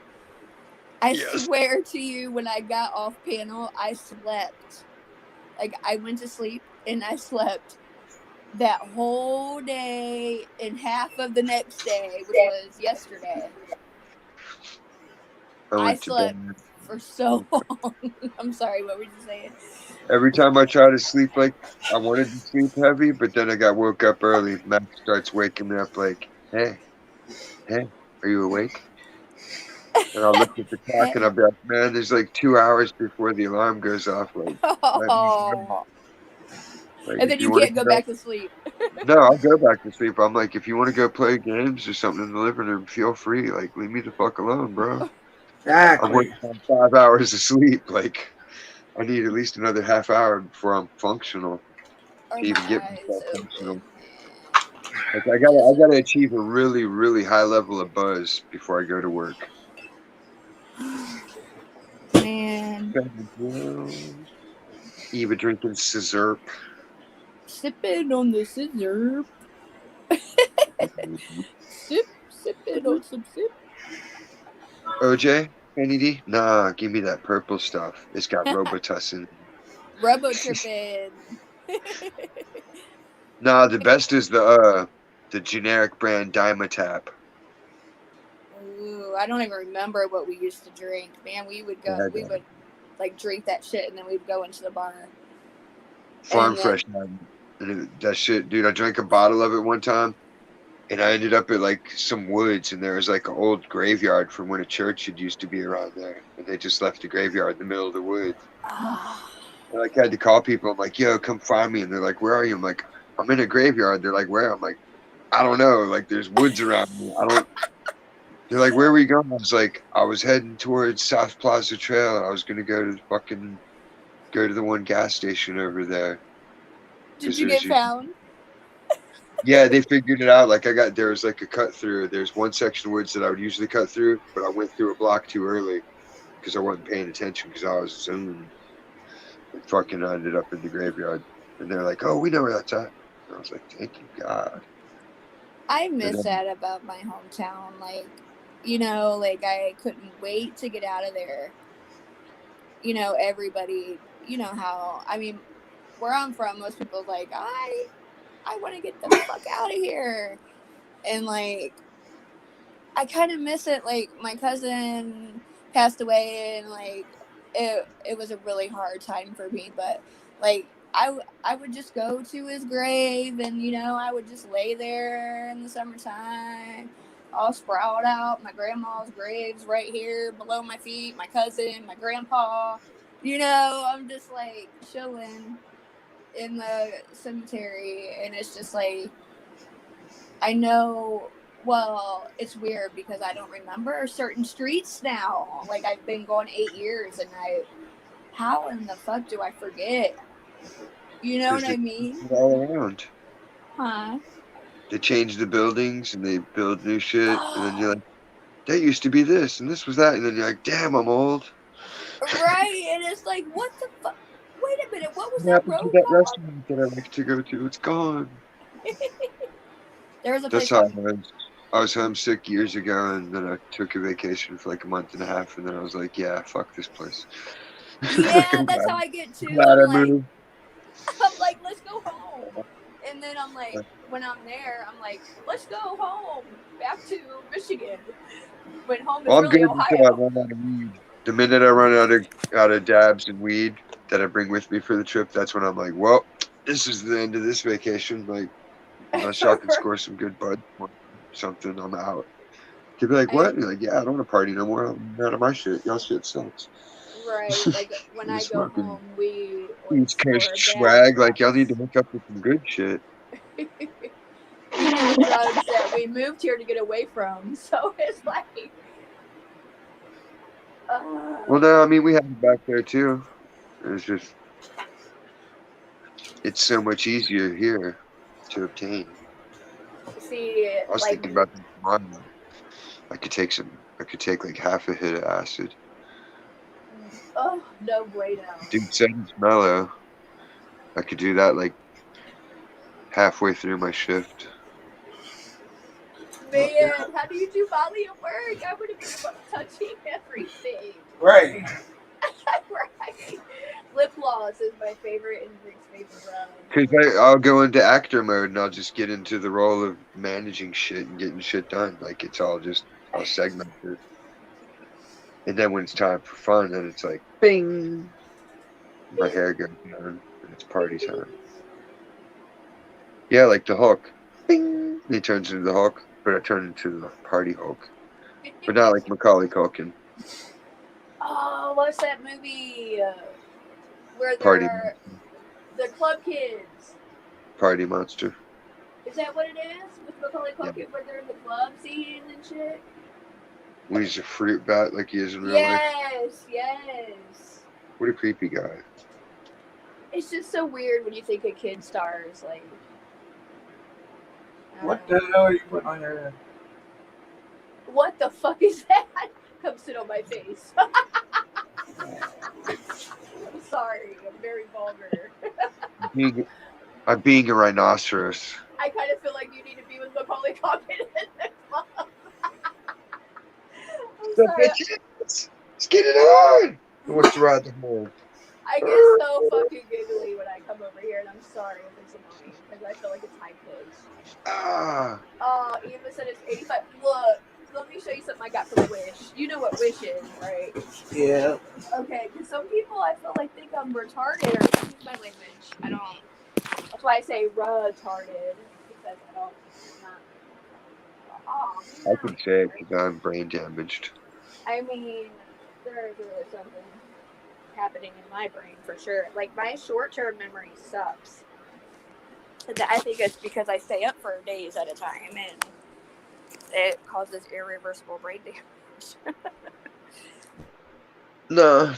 I swear to you, when I got off panel, I slept. Like, I went to sleep and I slept that whole day and half of the next day, which was yesterday. I slept for so long. I'm sorry, what were you saying? Every time I try to sleep, like, I wanted to sleep heavy, but then I got woke up early. Max starts waking me up like, hey, are you awake? And I'll look at the clock and I'll be like, man, there's like 2 hours before the alarm goes off. Like, And then you can't go back to sleep. No, I'll go back to sleep. I'm like, if you want to go play games or something in the living room, feel free. Like, leave me the fuck alone, bro. Exactly. I'm working on 5 hours of sleep. Like, I need at least another half hour before I'm functional to even get myself functional. Like, I gotta achieve a really, really high level of buzz before I go to work. Man. Eva drinking scissor. Sipping on the scissor. Sipping on some sip. OJ? NED? Nah, give me that purple stuff. It's got Robitussin. Robotrippin. Nah, the best is the generic brand Dimetap. Ooh, I don't even remember what we used to drink. Man, we would like drink that shit and then we'd go into the bar. Farm Fresh. That shit, dude, I drank a bottle of it one time and I ended up at like some woods and there was like an old graveyard from when a church had used to be around there. And they just left the graveyard in the middle of the woods. I like had to call people. I'm like, yo, come find me. And they're like, where are you? I'm like, I'm in a graveyard. They're like, where? I'm like, I don't know. Like, there's woods around me. They're like, where were you going? I was like, I was heading towards South Plaza Trail. And I was going to go to the one gas station over there. Did you get found? Yeah, they figured it out. Like, there was like a cut through. There's one section of woods that I would usually cut through, but I went through a block too early because I wasn't paying attention because I was zoned. And fucking ended up in the graveyard. And they're like, oh, we know where that's at. And I was like, thank you, God. I miss that about my hometown. Like, like I couldn't wait to get out of there. Everybody, how, I mean, where I'm from, most people like, I want to get the fuck out of here. And like, I kind of miss it. Like, my cousin passed away and like, it was a really hard time for me, but like I would just go to his grave and I would just lay there in the summertime, all sprawled out. My grandma's grave's right here below my feet, my cousin, my grandpa, I'm just like chilling in the cemetery. And it's just like, I know, well, it's weird because I don't remember certain streets now. Like, I've been going 8 years and how in the fuck do I forget? You know what I mean? All around. Huh? They change the buildings and they build new shit. And then you're like, that used to be this and this was that. And then you're like, damn, I'm old. Right. And it's like, what the fuck? Wait a minute. What was What that happened road to that called? restaurant that I like to go to? It's gone. There was a That's place how called I was homesick years ago, and then I took a vacation for like a month and a half, and then I was like, yeah, fuck this place. Yeah, that's how I get too. Glad I I'm like, moved. let's go home. And then I'm like, when I'm there, I'm like, let's go home, back to Michigan. When home is Well, I'm really good until I Ohio. run out of weed. The minute I run out of dabs and weed that I bring with me for the trip, that's when I'm like, well, this is the end of this vacation. Like, unless y'all can score some good bud or something, I'm out. He'd be like, what? And you're like, yeah, I don't want to party no more. I'm out of my shit. Y'all shit sucks. Right. Like when I go Smoking home, we East Coast swag. Like, y'all need to hook up with some good shit. we do drugs that we moved here to get away from. So it's like, Well, no, I mean, we have it back there too. It's just, it's so much easier here to obtain. see, I was like, thinking about mine. I could take like half a hit of acid. oh, no bueno. Dude said it's mellow. I could do that like halfway through my shift. Man, how do you do Molly at work? I would have been touching everything. Right. Right. Lip gloss is my favorite and Rick's favorite round. Because I'll go into actor mode and I'll just get into the role of managing shit and getting shit done. Like, it's all just, I'll segment it. And then when it's time for fun, then it's like, bing! My hair goes down and it's party time. Yeah, like the Hulk. Bing! He turns into the Hulk, but I turn into the party Hulk. But not like Macaulay Culkin. Oh, what's that movie where Party. they're the club kids? Party monster. Is that what it is? With Macaulay Culkin, where they're in the club scene and shit? When he's a fruit bat like he is in real life. Yes, yes. What a creepy guy. It's just so weird when you think of kid stars. Like, What the hell are you putting on your head? what the fuck is that? Come sit on my face. I'm sorry. I'm very vulgar. I'm being a rhinoceros. I kind of feel like you need to be with Macaulay Culkin in the club. I'm sorry. Let's get it on! Who wants to ride the horn? I get so fucking giggly when I come over here, and I'm sorry if it's annoying, because I feel like it's high pitched. Ah. Oh, Eva said it's 85. Look, let me show you something I got from Wish. You know what Wish is, right? Yeah. Okay, because some people I feel like think I'm retarded, or excuse my language. I don't. That's why I say retarded, because I don't. I can say it because I'm brain damaged. I mean, there's really something happening in my brain for sure. Like, my short-term memory sucks. And I think it's because I stay up for days at a time, and it causes irreversible brain damage. No,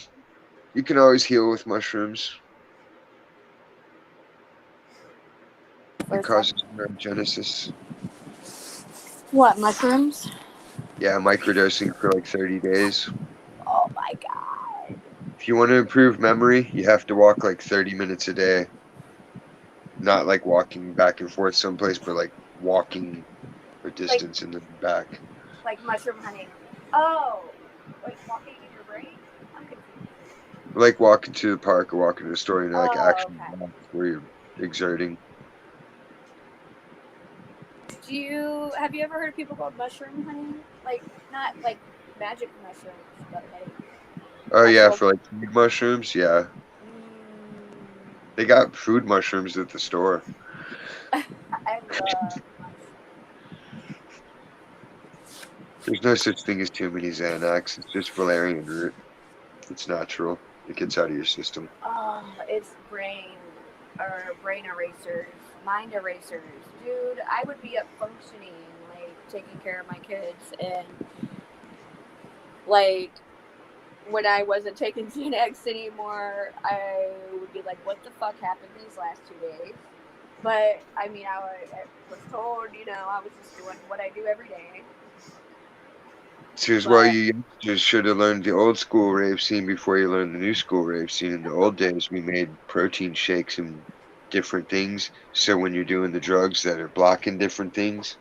you can always heal with mushrooms. It causes neurogenesis. What, mushrooms? Yeah, microdosing for like 30 days. Oh my god. If you want to improve memory, you have to walk like 30 minutes a day. Not like walking back and forth someplace, but like walking a distance and then back. Like mushroom hunting. Oh, like walking in your brain? I'm confused. Like walking to the park or walking to the store, you know, like Oh, action okay. where you're exerting. Have you ever heard of people called mushroom hunting? Like, not like magic mushrooms, but like. Oh yeah, for like food mushrooms, yeah. They got food mushrooms at the store. I love. There's no such thing as too many Xanax. It's just valerian root. It's natural. It gets out of your system. Oh, it's brain erasers, mind erasers. Dude, I would be up functioning, like taking care of my kids, and like when I wasn't taking Xanax anymore, I would be like, what the fuck happened these last 2 days? But I mean, I was told, I was just doing what I do every day. Here's why you just should have learned the old school rave scene before you learned the new school rave scene. In the old days, we made protein shakes and different things. So when you're doing the drugs that are blocking different things,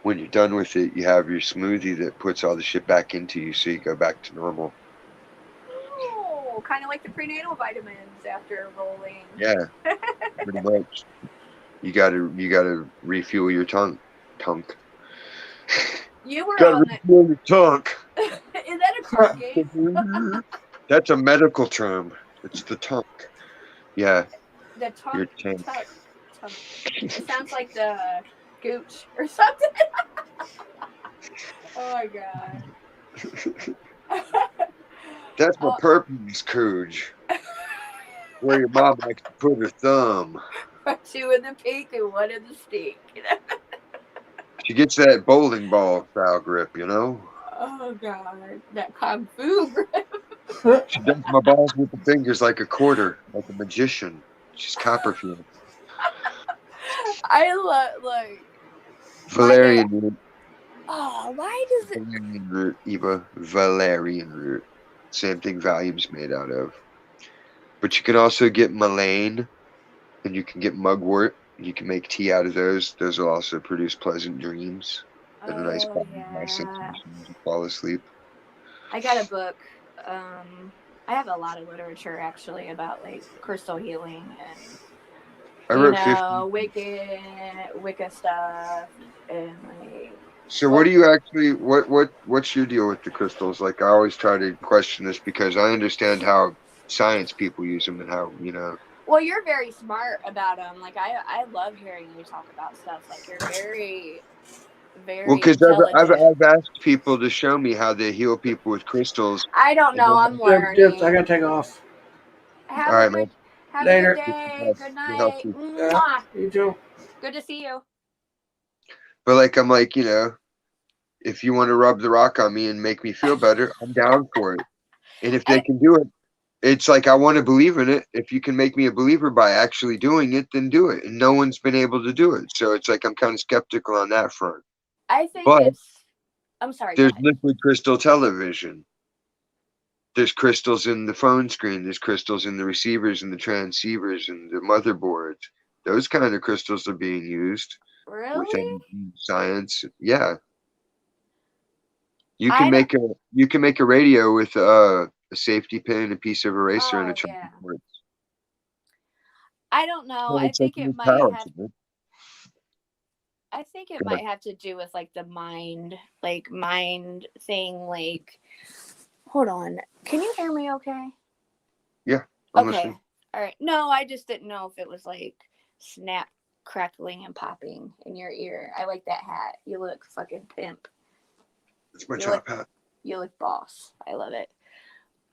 when you're done with it, you have your smoothie that puts all the shit back into you, so you go back to normal. Oh, kind of like the prenatal vitamins after rolling. Yeah, pretty much. You gotta refuel your tongue. You were Gotta on it. refuel your tongue. Is that a Talking. That's a medical term. It's the tongue. Yeah, The your tongue. tongue. It sounds like the gooch or something. Oh my god. That's my purpose, Cooge. Where your mom likes to put her thumb. Two in the pink and one in the stink. She gets that bowling ball style grip, you know? Oh god, that kung fu grip. She does my balls with the fingers like a quarter, like a magician. She's Copperfield. I love like. Valerian root. Oh, why does it? Valerian root, Eva. Valerian root. Same thing Valium's made out of. But you can also get mullein, and you can get mugwort. You can make tea out of those. Those will also produce pleasant dreams and a nice sensation as you fall asleep. I got a book. I have a lot of literature actually about like crystal healing and I wrote Wicca stuff and like. So what do you actually what's your deal with the crystals? Like I always try to question this because I understand how science people use them and how, you know. Well, you're very smart about them. Like I love hearing you talk about stuff. Like you're very Well, because intelligent. I've asked people to show me how they heal people with crystals. I don't know. I'm learning. Dips, I gotta take off. Have All right, man. Have Later. a good day. Good night. Mwah. You too. Good to see you. But like I'm like, you know, if you want to rub the rock on me and make me feel better, I'm down for it. And if they can do it, it's like I want to believe in it. If you can make me a believer by actually doing it, then do it. And no one's been able to do it. So it's like I'm kind of skeptical on that front. I think But I'm sorry. there's liquid crystal television. There's crystals in the phone screen. There's crystals in the receivers and the transceivers and the motherboards. Those kind of crystals are being used. Really? Within science. Yeah. You can make a radio with a safety pin, a piece of eraser, and a charging cord. I don't know. So I it's think like it new might power have. to it. I think it Go might ahead. have to do with like the mind thing. Like, hold on. Can you hear me? Okay. Yeah. I'm Okay. listening. All right. No, I just didn't know if it was like snap, crackling, and popping in your ear. I like that hat. You look fucking pimp. It's my You top look- hat. You look boss. I love it.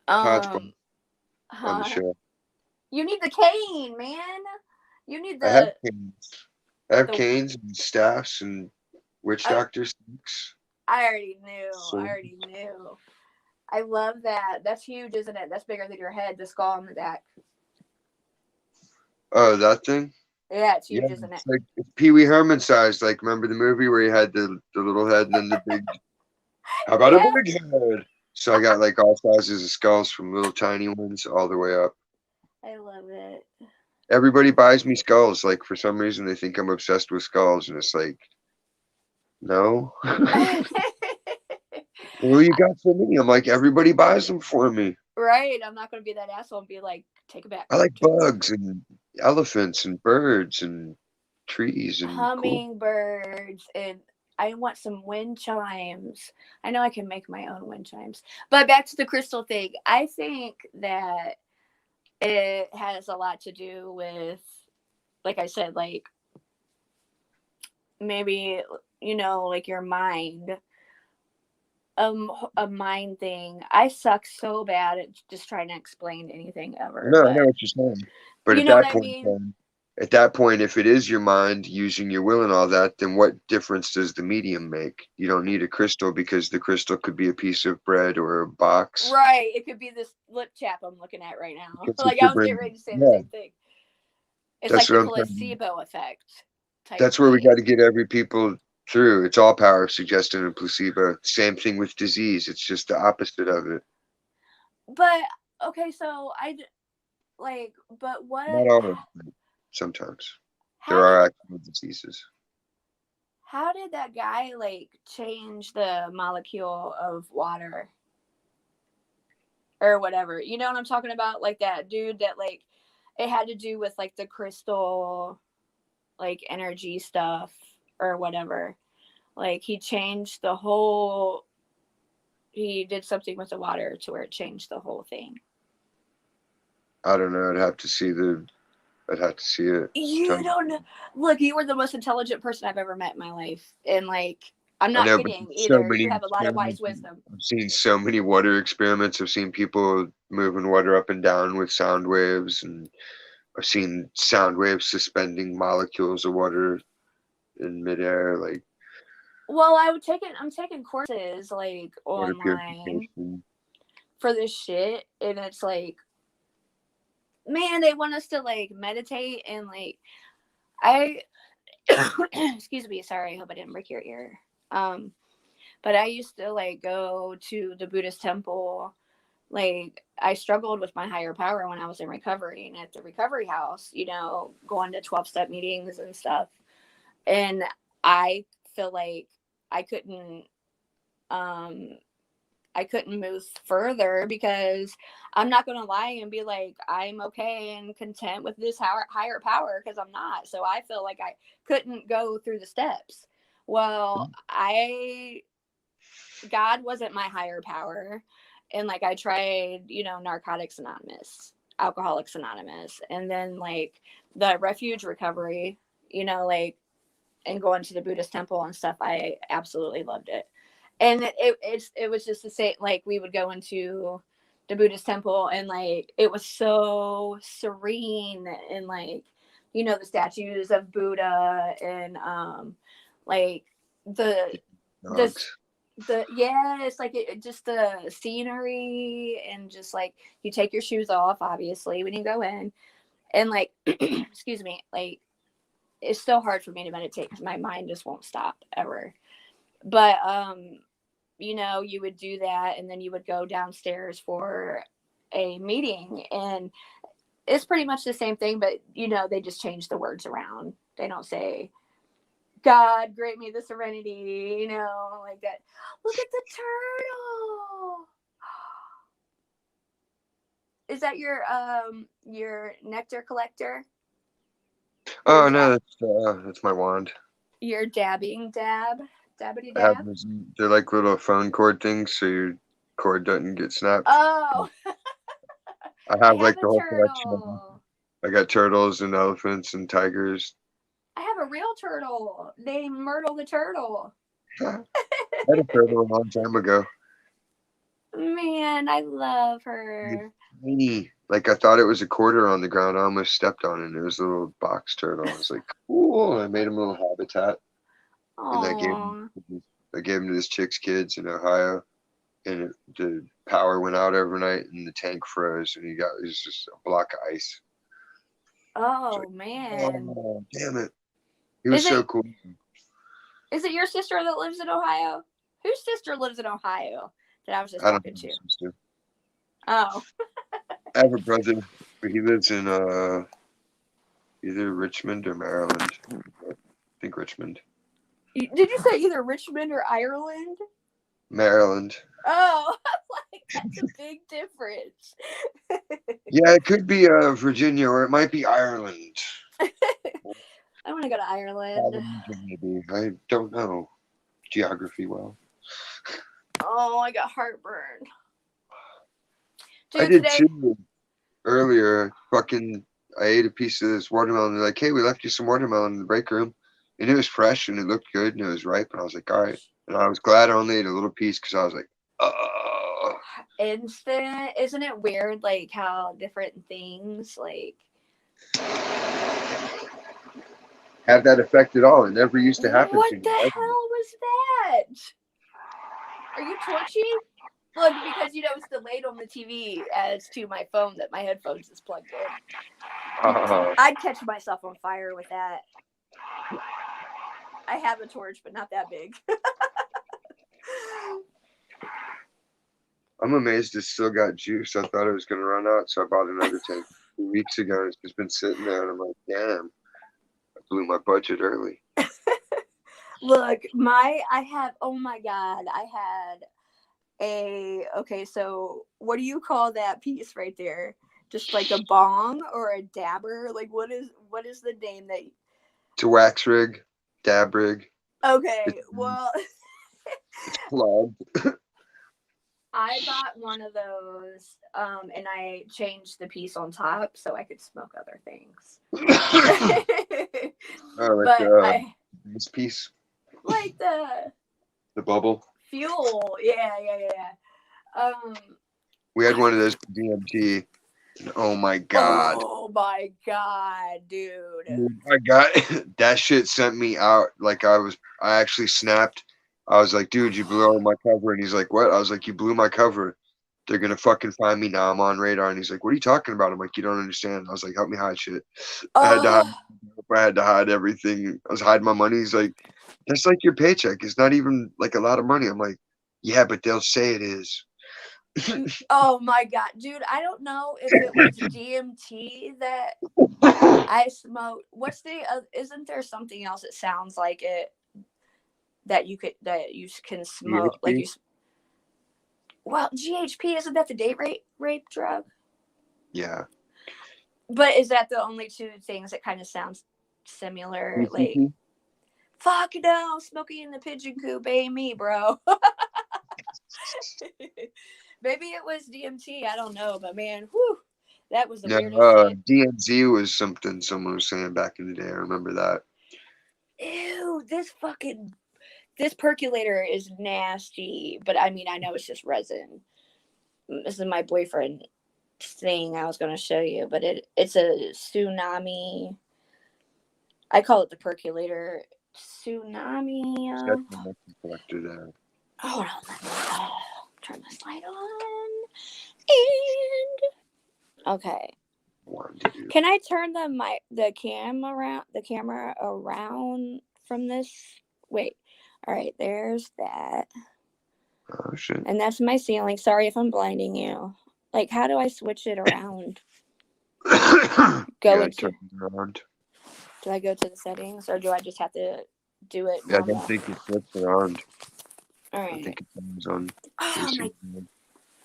Todd's fun on the huh? show. You need the cane, man. You need I have the. canes. I have the- canes and staffs and witch doctor sticks. I already knew. So- I already knew. I love that. That's huge, isn't it? That's bigger than your head. The skull on the back. Oh, that thing? Yeah, it's huge, Yeah, isn't it? it's like it's Pee Wee Herman sized. Like, remember the movie where he had the little head and then the big. How about a big head? So I got like all sizes of skulls from little tiny ones all the way up. I love it. Everybody buys me skulls. Like for some reason they think I'm obsessed with skulls, and it's like, no. Well, you got so many. I'm like, everybody buys them for me. Right. I'm not going to be that asshole and be like, take it back. I like bugs and elephants and birds and trees and cool. Hummingbirds, and I want some wind chimes. I know I can make my own wind chimes. But back to the crystal thing. I think that it has a lot to do with, like I said, like maybe, you know, like your mind. A mind thing. I suck so bad at just trying to explain anything ever. No, I but- know what you're saying. But You at know that what I point, mean? then, at that point, if it is your mind using your will and all that, then what difference does the medium make? You don't need a crystal because the crystal could be a piece of bread or a box. Right. It could be this lip chap I'm looking at right now. It's Like a I was getting different- ready to say yeah. the same thing. It's That's like the what I'm saying. placebo effect. type That's where we thing. got to get every people through. It's all power of suggestion and placebo. Same thing with disease. It's just the opposite of it. But okay, so but what? Not always. But sometimes How there are actual diseases. How did that guy like change the molecule of water or whatever? You know what I'm talking about? Like that dude that like it had to do with like the crystal like energy stuff or whatever. Like he changed the whole he did something with the water to where it changed the whole thing. I don't know. I'd have to see it. You don't know. Look, you were the most intelligent person I've ever met in my life, and like, I'm I not know, but kidding there's so either. many You have a lot of wise experiments. wisdom. I've seen so many water experiments. I've seen people moving water up and down with sound waves, and I've seen sound waves suspending molecules of water in midair, like Well, I'm taking courses like water online purification. for this shit, and it's like, man, they want us to like meditate and like, I excuse me, sorry, I hope I didn't break your ear. But I used to like go to the Buddhist temple. Like, I struggled with my higher power when I was in recovery, and at the recovery house, you know, going to 12-step meetings and stuff. And I feel like I couldn't move further because I'm not going to lie and be like, I'm okay and content with this higher power, because I'm not. So I feel like I couldn't go through the steps. Well, God wasn't my higher power. And like, I tried, you know, Narcotics Anonymous, Alcoholics Anonymous, and then like the refuge recovery, you know, like, and going to the Buddhist temple and stuff. I absolutely loved it. And it was just the same, like, we would go into the Buddhist temple, and like, it was so serene, and like, you know, the statues of Buddha, and like it's like just the scenery, and just like, you take your shoes off obviously when you go in, and like excuse me, like, it's so hard for me to meditate because my mind just won't stop ever. But you know, you would do that, and then you would go downstairs for a meeting, and it's pretty much the same thing, but you know, they just change the words around. They don't say, God grant me the serenity, you know, like that. Look at the turtle. Is that your nectar collector? Oh no, that's my wand. Your dabbity I have dab. they're like little phone cord things, so your cord doesn't get snapped. Oh. I have like the whole collection of them. I got turtles and elephants and tigers. I have a real turtle named Myrtle the turtle. I had a turtle a long time ago. Man, I love her. Tiny. Like, I thought it was a quarter on the ground. I almost stepped on it. And it was a little box turtle. I was like, cool. I made him a little habitat. And I gave him to this chick's kids in Ohio. And the power went out overnight, and the tank froze, and it was just a block of ice. Oh, like, man. Oh, damn it. He was so cool. Is it your sister that lives in Ohio? Whose sister lives in Ohio that I was just talking to? Sister. Oh. I have a brother, but he lives in either Richmond or Maryland. I think Richmond. Did you say either Richmond or Ireland? Maryland. Oh, like, that's a big difference. Yeah, it could be Virginia, or it might be Ireland. I want to go to Ireland. Maybe. I don't know geography well. Oh, I got heartburn. Dude, I did too earlier. I ate a piece of this watermelon. They're like, hey, we left you some watermelon in the break room. And it was fresh, and it looked good, and it was ripe. And I was like, all right. And I was glad I only ate a little piece, because I was like, Instant. Isn't it weird, like, how different things, like, have that effect at all? It never used to happen what to me. the hell was that? Are you torching? Look, because, you know, it's delayed on the TV as to my phone that my headphones is plugged in. I'd catch myself on fire with that. I have a torch, but not that big. I'm amazed it still got juice. I thought it was going to run out, so I bought another tank 2 weeks ago. It's just been sitting there, and I'm like, damn, I blew my budget early. Look, oh my God, I had okay, so what do you call that piece right there? Just like a bong or a dabber? Like, what is the name that? It's a wax rig, dab rig. Okay, well. It's plugged. I bought one of those, and I changed the piece on top so I could smoke other things. But this piece, like the bubble. fuel, yeah. We had one of those for DMT. And oh my god. Oh my god, dude. I got that shit sent me out like I actually snapped. I was like, dude, you blew out my cover. And he's like, what? I was like, you blew my cover. They're gonna fucking find me now. I'm on radar. And he's like, what are you talking about? I'm like, you don't understand. I was like, help me hide shit. I had to hide everything. I was hiding my money. He's like, that's like your paycheck. It's not even like a lot of money. I'm like, yeah, but they'll say it is. Oh my god, dude! I don't know if it was DMT that I smoked. What's the? Isn't there something else that sounds like it that you can smoke? GHB? Like you. Well, GHP, isn't that the date rape drug? Yeah. But is that the only two things that kind of sounds similar? Like, fuck no, Smokey in the Pigeon Coop ain't me, bro. Maybe it was DMT. I don't know, but man, whew, that was the weirdest shit. DMZ was something someone was saying back in the day. I remember that. Ew, this percolator is nasty. But I mean, I know it's just resin. This is my boyfriend thing I was going to show you, but it's a tsunami. I call it the percolator tsunami. Hold on, turn the slide on. And okay. Can I turn the camera around from this? Wait. All right, there's that. Oh shit. And that's my ceiling. Sorry if I'm blinding you. Like, how do I switch it around? Turn it around. Do I go to the settings, or do I just have to do it? Yeah, I don't think it's switched around. All right. I think it's on. Oh, my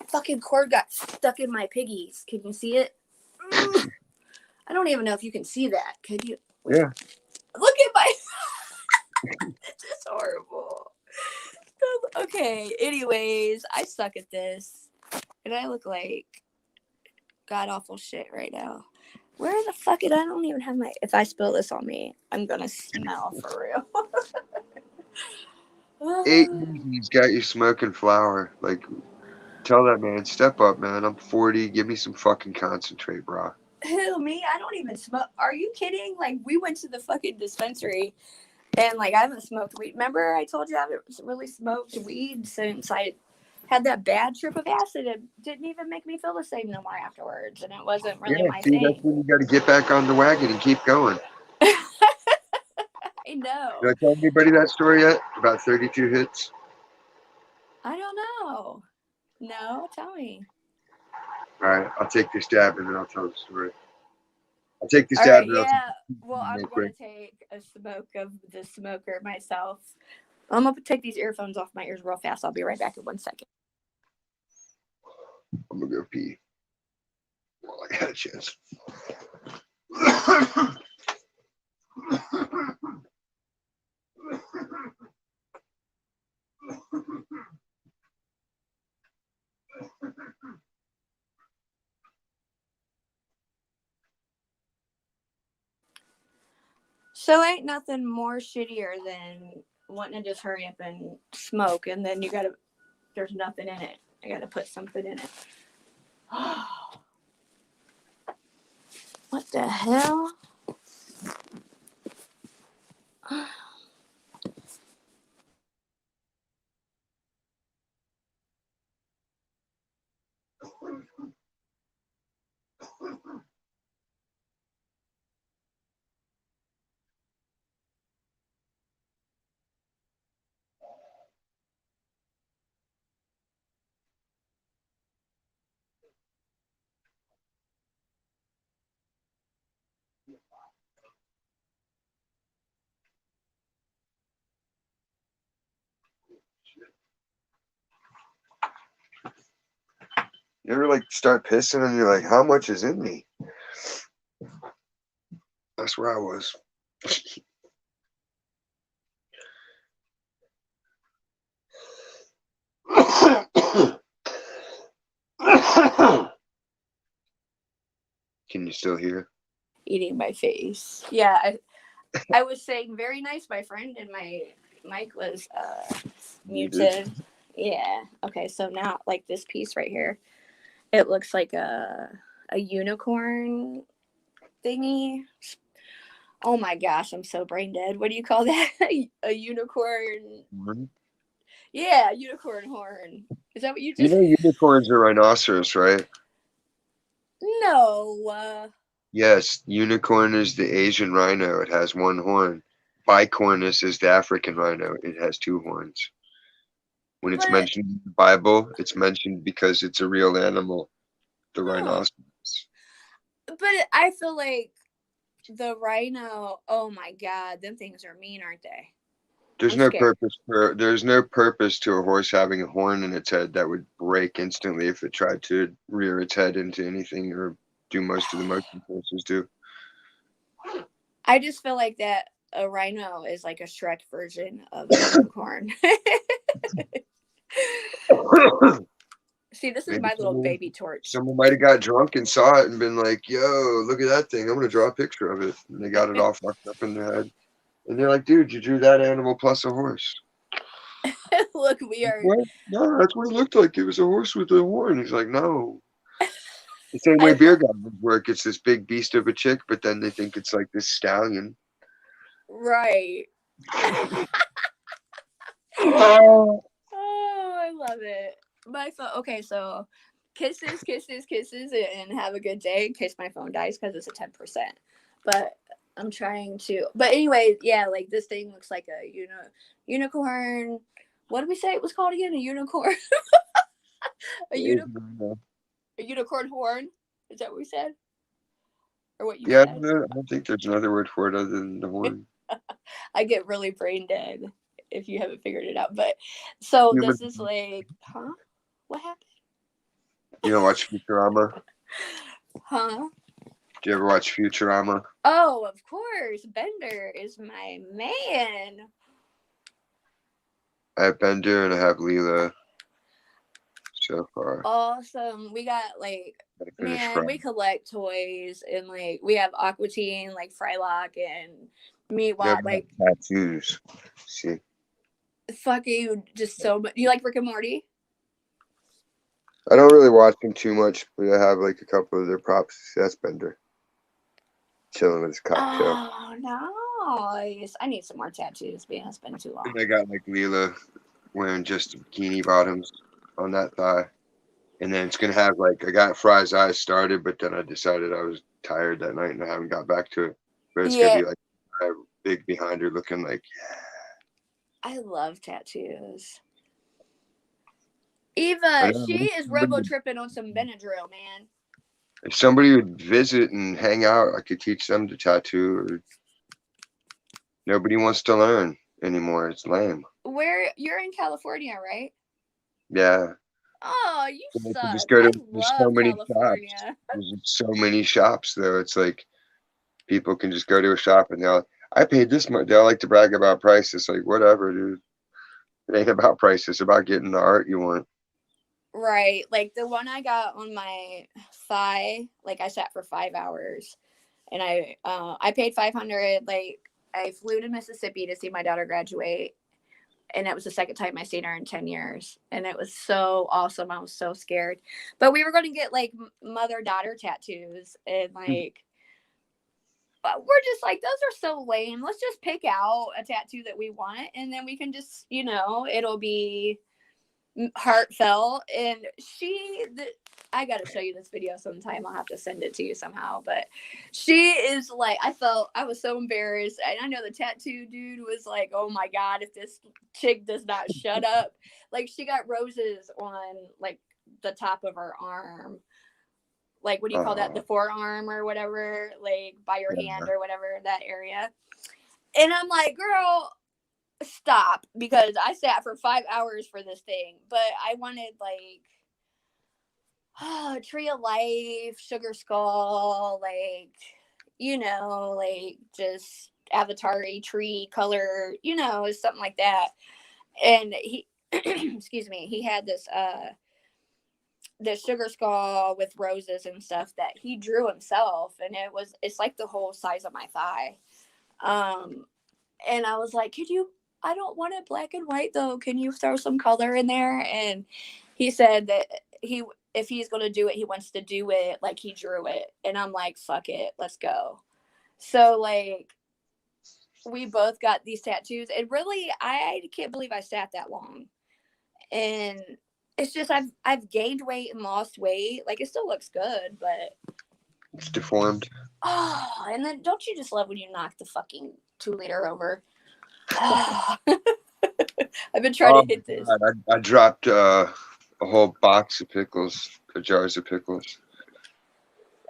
fucking cord got stuck in my piggies. Can you see it? I don't even know if you can see that. Could you? Yeah. Look at my. This is horrible. Okay. Anyways, I suck at this, and I look like god awful shit right now. Where the fuck I don't even have my. If I spill this on me, I'm gonna smell for real. 8 years he's got you smoking flower. Like, tell that man, step up, man. I'm 40. Give me some fucking concentrate, bro. Who, me? I don't even smoke. Are you kidding? Like, we went to the fucking dispensary, and like I haven't smoked weed. Remember I told you I haven't really smoked weed since I had that bad trip of acid. It didn't even make me feel the same no more afterwards, and it wasn't really my thing. That's when you got to get back on the wagon and keep going. I know. Did I tell anybody that story yet? About 32 hits? I don't know. No, tell me. All right, I'll take this dab and then I'll tell the story. I'll take this dab. Right, yeah. Well, I'm going to take a smoke of the smoker myself. I'm going to take these earphones off my ears real fast. I'll be right back in 1 second. I'm going to go pee. Well, I got a chance. So ain't nothing more shittier than wanting to just hurry up and smoke, and then there's nothing in it. I gotta put something in it. What the hell? You ever like start pissing and you're like, how much is in me? That's where I was. Can you still hear? Eating my face. Yeah, I was saying very nice, my friend, and my mic was muted. Yeah. Okay, so now like this piece right here, it looks like a unicorn thingy. Oh my gosh, I'm so brain dead. What do you call that? A unicorn? Yeah, unicorn horn. Is that what you You just? know unicorns are rhinoceros, right? No. Yes, unicorn is the Asian rhino. It has one horn. Bicornus is the African rhino. It has two horns. When it's mentioned in the Bible, it's mentioned because it's a real animal, the rhinoceros. But I feel like the rhino, oh my god, them things are mean, aren't they? There's no purpose to a horse having a horn in its head that would break instantly if it tried to rear its head into anything or do most of the motion horses do. I just feel like that a rhino is like a Shrek version of a unicorn. See, this is Maybe my little baby torch. Someone might have got drunk and saw it and been like, yo, look at that thing. I'm going to draw a picture of it. And they got it all fucked up in their head. And they're like, dude, you drew that animal plus a horse. Look, we are. What? No, that's what it looked like. It was a horse with a horn. He's like, no. The same way beer gardens work. It's this big beast of a chick, but then they think it's like this stallion. Right. Oh, I love it. My phone. Okay, so kisses, and have a good day in case my phone dies because it's a 10%. But I'm trying to. But anyway, yeah, like this thing looks like a unicorn. What did we say it was called again? A unicorn. a unicorn horn. Is that what we said? Or what you Yeah, said? I don't think there's another word for it other than the horn. I get really brain dead if you haven't figured it out. But so this is like, huh? What happened? You don't watch Futurama? Huh? Do you ever watch Futurama? Oh, of course. Bender is my man. I have Bender and I have Leela so far. Awesome. We got like, man, we collect toys and like we have Aqua Teen, like Frylock and Meatwad, like tattoos. See, fucking just so much. You like Rick and Morty? I don't really watch them too much, but I have like a couple of their props. That's Bender chilling with his cocktail. Oh, nice. I need some more tattoos, man. It's been too long. And I got like Leela wearing just bikini bottoms on that thigh. And then it's gonna have like I got Fry's eyes started, but then I decided I was tired that night and I haven't got back to it. But it's gonna be like big behind her looking like, yeah. I love tattoos. Eva, she is robo tripping on some Benadryl, man. If somebody would visit and hang out, I could teach them to tattoo. Or nobody wants to learn anymore. It's lame. Where you're in California, right? Yeah. Oh, you suck. Just go to, I there's love so many California. shops. There's so many shops though. It's like people can just go to a shop and they'll I paid this much. They'll like to brag about prices. Like whatever, dude. It ain't about price. It's about getting the art you want. Right. Like the one I got on my thigh, like I sat for 5 hours and I paid $500. Like I flew to Mississippi to see my daughter graduate. And it was the second time I seen her in 10 years. And it was so awesome. I was so scared. But we were going to get like mother-daughter tattoos. And like, but we're just like, those are so lame. Let's just pick out a tattoo that we want. And then we can just, it'll be heartfelt. And I got to show you this video sometime. I'll have to send it to you somehow. But she is like, I was so embarrassed. And I know the tattoo dude was like, oh my God, if this chick does not shut up. Like she got roses on like the top of her arm. Like, what do you call that? The forearm or whatever, like by your hand or whatever, that area. And I'm like, girl, stop. Because I sat for 5 hours for this thing. But I wanted like, Tree of Life, Sugar Skull, like, like just avatar-y tree color, something like that. And he, excuse me, he had the sugar skull with roses and stuff that he drew himself, and it's like the whole size of my thigh. And I was like, I don't want it black and white though. Can you throw some color in there? And he said that if he's going to do it, he wants to do it like he drew it. And I'm like, fuck it, let's go. So like, we both got these tattoos, and really, I can't believe I sat that long. And it's just, I've gained weight and lost weight. Like, it still looks good, but It's deformed. oh, and then don't you just love when you knock the fucking 2-liter over? Oh. I've been trying to hit this. God, I dropped a whole box of pickles, jars of pickles.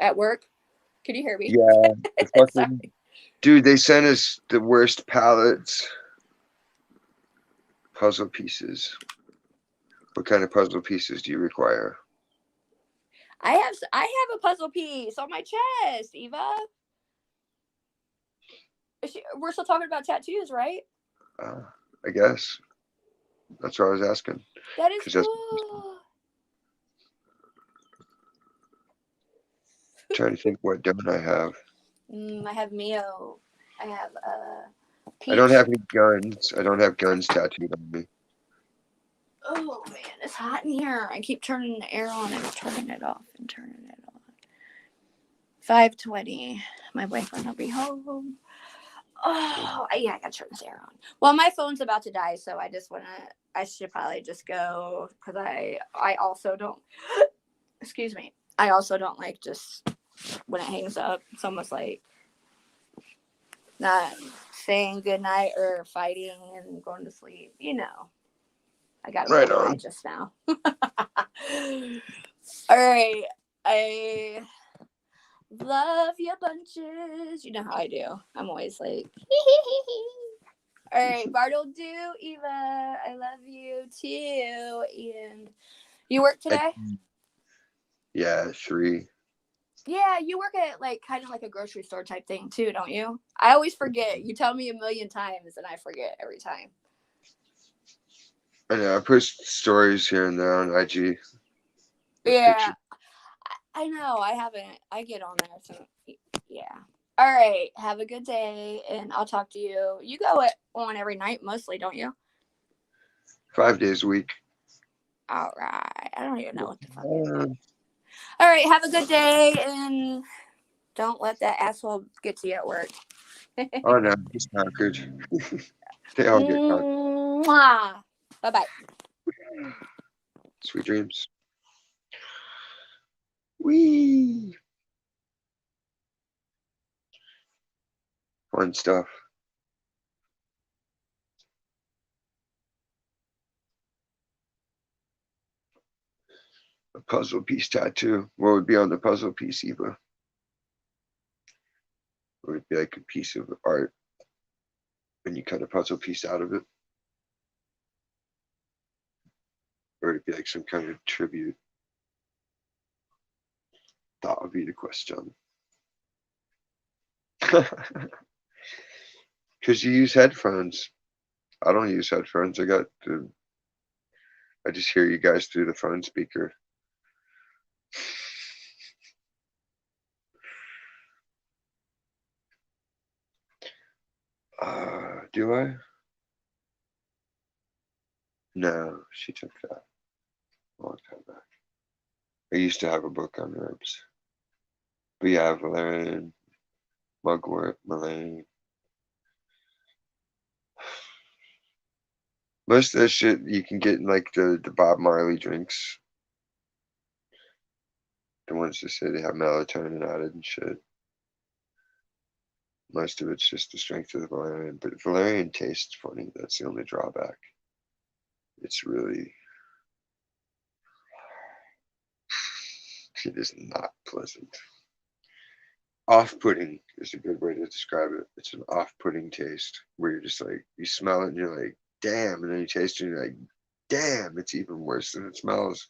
At work? Can you hear me? Yeah. The fucking, dude, they sent us the worst pallets. Puzzle pieces. What kind of puzzle pieces do you require? I have a puzzle piece on my chest, Eva. We're still talking about tattoos, right? I guess. That's what I was asking. That is cool. Trying to think what don't I have. I have Mio. I have Peach. I don't have any guns. I don't have guns tattooed on me. Oh man, it's hot in here. I keep turning the air on and turning it off and turning it on. 5:20. My boyfriend will be home. Oh yeah, I gotta turn this air on. Well, my phone's about to die, so I should probably just go, because I also don't excuse me. I also don't like just when it hangs up. It's almost like not saying goodnight or fighting and going to sleep. You know. I got right on just now. All right. I love you bunches. You know how I do. I'm always like, all right, Bartle do, Eva. I love you too. And you work today? Yeah, 3. Yeah, you work at like kind of like a grocery store type thing too, don't you? I always forget. You tell me a million times and I forget every time. I know. I post stories here and there on IG. Yeah, I know. I haven't. I get on there. So, yeah. All right. Have a good day, and I'll talk to you. You go on every night mostly, don't you? 5 days a week. All right. I don't even know what the fuck. All right. Have a good day, and don't let that asshole get to you at work. Oh no, he's conquered. They all get conquered. Mwah. Bye-bye. Sweet dreams. Wee. Fun stuff. A puzzle piece tattoo. What would be on the puzzle piece, Eva? Would it be like a piece of art when you cut a puzzle piece out of it? Or would it be like some kind of tribute? That would be the question. Because you use headphones. I don't use headphones. I just hear you guys through the phone speaker. Do I? No, she took that a long time back. I used to have a book on herbs. But yeah, valerian, mugwort, mullein. Most of that shit you can get in like the Bob Marley drinks. The ones that say they have melatonin added and shit. Most of it's just the strength of the valerian. But valerian tastes funny. That's the only drawback. It's really... It is not pleasant. Off-putting is a good way to describe it. It's an off-putting taste where you're just like, you smell it and you're like, damn. And then you taste it and you're like, damn, it's even worse than it smells.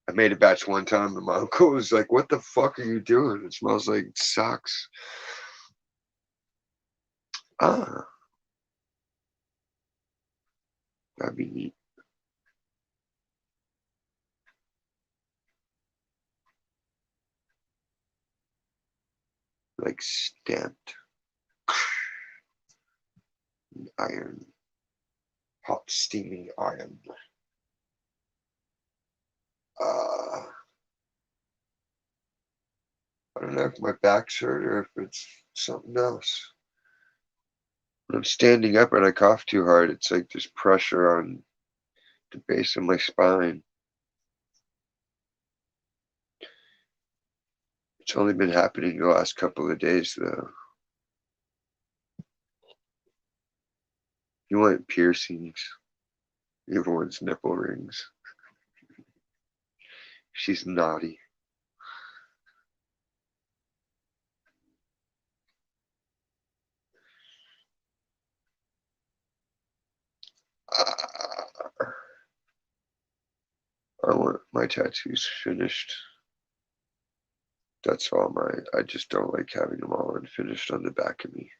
I made a batch one time and my uncle was like, what the fuck are you doing? It smells like socks. That'd be neat. like stamped iron, hot steaming iron. I don't know if my back's hurt or if it's something else. When I'm standing up and I cough too hard, it's like there's pressure on the base of my spine. It's only been happening the last couple of days, though. You want piercings? Everyone's nipple rings. She's naughty. I want my tattoos finished. That's all I just don't like having them all unfinished on the back of me.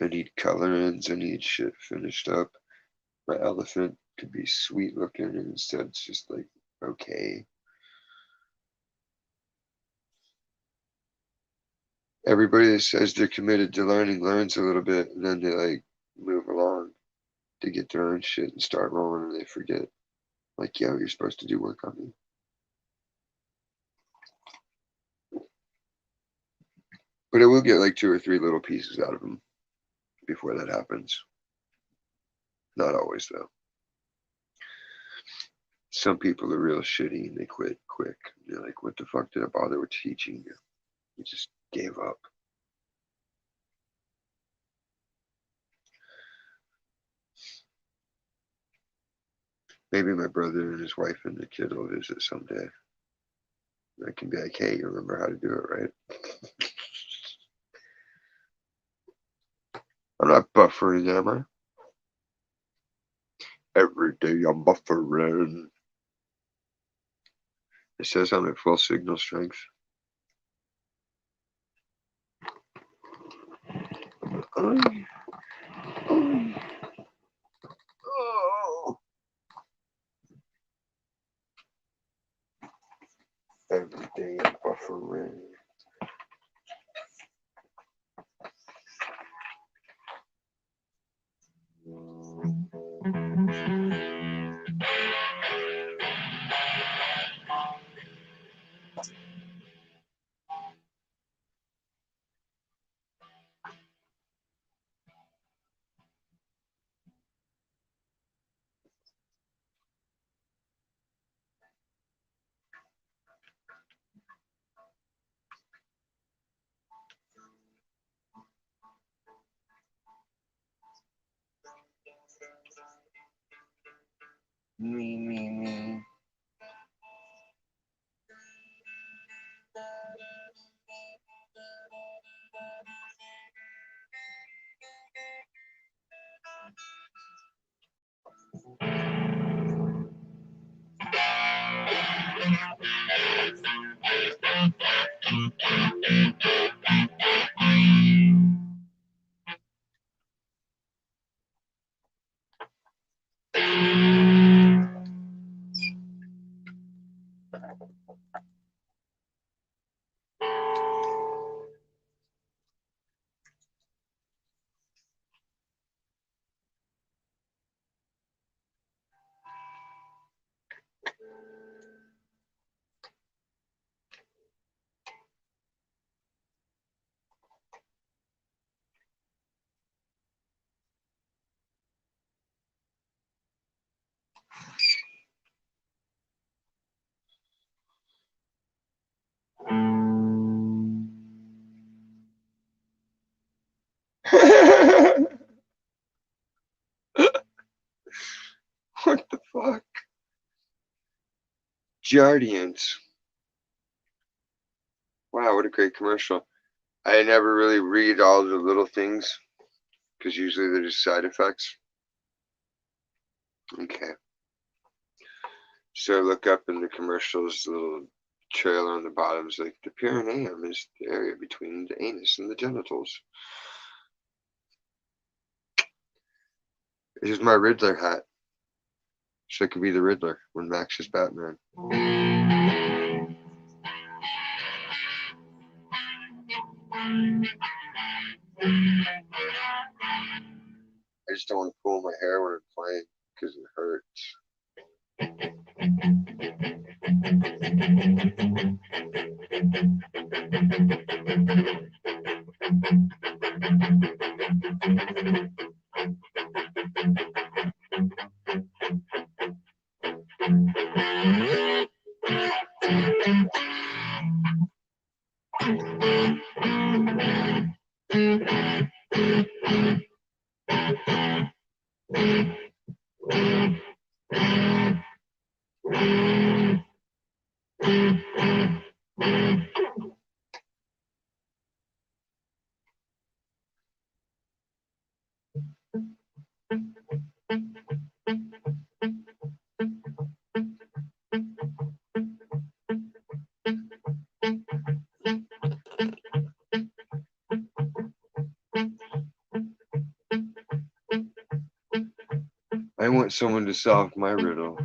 I need color-ins, I need shit finished up. My elephant could be sweet looking and instead it's just like, okay. Everybody that says they're committed to learning learns a little bit and then they like move along to get their own shit and start rolling and they forget. Like, yo, you're supposed to do work on me. But I will get like 2 or 3 little pieces out of them before that happens. Not always, though. Some people are real shitty and they quit quick. They're like, what the fuck did I bother with teaching you? You just gave up. Maybe my brother and his wife and the kid will visit someday. I can be like, hey, you remember how to do it, right? I'm not buffering, am I? Every day I'm buffering. It says I'm at full signal strength. Oh. Every day I'm buffering. Me. What the fuck? Jardians. Wow, what a great commercial. I never really read all the little things because usually they're just side effects. Okay. So look up in the commercials, the little trailer on the bottom is like the perineum is the area between the anus and the genitals. This is my Riddler hat. So I could be the Riddler when Max is Batman. I just don't want to pull my hair when I'm playing because it hurts. I want someone to solve my riddle.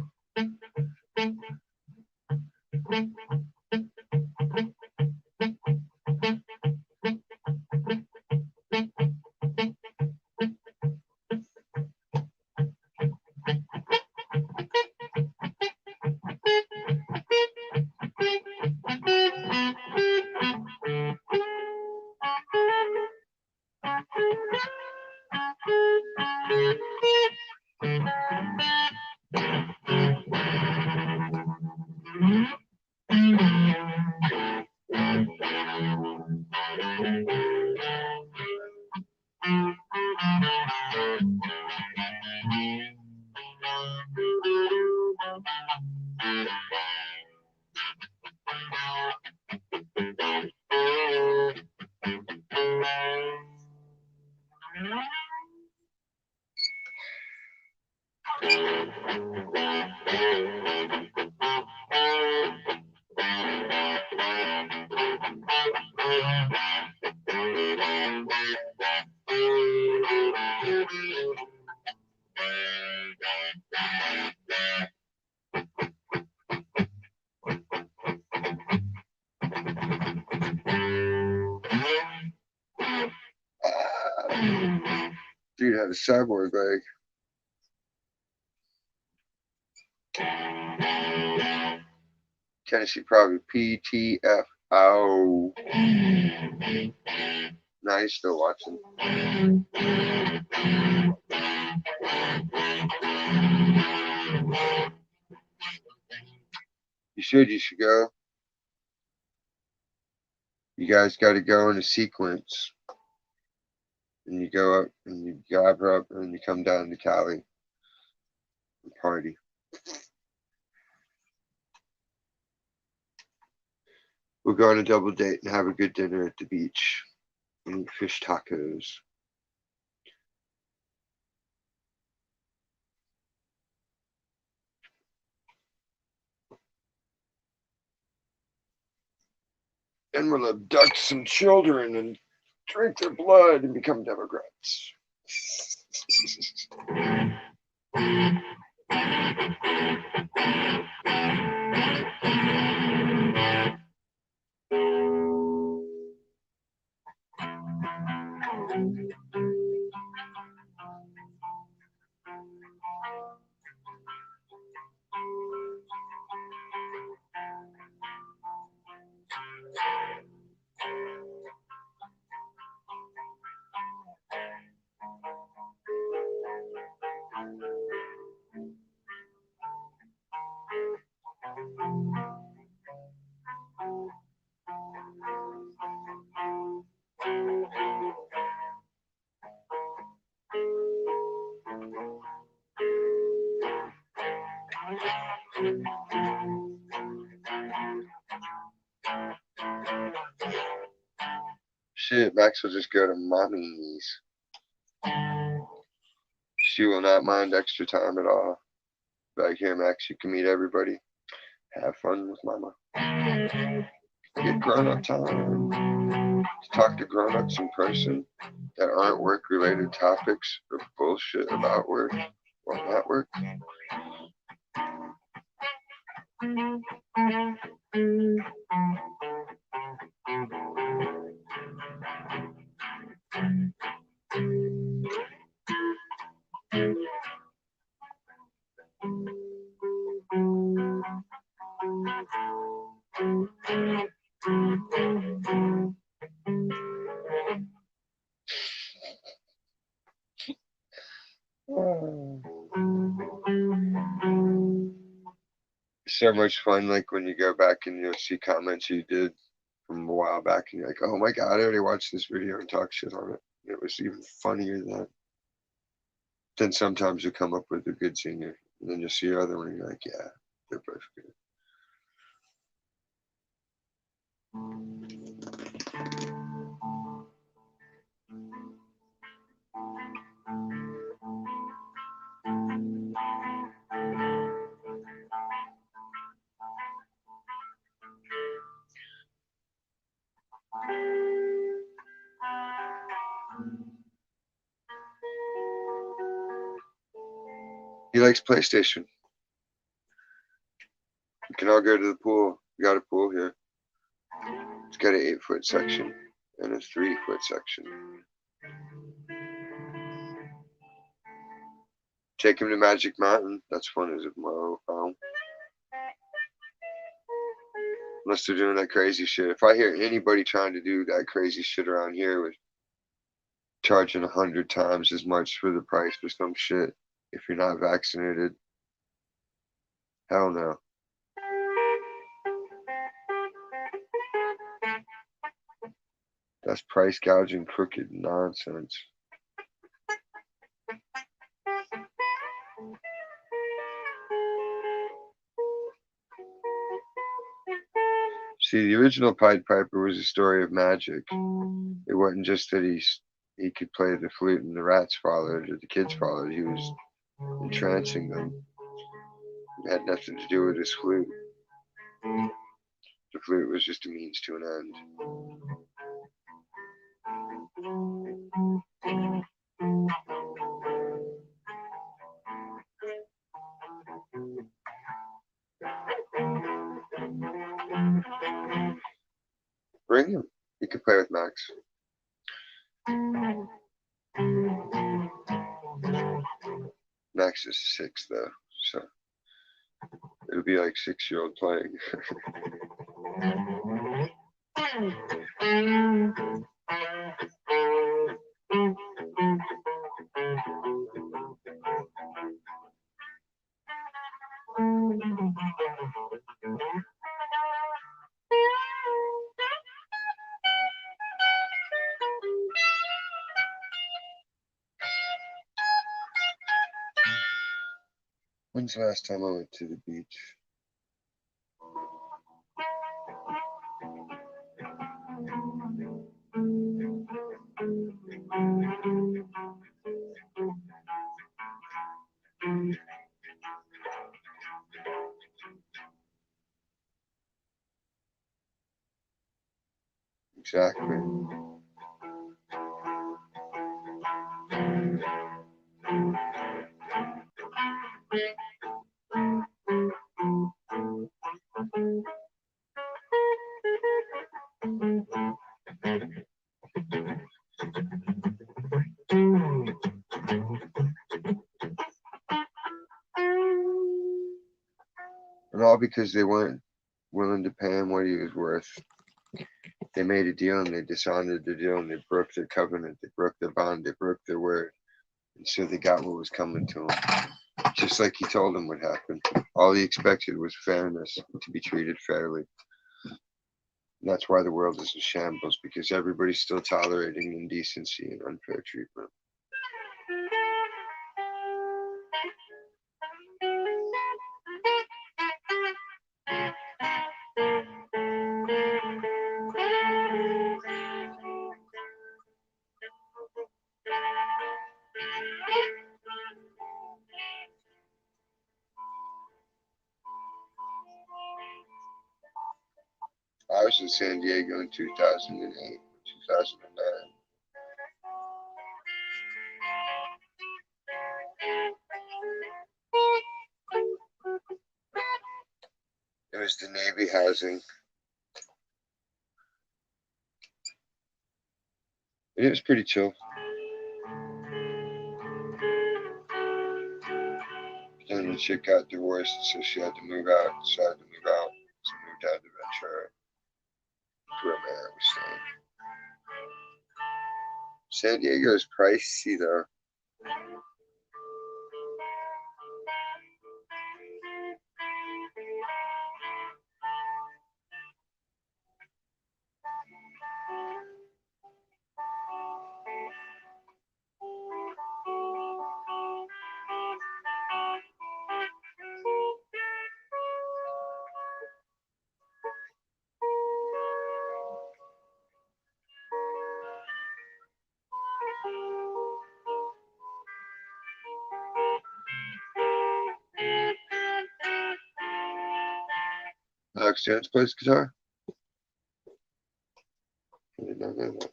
Dude had a cyborg leg. Tennessee probably PTFO. Now he's still watching. You should go. You guys got to go in a sequence. And you go up and you grab her up and you come down to Cali and party. We'll go on a double date and have a good dinner at the beach and eat fish tacos. And we'll abduct some children and drink their blood and become Democrats. Shit, Max will just go to mommy's. She will not mind extra time at all. Like, here, Max, you can meet everybody. Have fun with mama. Get grown-up time. To talk to grown-ups in person that aren't work-related topics or bullshit about work or not work. So much fun, like when you go back and you'll see comments you did from a while back and you're like, oh my God, I already watched this video and talk shit on it. It was even funnier than that. Then sometimes you come up with a good senior and then you'll see your other one and you're like, yeah, they're both good. He likes PlayStation. We can all go to the pool. We got a pool here. It's got an 8-foot section and a 3-foot section. Take him to Magic Mountain. That's fun as a unless they're doing that crazy shit. If I hear anybody trying to do that crazy shit around here with charging 100 times as much for the price for some shit if you're not vaccinated, hell no. That's price gouging, crooked nonsense. See, the original Pied Piper was a story of magic. It wasn't just that he could play the flute and the rats followed or the kids followed. He was entrancing them. It had nothing to do with his flute. The flute was just a means to an end. Bring him. He could play with Max. Max is 6 though, so it'll be like 6-year-old playing. When's the last time I went to the beach? Exactly. And all because they weren't willing to pay him what he was worth. They made a deal and they dishonored the deal and they broke their covenant, they broke their bond, they broke their word. And so they got what was coming to them. Just like he told them would happen. All he expected was fairness, to be treated fairly. And that's why the world is in shambles, because everybody's still tolerating indecency and unfair treatment. I was in San Diego in 2008, 2009. It was the Navy housing. And it was pretty chill. Then the chick got divorced, so she had to move out. So I had to move out. So I moved down to Ventura, where my aunt was staying. San Diego is pricey though. Alex Jones plays guitar? I did not know that.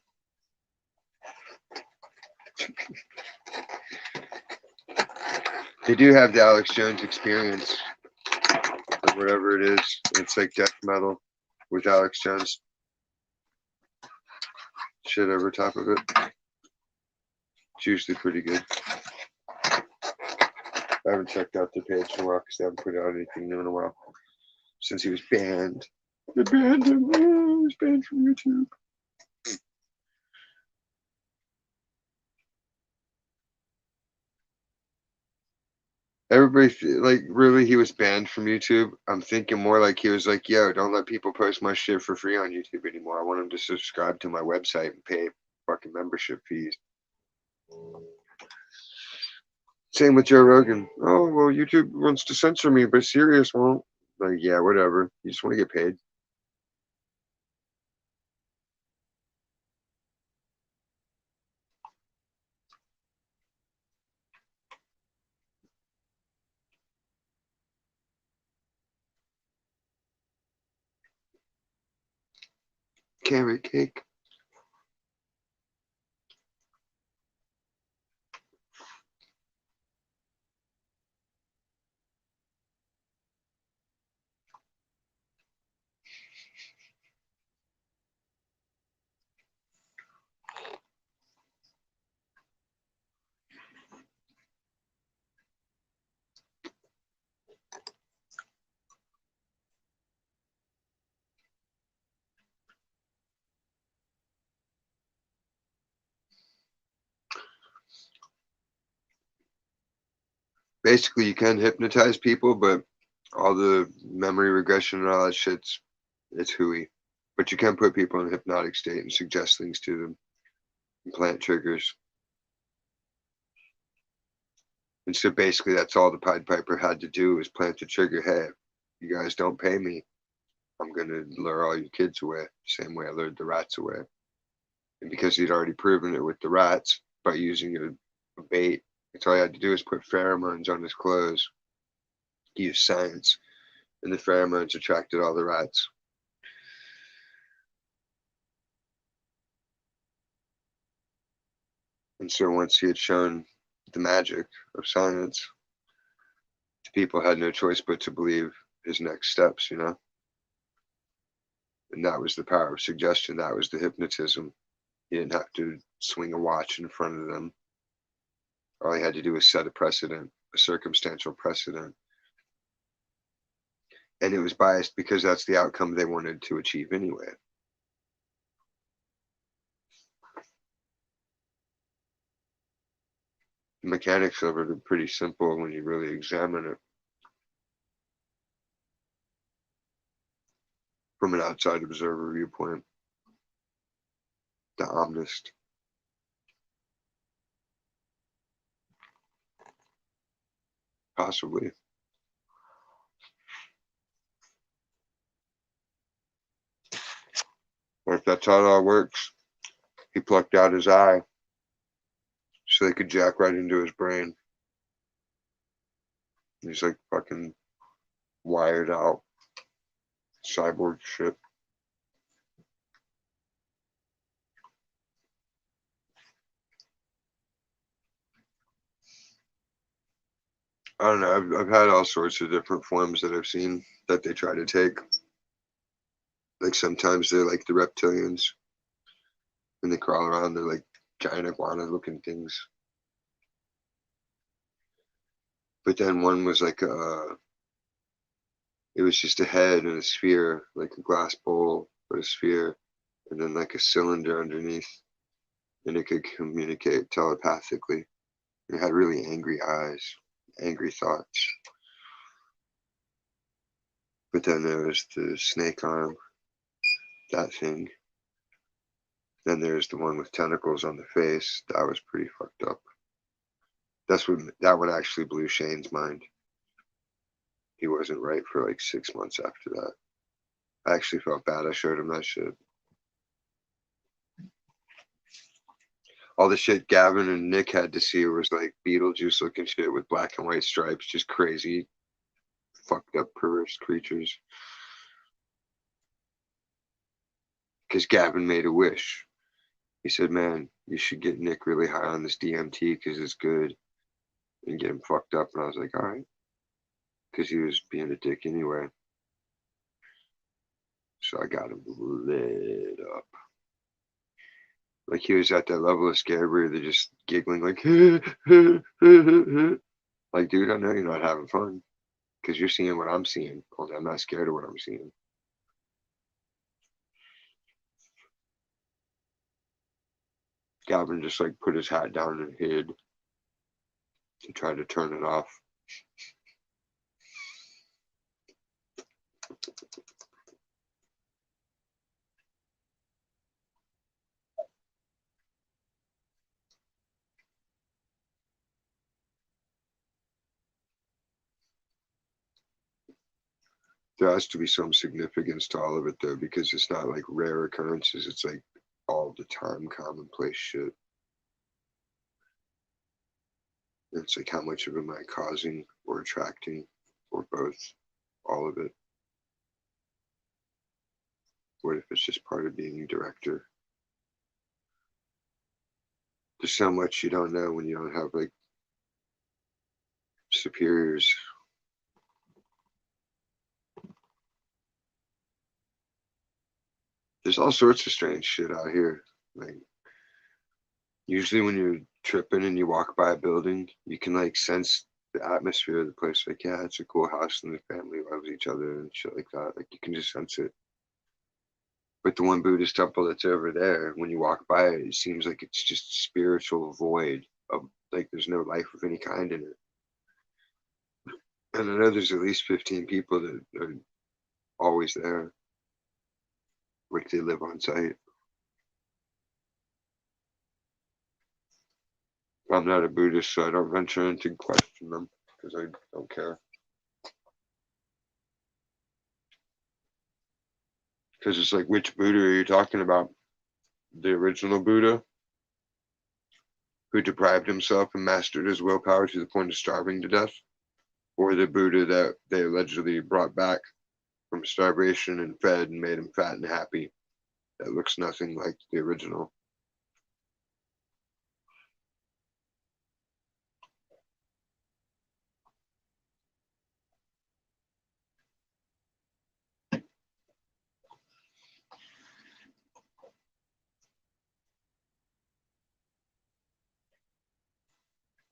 They do have the Alex Jones Experience, or whatever it is. It's like death metal with Alex Jones shit over top of it. It's usually pretty good. I haven't checked out the page in a while because they haven't put out anything new in a while since he was banned. They banned him. Oh, he was banned from YouTube. Everybody, like, really, he was banned from YouTube. I'm thinking more like he was like, yo, don't let people post my shit for free on YouTube anymore. I want them to subscribe to my website and pay fucking membership fees. Same with Joe Rogan. Oh, well, YouTube wants to censor me, but Sirius won't. Like, yeah, whatever. You just want to get paid. Carrot cake. Basically, you can hypnotize people, but all the memory regression and all that shit's it's hooey. But you can put people in a hypnotic state and suggest things to them and plant triggers. And so basically that's all the Pied Piper had to do was plant the trigger. Hey, you guys don't pay me, I'm gonna lure all your kids away. Same way I lured the rats away. And because he'd already proven it with the rats by using a bait, that's all he had to do is put pheromones on his clothes. He used science, and the pheromones attracted all the rats. And so once he had shown the magic of science, the people had no choice but to believe his next steps, you know? And that was the power of suggestion. That was the hypnotism. He didn't have to swing a watch in front of them. All he had to do was set a precedent, a circumstantial precedent. And it was biased because that's the outcome they wanted to achieve anyway. The mechanics of it are pretty simple when you really examine it from an outside observer viewpoint. The omnist. Possibly. Or if that's how it all works, he plucked out his eye so they could jack right into his brain. He's like fucking wired out cyborg shit. I don't know. I've had all sorts of different forms that I've seen that they try to take. Like sometimes they're like the reptilians and they crawl around. They're like giant iguana looking things. But then one was like it was just a head and a sphere, like a glass bowl, but a sphere, and then like a cylinder underneath. And it could communicate telepathically. It had really angry eyes, angry thoughts. But then there was the snake arm, that thing. Then there's the one with tentacles on the face. That was pretty fucked up. That one actually blew Shane's mind. He wasn't right for like 6 months after that. I actually felt bad I showed him that shit. All the shit Gavin and Nick had to see was like Beetlejuice looking shit with black and white stripes, just crazy, fucked up, perverse creatures. because Gavin made a wish. He said, man, you should get Nick really high on this DMT because it's good, and get him fucked up. And I was like, all right, because he was being a dick anyway. So I got him lit up. Like he was at that level of scare where they're just giggling like, like, dude, I know you're not having fun because you're seeing what I'm seeing. Only I'm not scared of what I'm seeing. Gavin just like put his hat down and hid and tried to turn it off. There has to be some significance to all of it though, because it's not like rare occurrences. It's like all the time commonplace shit. It's like how much of it am I causing or attracting or both? All of it. What if it's just part of being a director? There's so much you don't know when you don't have like superiors. There's all sorts of strange shit out here. Like usually when you're tripping and you walk by a building, you can like sense the atmosphere of the place. Like, yeah, it's a cool house and the family loves each other and shit like that. Like you can just sense it. But the one Buddhist temple that's over there, when you walk by it, it seems like it's just spiritual void of like there's no life of any kind in it. And I know there's at least 15 people that are always there. Like they live on site. I'm not a Buddhist, so I don't venture in to question them because I don't care. Because it's like, which Buddha are you talking about? The original Buddha who deprived himself and mastered his willpower to the point of starving to death? Or the Buddha that they allegedly brought back from starvation and fed and made him fat and happy? That looks nothing like the original.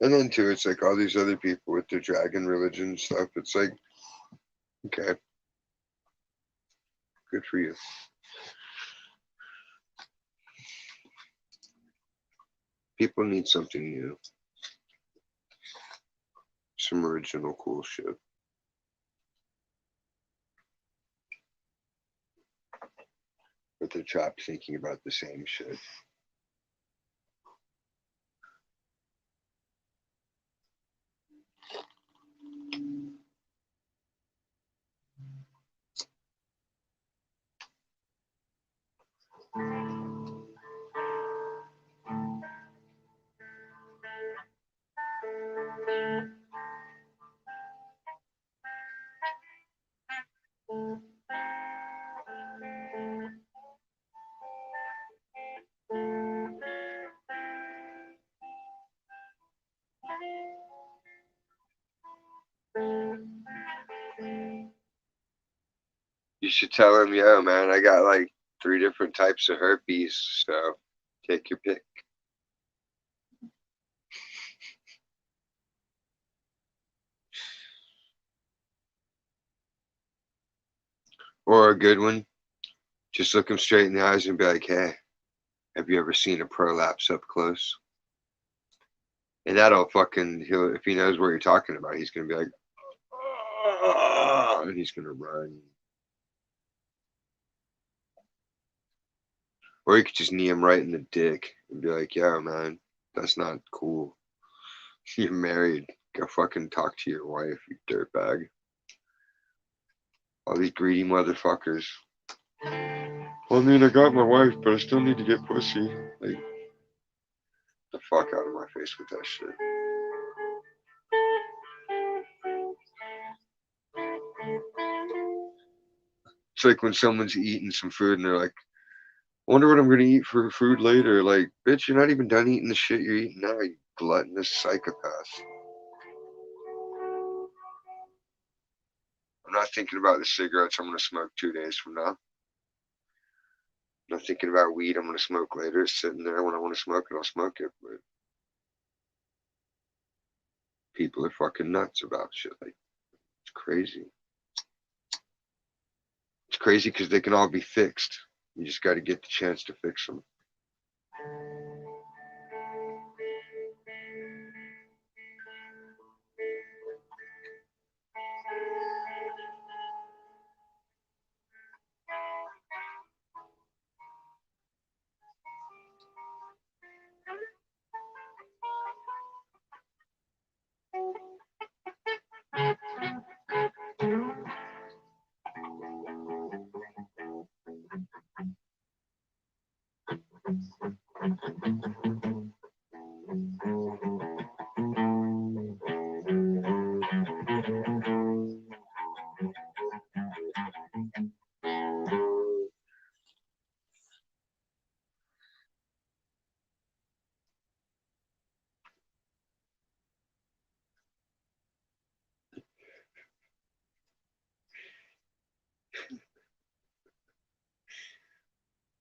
And then too, it's like all these other people with their dragon religion stuff. It's like, okay, good for you. People need something new. Some original cool shit. But they're trapped thinking about the same shit. You should tell him, yo, man, I got like 3 different types of herpes, so take your pick. Or a good one, just look him straight in the eyes and be like, hey, have you ever seen a prolapse up close? And that'll fucking, if he knows what you're talking about, he's going to be like, oh, and he's going to run. Or you could just knee him right in the dick and be like, yeah, man, that's not cool. You're married. Go fucking talk to your wife, you dirtbag. All these greedy motherfuckers. Well, I mean, I got my wife, but I still need to get pussy. Like, the fuck out of my face with that shit. It's like when someone's eating some food and they're like, Wonder what I'm gonna eat for food later. Like, bitch, you're not even done eating the shit you're eating now, you gluttonous psychopath. I'm not thinking about the cigarettes I'm gonna smoke 2 days from now. I'm not thinking about weed I'm gonna smoke later. It's sitting there. When I want to smoke it, I'll smoke it. But people are fucking nuts about shit like it's crazy. It's crazy because they can all be fixed. You just got to get the chance to fix them.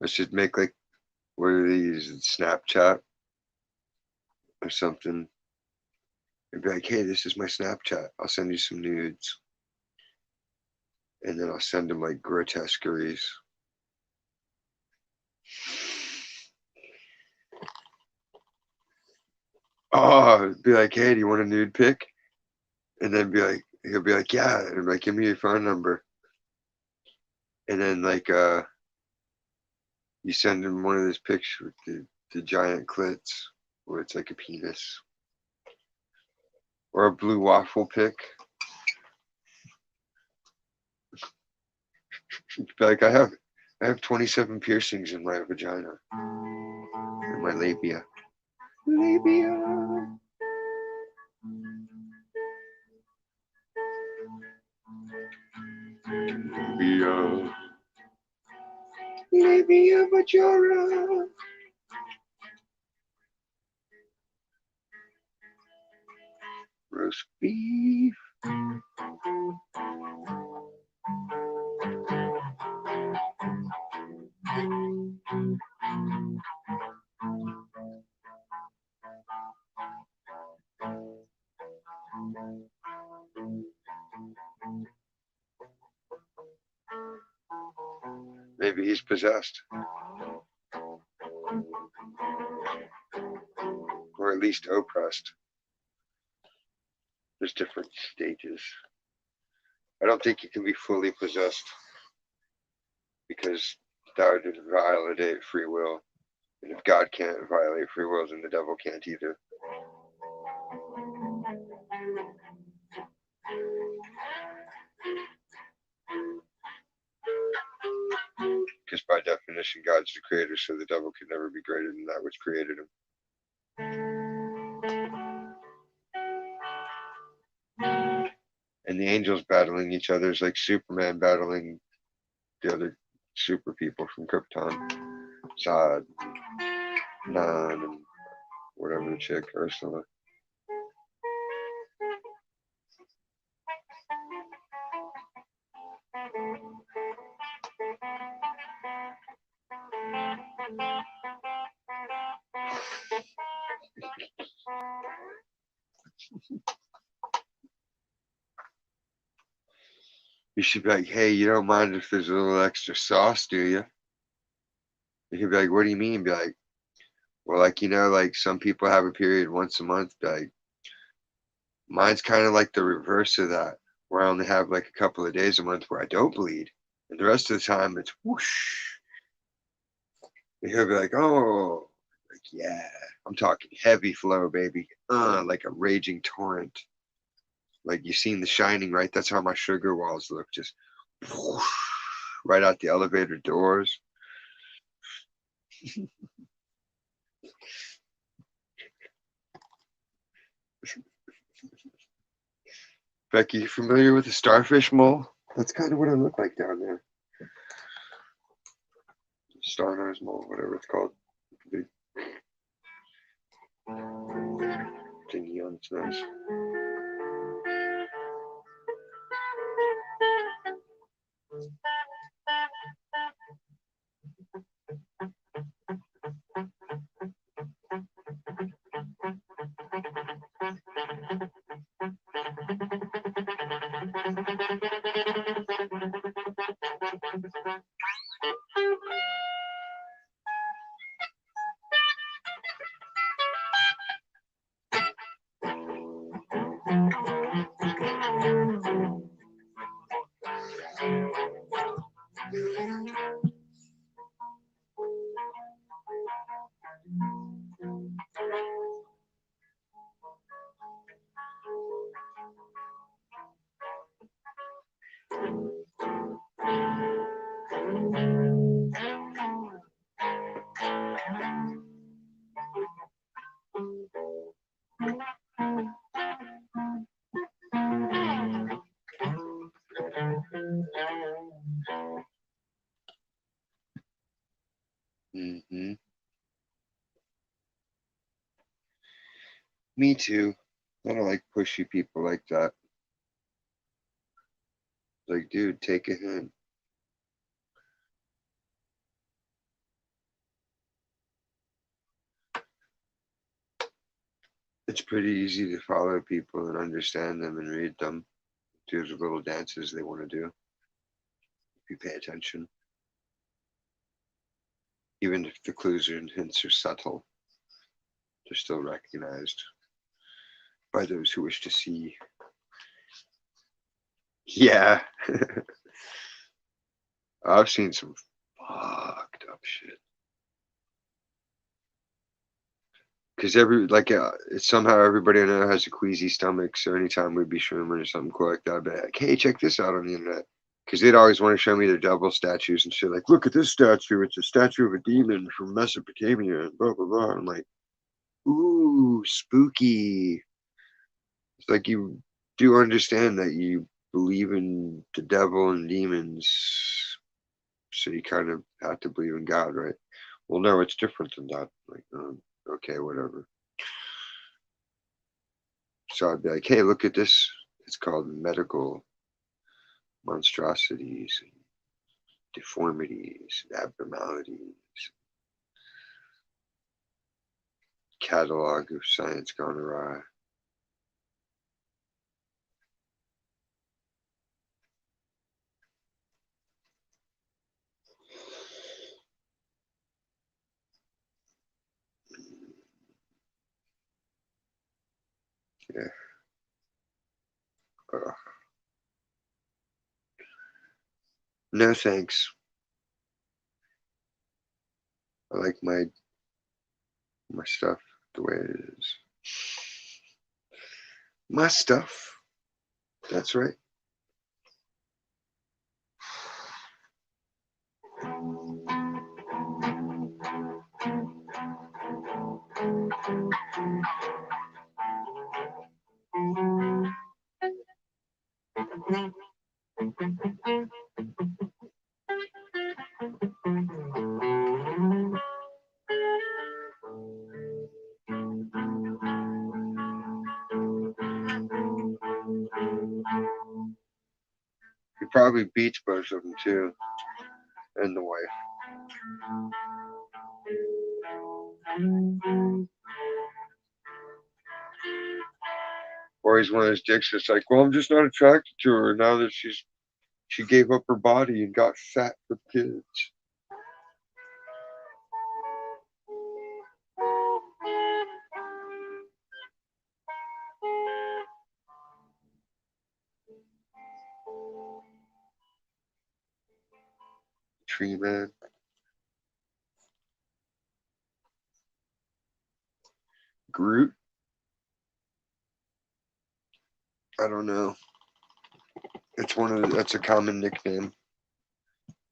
I should make like, what are these, Snapchat or something, and be like, hey, this is my Snapchat. I'll send you some nudes. And then I'll send them like grotesqueries. Oh, be like, hey, do you want a nude pic? And then he'll be like, yeah. And I'm like, give me your phone number. And then like, you send him one of those pics with the giant clits where it's like a penis. Or a blue waffle pic. Be like, I have 27 piercings in my vagina. In my labia. Labia. Labia. Labia majora. Roast beef. Maybe he's possessed. Or at least oppressed. There's different stages. I don't think you can be fully possessed because that would violate free will. And if God can't violate free will, then the devil can't either. Because by definition, God's the creator, so the devil could never be greater than that which created him. And the angels battling each other is like Superman battling the other super people from Krypton. Zod, Nan, and whatever the chick, Ursula. You should be like, hey, you don't mind if there's a little extra sauce, do you? You can be like, what do you mean? Be like, well, like, like some people have a period once a month. Be like, mine's kind of like the reverse of that, where I only have like a couple of days a month where I don't bleed. And the rest of the time it's whoosh. And he'll be like, oh, like, yeah, I'm talking heavy flow, baby. Like a raging torrent. Like you've seen The Shining, right? That's how my sugar walls look, just whoosh, right out the elevator doors. Becky, you familiar with the starfish mole? That's kind of what I look like down there. Star Nose Mole, whatever it's called. Big thingy on its nose. Mm-hmm. Me too. I don't like pushy people like that. Like, dude, take a hint. It's pretty easy to follow people and understand them and read them. Do the little dances they want to do. If you pay attention. Even if the clues and hints are subtle, they're still recognized by those who wish to see. Yeah. I've seen some fucked up shit. Because it's somehow everybody I know has a queasy stomach. So anytime we'd be shrooming or something cool like that, I'd be like, hey, check this out on the internet. Because they'd always want to show me their devil statues and shit. Like, look at this statue. It's a statue of a demon from Mesopotamia and blah, blah, blah. I'm like, ooh, spooky. It's like you do understand that you believe in the devil and demons. So you kind of have to believe in God, right? Well, no, it's different than that. Like, okay, whatever. So I'd be like, hey, look at this. It's called medical monstrosities, and deformities, and abnormalities. Catalog of science gone awry. Yeah. No thanks. I like my stuff the way it is. My stuff. That's right. He probably beats both of them too, and the wife. Or he's one of those dicks that's like, well, I'm just not attracted to her now that she gave up her body and got fat with kids. Tree man. Groot. I don't know. That's a common nickname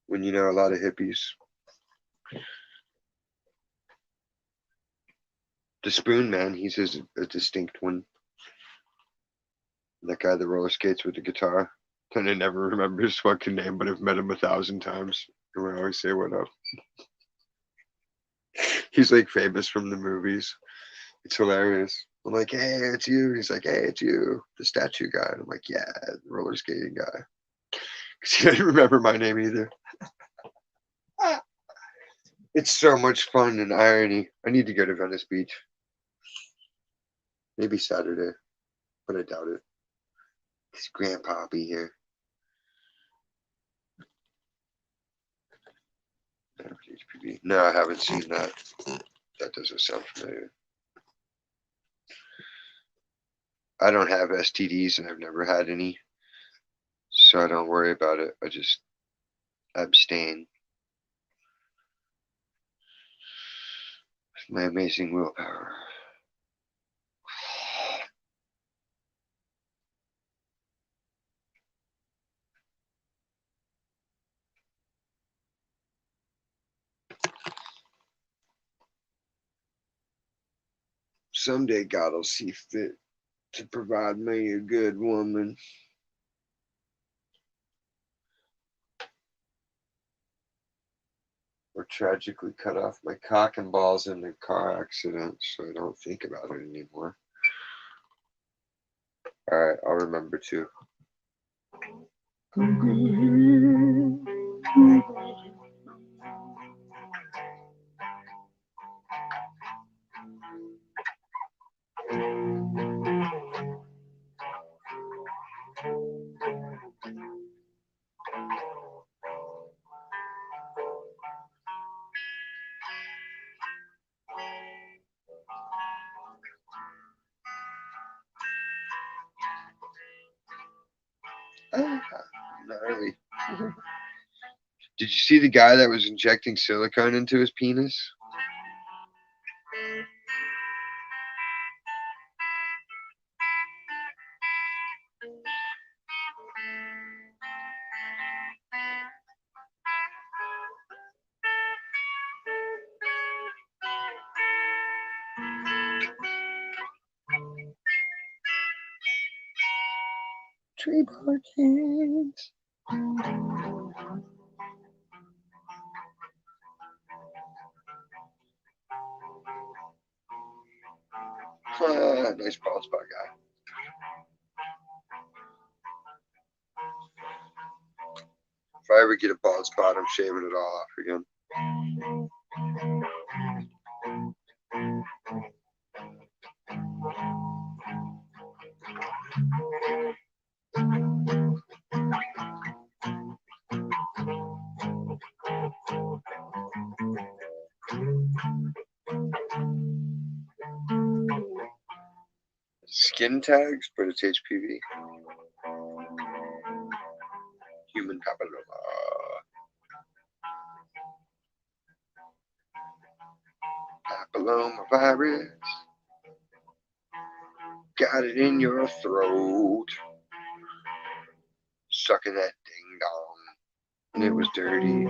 when you know a lot of hippies. The Spoon Man, he's a distinct one. That guy that roller skates with the guitar. And I never remember his fucking name, but I've met him 1,000 times. And I always say what up. He's like famous from the movies. It's hilarious. I'm like, hey, it's you. He's like, hey, it's you, the statue guy. And I'm like, yeah, the roller skating guy. Because he didn't remember my name either. It's so much fun and irony. I need to go to Venice Beach. Maybe Saturday, but I doubt it. His grandpa will be here. HPV. No, I haven't seen that. That doesn't sound familiar. I don't have STDs and I've never had any, so I don't worry about it. I just abstain. My amazing willpower. Someday God will see fit to provide me a good woman. Or tragically cut off my cock and balls in a car accident, so I don't think about it anymore. Alright, I'll remember to. Gnarly. Did you see the guy that was injecting silicone into his penis? Tree bark kids. Nice bald spot guy. If I ever get a bald spot, I'm shaving it all off again. Skin tags, but it's HPV. Human papilloma. Papilloma virus. Got it in your throat. Sucking that ding dong. And it was dirty.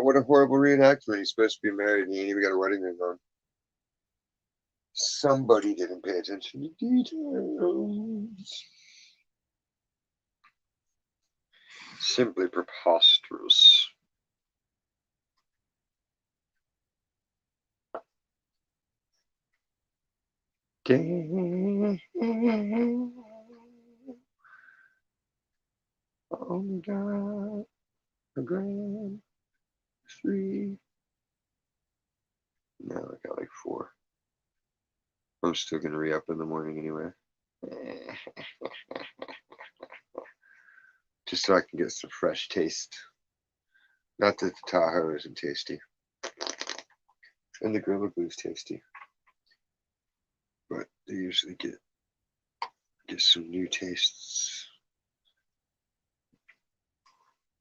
What a horrible reenactment. He's supposed to be married and he ain't even got a wedding ring on. Somebody didn't pay attention to details. Simply preposterous. Damn. Oh my God. A grand. 3. No, I got like 4. I'm still gonna re-up in the morning anyway. Just so I can get some fresh taste. Not that the Tahoe isn't tasty. And the Gorilla Glue is tasty. But they usually get some new tastes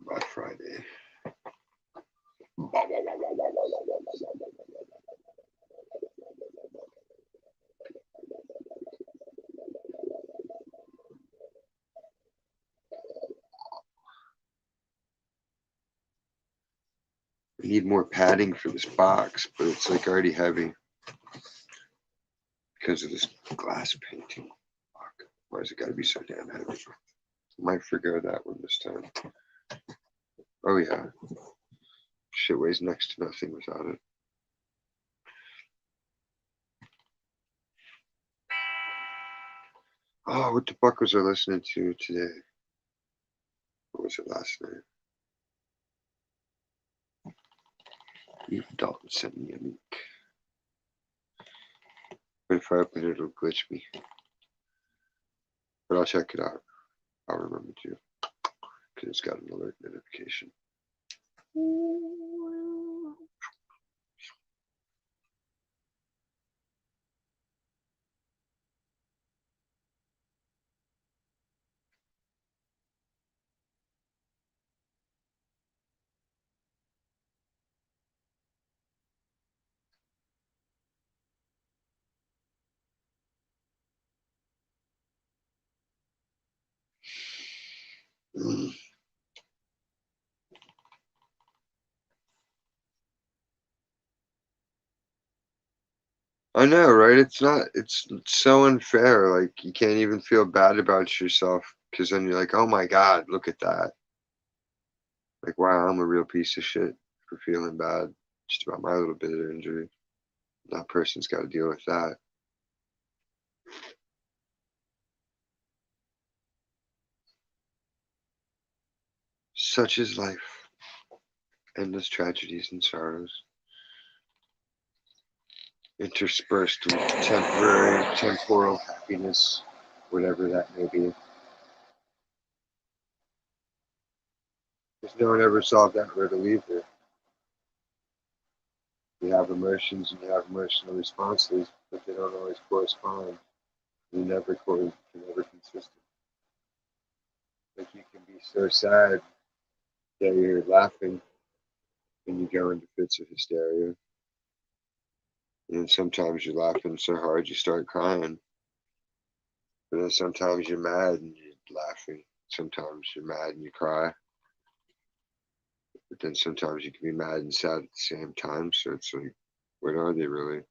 by Friday. I need more padding for this box, but it's like already heavy because of this glass painting. Fuck. Why has it got to be so damn heavy? I might forgo that one this time. Oh yeah. Shit weighs next to nothing without it. Oh, what the fuck was I listening to today? What was it last night? Eve Dalton sent me a link. But if I open it, it'll glitch me. But I'll check it out. I'll remember to. Because it's got an alert notification. I know, right? It's so unfair. Like, you can't even feel bad about yourself because then you're like, oh my God, look at that. Like, wow, I'm a real piece of shit for feeling bad just about my little bit of injury. That person's got to deal with that. Such is life. Endless tragedies and sorrows. Interspersed with temporary, temporal happiness, whatever that may be. Because no one ever solved that riddle either. You have emotions and you have emotional responses, but they don't always correspond. They're never consistent. Like, you can be so sad that you're laughing and you go into fits of hysteria. And sometimes you're laughing so hard you start crying. But then sometimes you're mad and you're laughing. Sometimes you're mad and you cry. But then sometimes you can be mad and sad at the same time. So it's like, what are they really?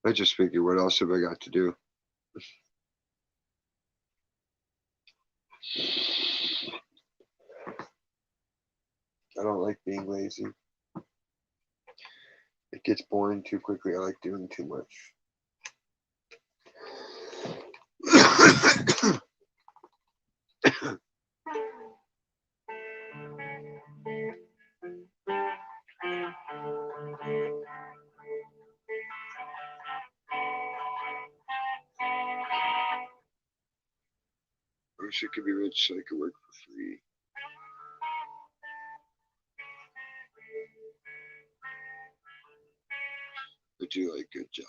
I just figured, what else have I got to do? I don't like being lazy. It gets boring too quickly. I like doing too much. I wish I could be rich so I could work for free. I do like good jobs.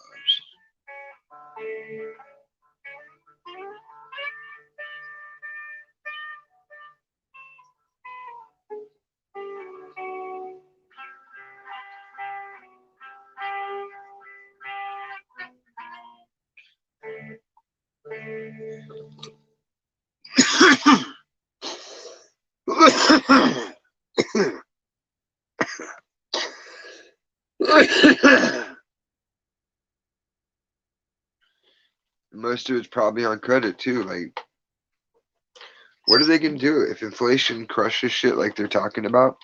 Most of it's probably on credit too. Like, what are they gonna do if inflation crushes shit like they're talking about?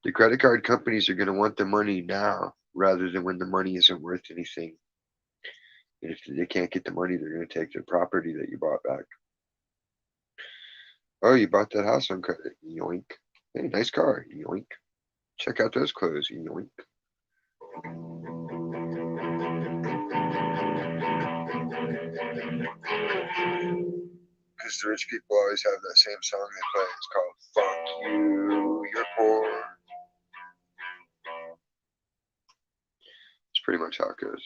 The credit card companies are gonna want the money now. rather than when the money isn't worth anything. And if they can't get the money, they're going to take the property that you bought back. Oh, you bought that house on credit. Yoink. Hey, nice car. Yoink. Check out those clothes. Yoink. Because the rich people always have that same song they play. It's called Fuck You, You're Poor. It's pretty much how it goes.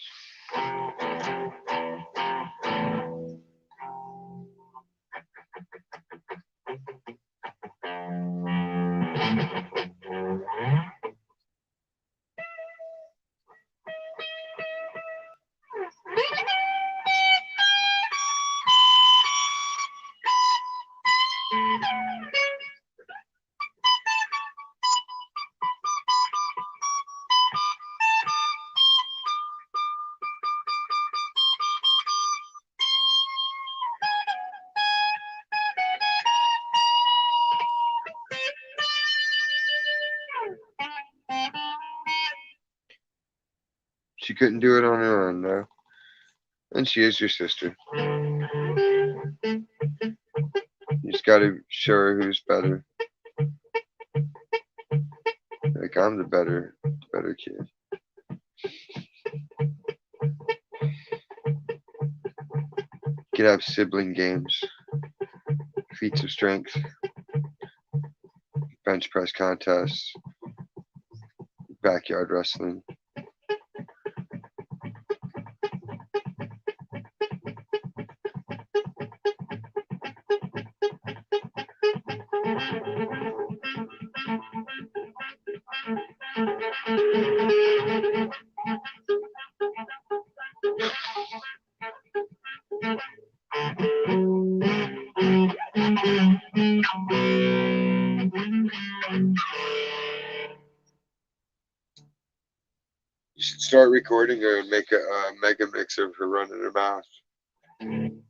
She couldn't do it on her own, though. And she is your sister. You just gotta show her who's better. Like, I'm the better kid. You could have sibling games. Feats of strength. Bench press contests. Backyard wrestling. You should start recording her and make a mega mix of her running her mouth. And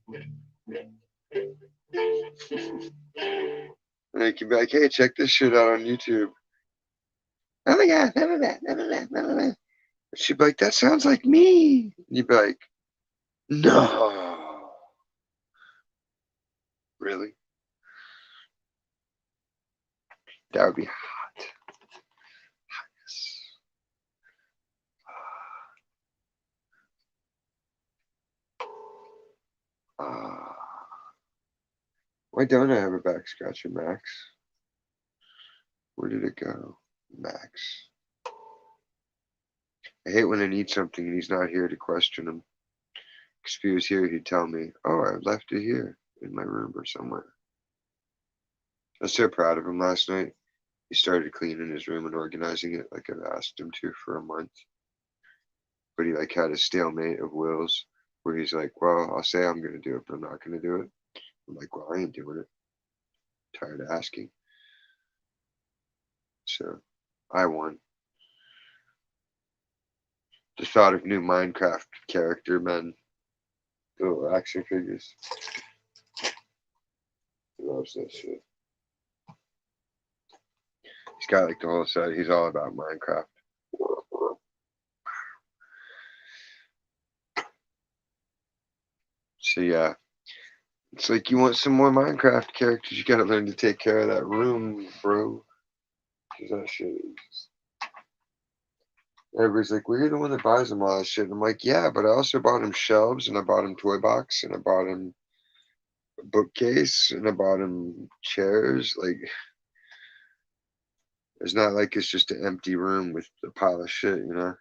you can be like, hey, check this shit out on YouTube. Oh my god, none of that, none of that, none of that. She'd be like, that sounds like me. And you'd be like, no. Really? That would be hot. Hotness. Why don't I have a back scratcher, Max? Where did it go? Max. I hate when I need something and he's not here to question him. Because if he was here, he'd tell me, oh, I left it here in my room or somewhere. I was so proud of him last night. He started cleaning his room and organizing it like I've asked him to for a month. But he like had a stalemate of wills where he's like, well, I'll say I'm going to do it, but I'm not going to do it. I'm like, well, I ain't doing it. Tired of asking. So I won. The thought of new Minecraft character men. Little action figures. He loves that shit. He's got like the whole set. He's all about Minecraft. So yeah. It's like you want some more Minecraft characters, you gotta learn to take care of that room, bro. Cause that shit is... Everybody's like, well, you're the one that buys him all that shit. And I'm like, yeah, but I also bought him shelves, and I bought him toy box, and I bought him a bookcase, and I bought him chairs. Like, it's not like it's just an empty room with a pile of shit, you know?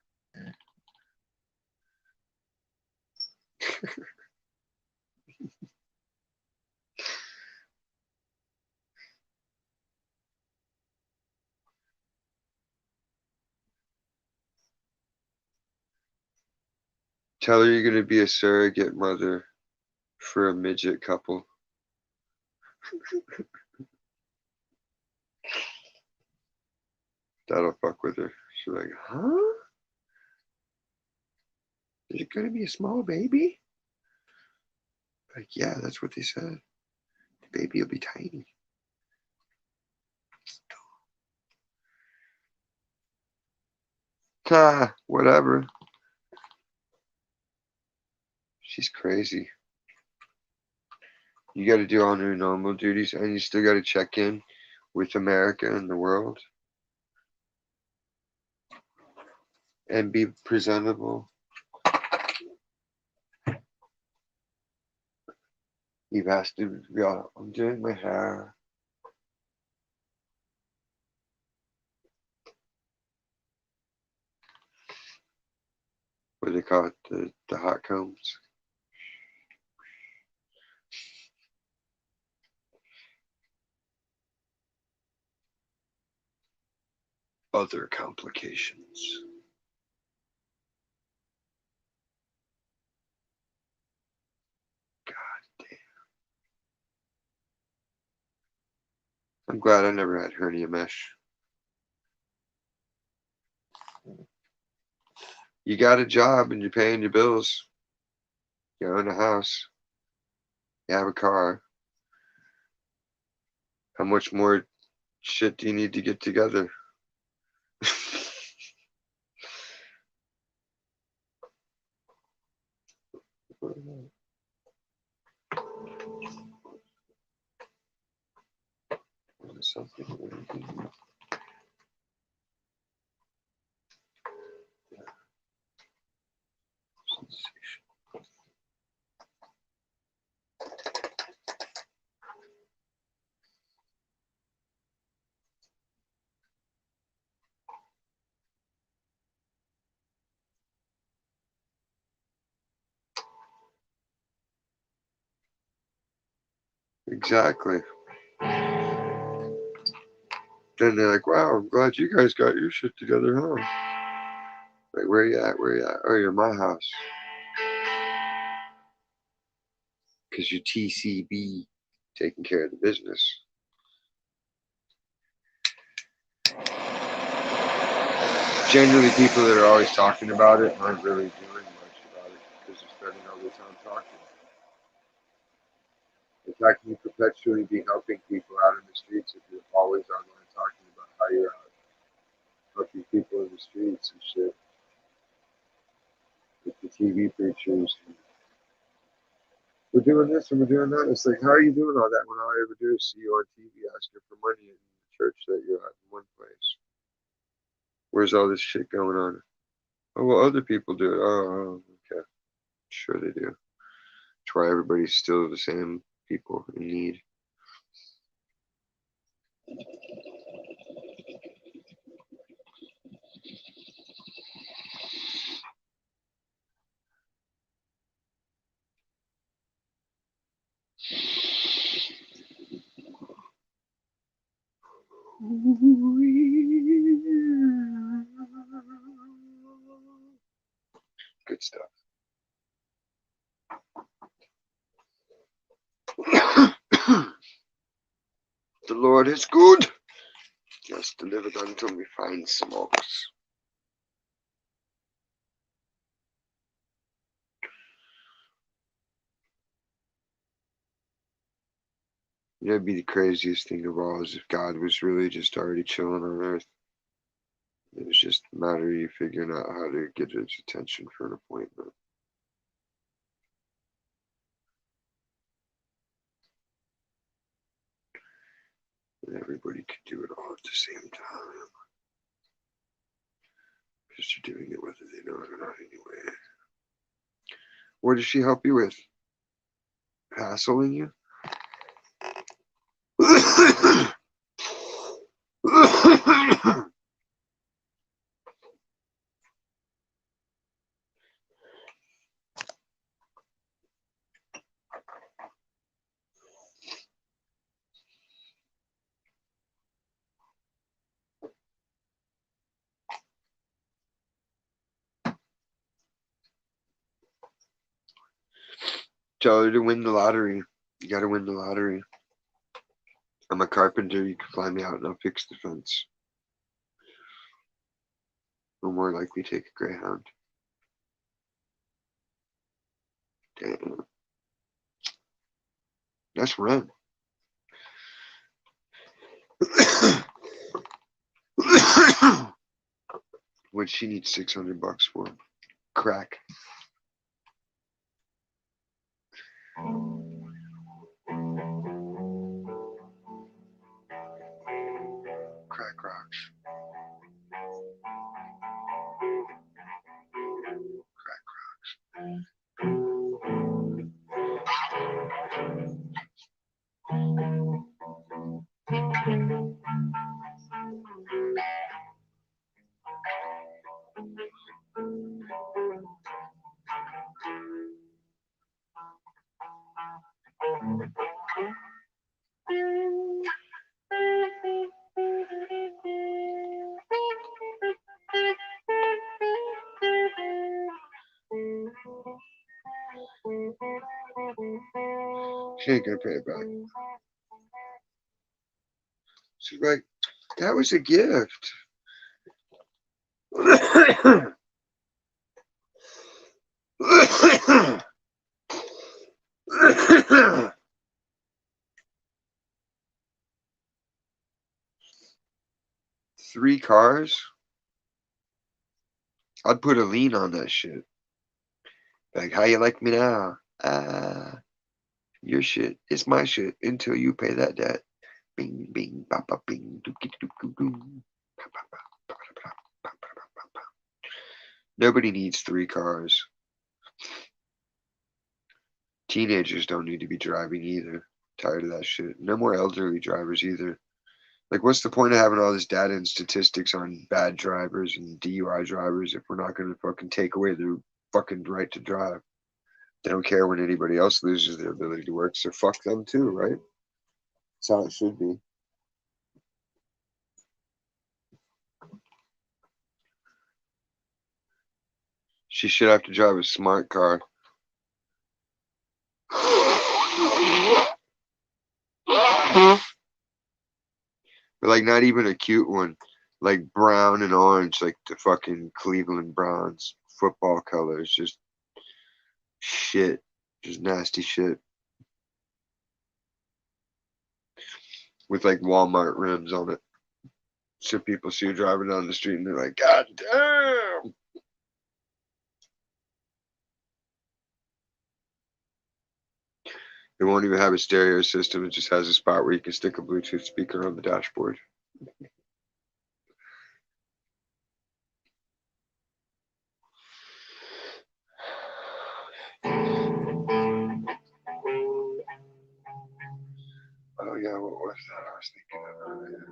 Tell her you're gonna be a surrogate mother for a midget couple. That'll fuck with her. She's like, huh? Is it gonna be a small baby? Like, yeah, that's what they said. The baby will be tiny. Whatever. She's crazy. You got to do all your normal duties, and you still got to check in with America and the world and be presentable. You've asked to go. I'm doing my hair. What do they call it? The hot combs. Other complications. God damn. I'm glad I never had hernia mesh. You got a job and you're paying your bills. You own a house. You have a car. How much more shit do you need to get together? Something. Exactly. Then they're like, wow, I'm glad you guys got your shit together, huh? Like, where you at? Where you at? Oh, you're in my house. Because you're TCB, taking care of the business. Generally, people that are always talking about it aren't really doing much about it because they're spending all their time talking. In fact, you perpetually be helping people out in the streets if you're always online talking about how you're out helping people in the streets and shit. With the TV preachers. We're doing this and we're doing that. It's like, how are you doing all that when all I ever do is see you on TV asking for money in the church that you're at in one place? Where's all this shit going on? Oh, well, other people do it. Oh, okay. Sure they do. That's why everybody's still the same people in need. Good stuff. The Lord is good. Just delivered until we find smokes. That'd be the craziest thing of all is if God was really just already chilling on earth. It was just a matter of you figuring out how to get his attention for an appointment. And everybody could do it all at the same time. Because they're doing it whether they know it or not anyway. What does she help you with? Hassling you? Tell her to win the lottery. You gotta win the lottery. I'm a carpenter. You can fly me out and I'll fix the fence. Or more likely take a Greyhound. Damn. That's rent. What she needs $600 for? Crack. Crack rocks. Crack rocks. She ain't gonna pay it back. She's like, that was a gift. 3 cars? I'd put a lien on that shit. Like, how you like me now? Your shit is my shit until you pay that debt. Bing, bing, bop, bop, bing, doop, doop, doop, doop, doop. Nobody needs 3 cars. Teenagers don't need to be driving either. Tired of that shit. No more elderly drivers either. Like, what's the point of having all this data and statistics on bad drivers and DUI drivers if we're not going to fucking take away their fucking right to drive? They don't care when anybody else loses their ability to work, so fuck them too, right? That's how it should be. She should have to drive a smart car. But like not even a cute one. Like brown and orange, like the fucking Cleveland Browns football colors. Just shit. Just nasty shit. With like Walmart rims on it. So people see you driving down the street and they're like, God damn. It won't even have a stereo system. It just has a spot where you can stick a Bluetooth speaker on the dashboard. Oh yeah, what was that I was thinking of earlier?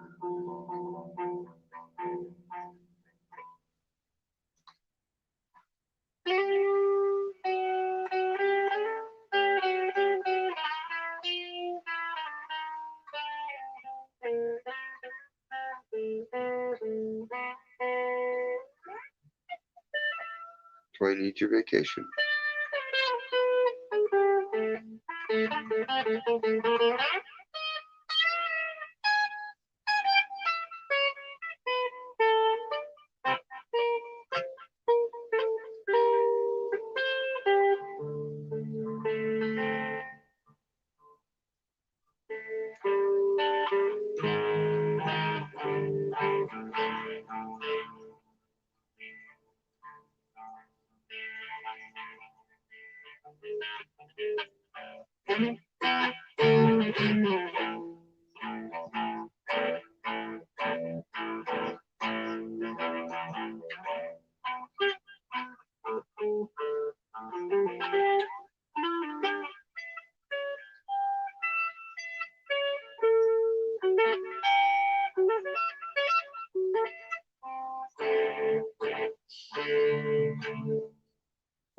Do I need your vacation?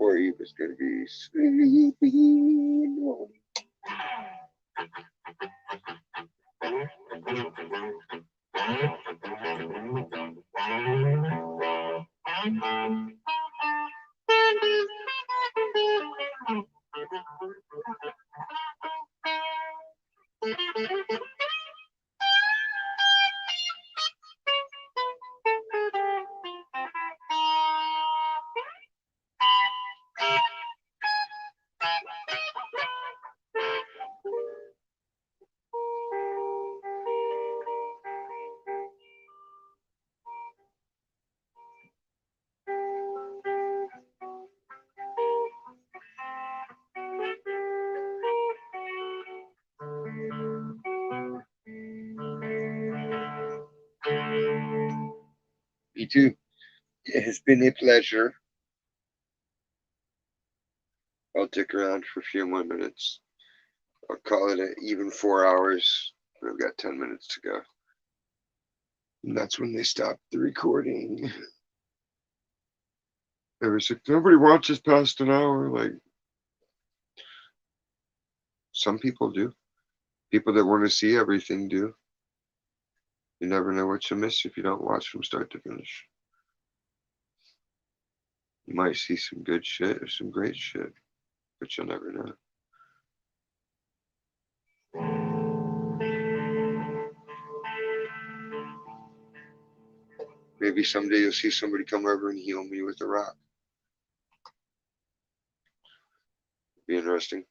Or Eve is going to be sleepy in the morning. Me too. It has been a pleasure. I'll dick around for a few more minutes. I'll call it an even 4 hours. I've got 10 minutes to go. And that's when they stop the recording. They was like, nobody watches past an hour. Like, some people do. People that want to see everything do. You never know what you miss if you don't watch from start to finish. You might see some good shit or some great shit, but you'll never know. Maybe someday you'll see somebody come over and heal me with a rock. Be interesting.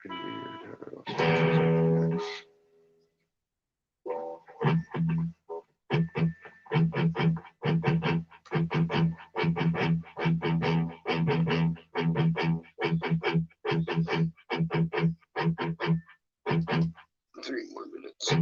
fucking weird. Three more minutes.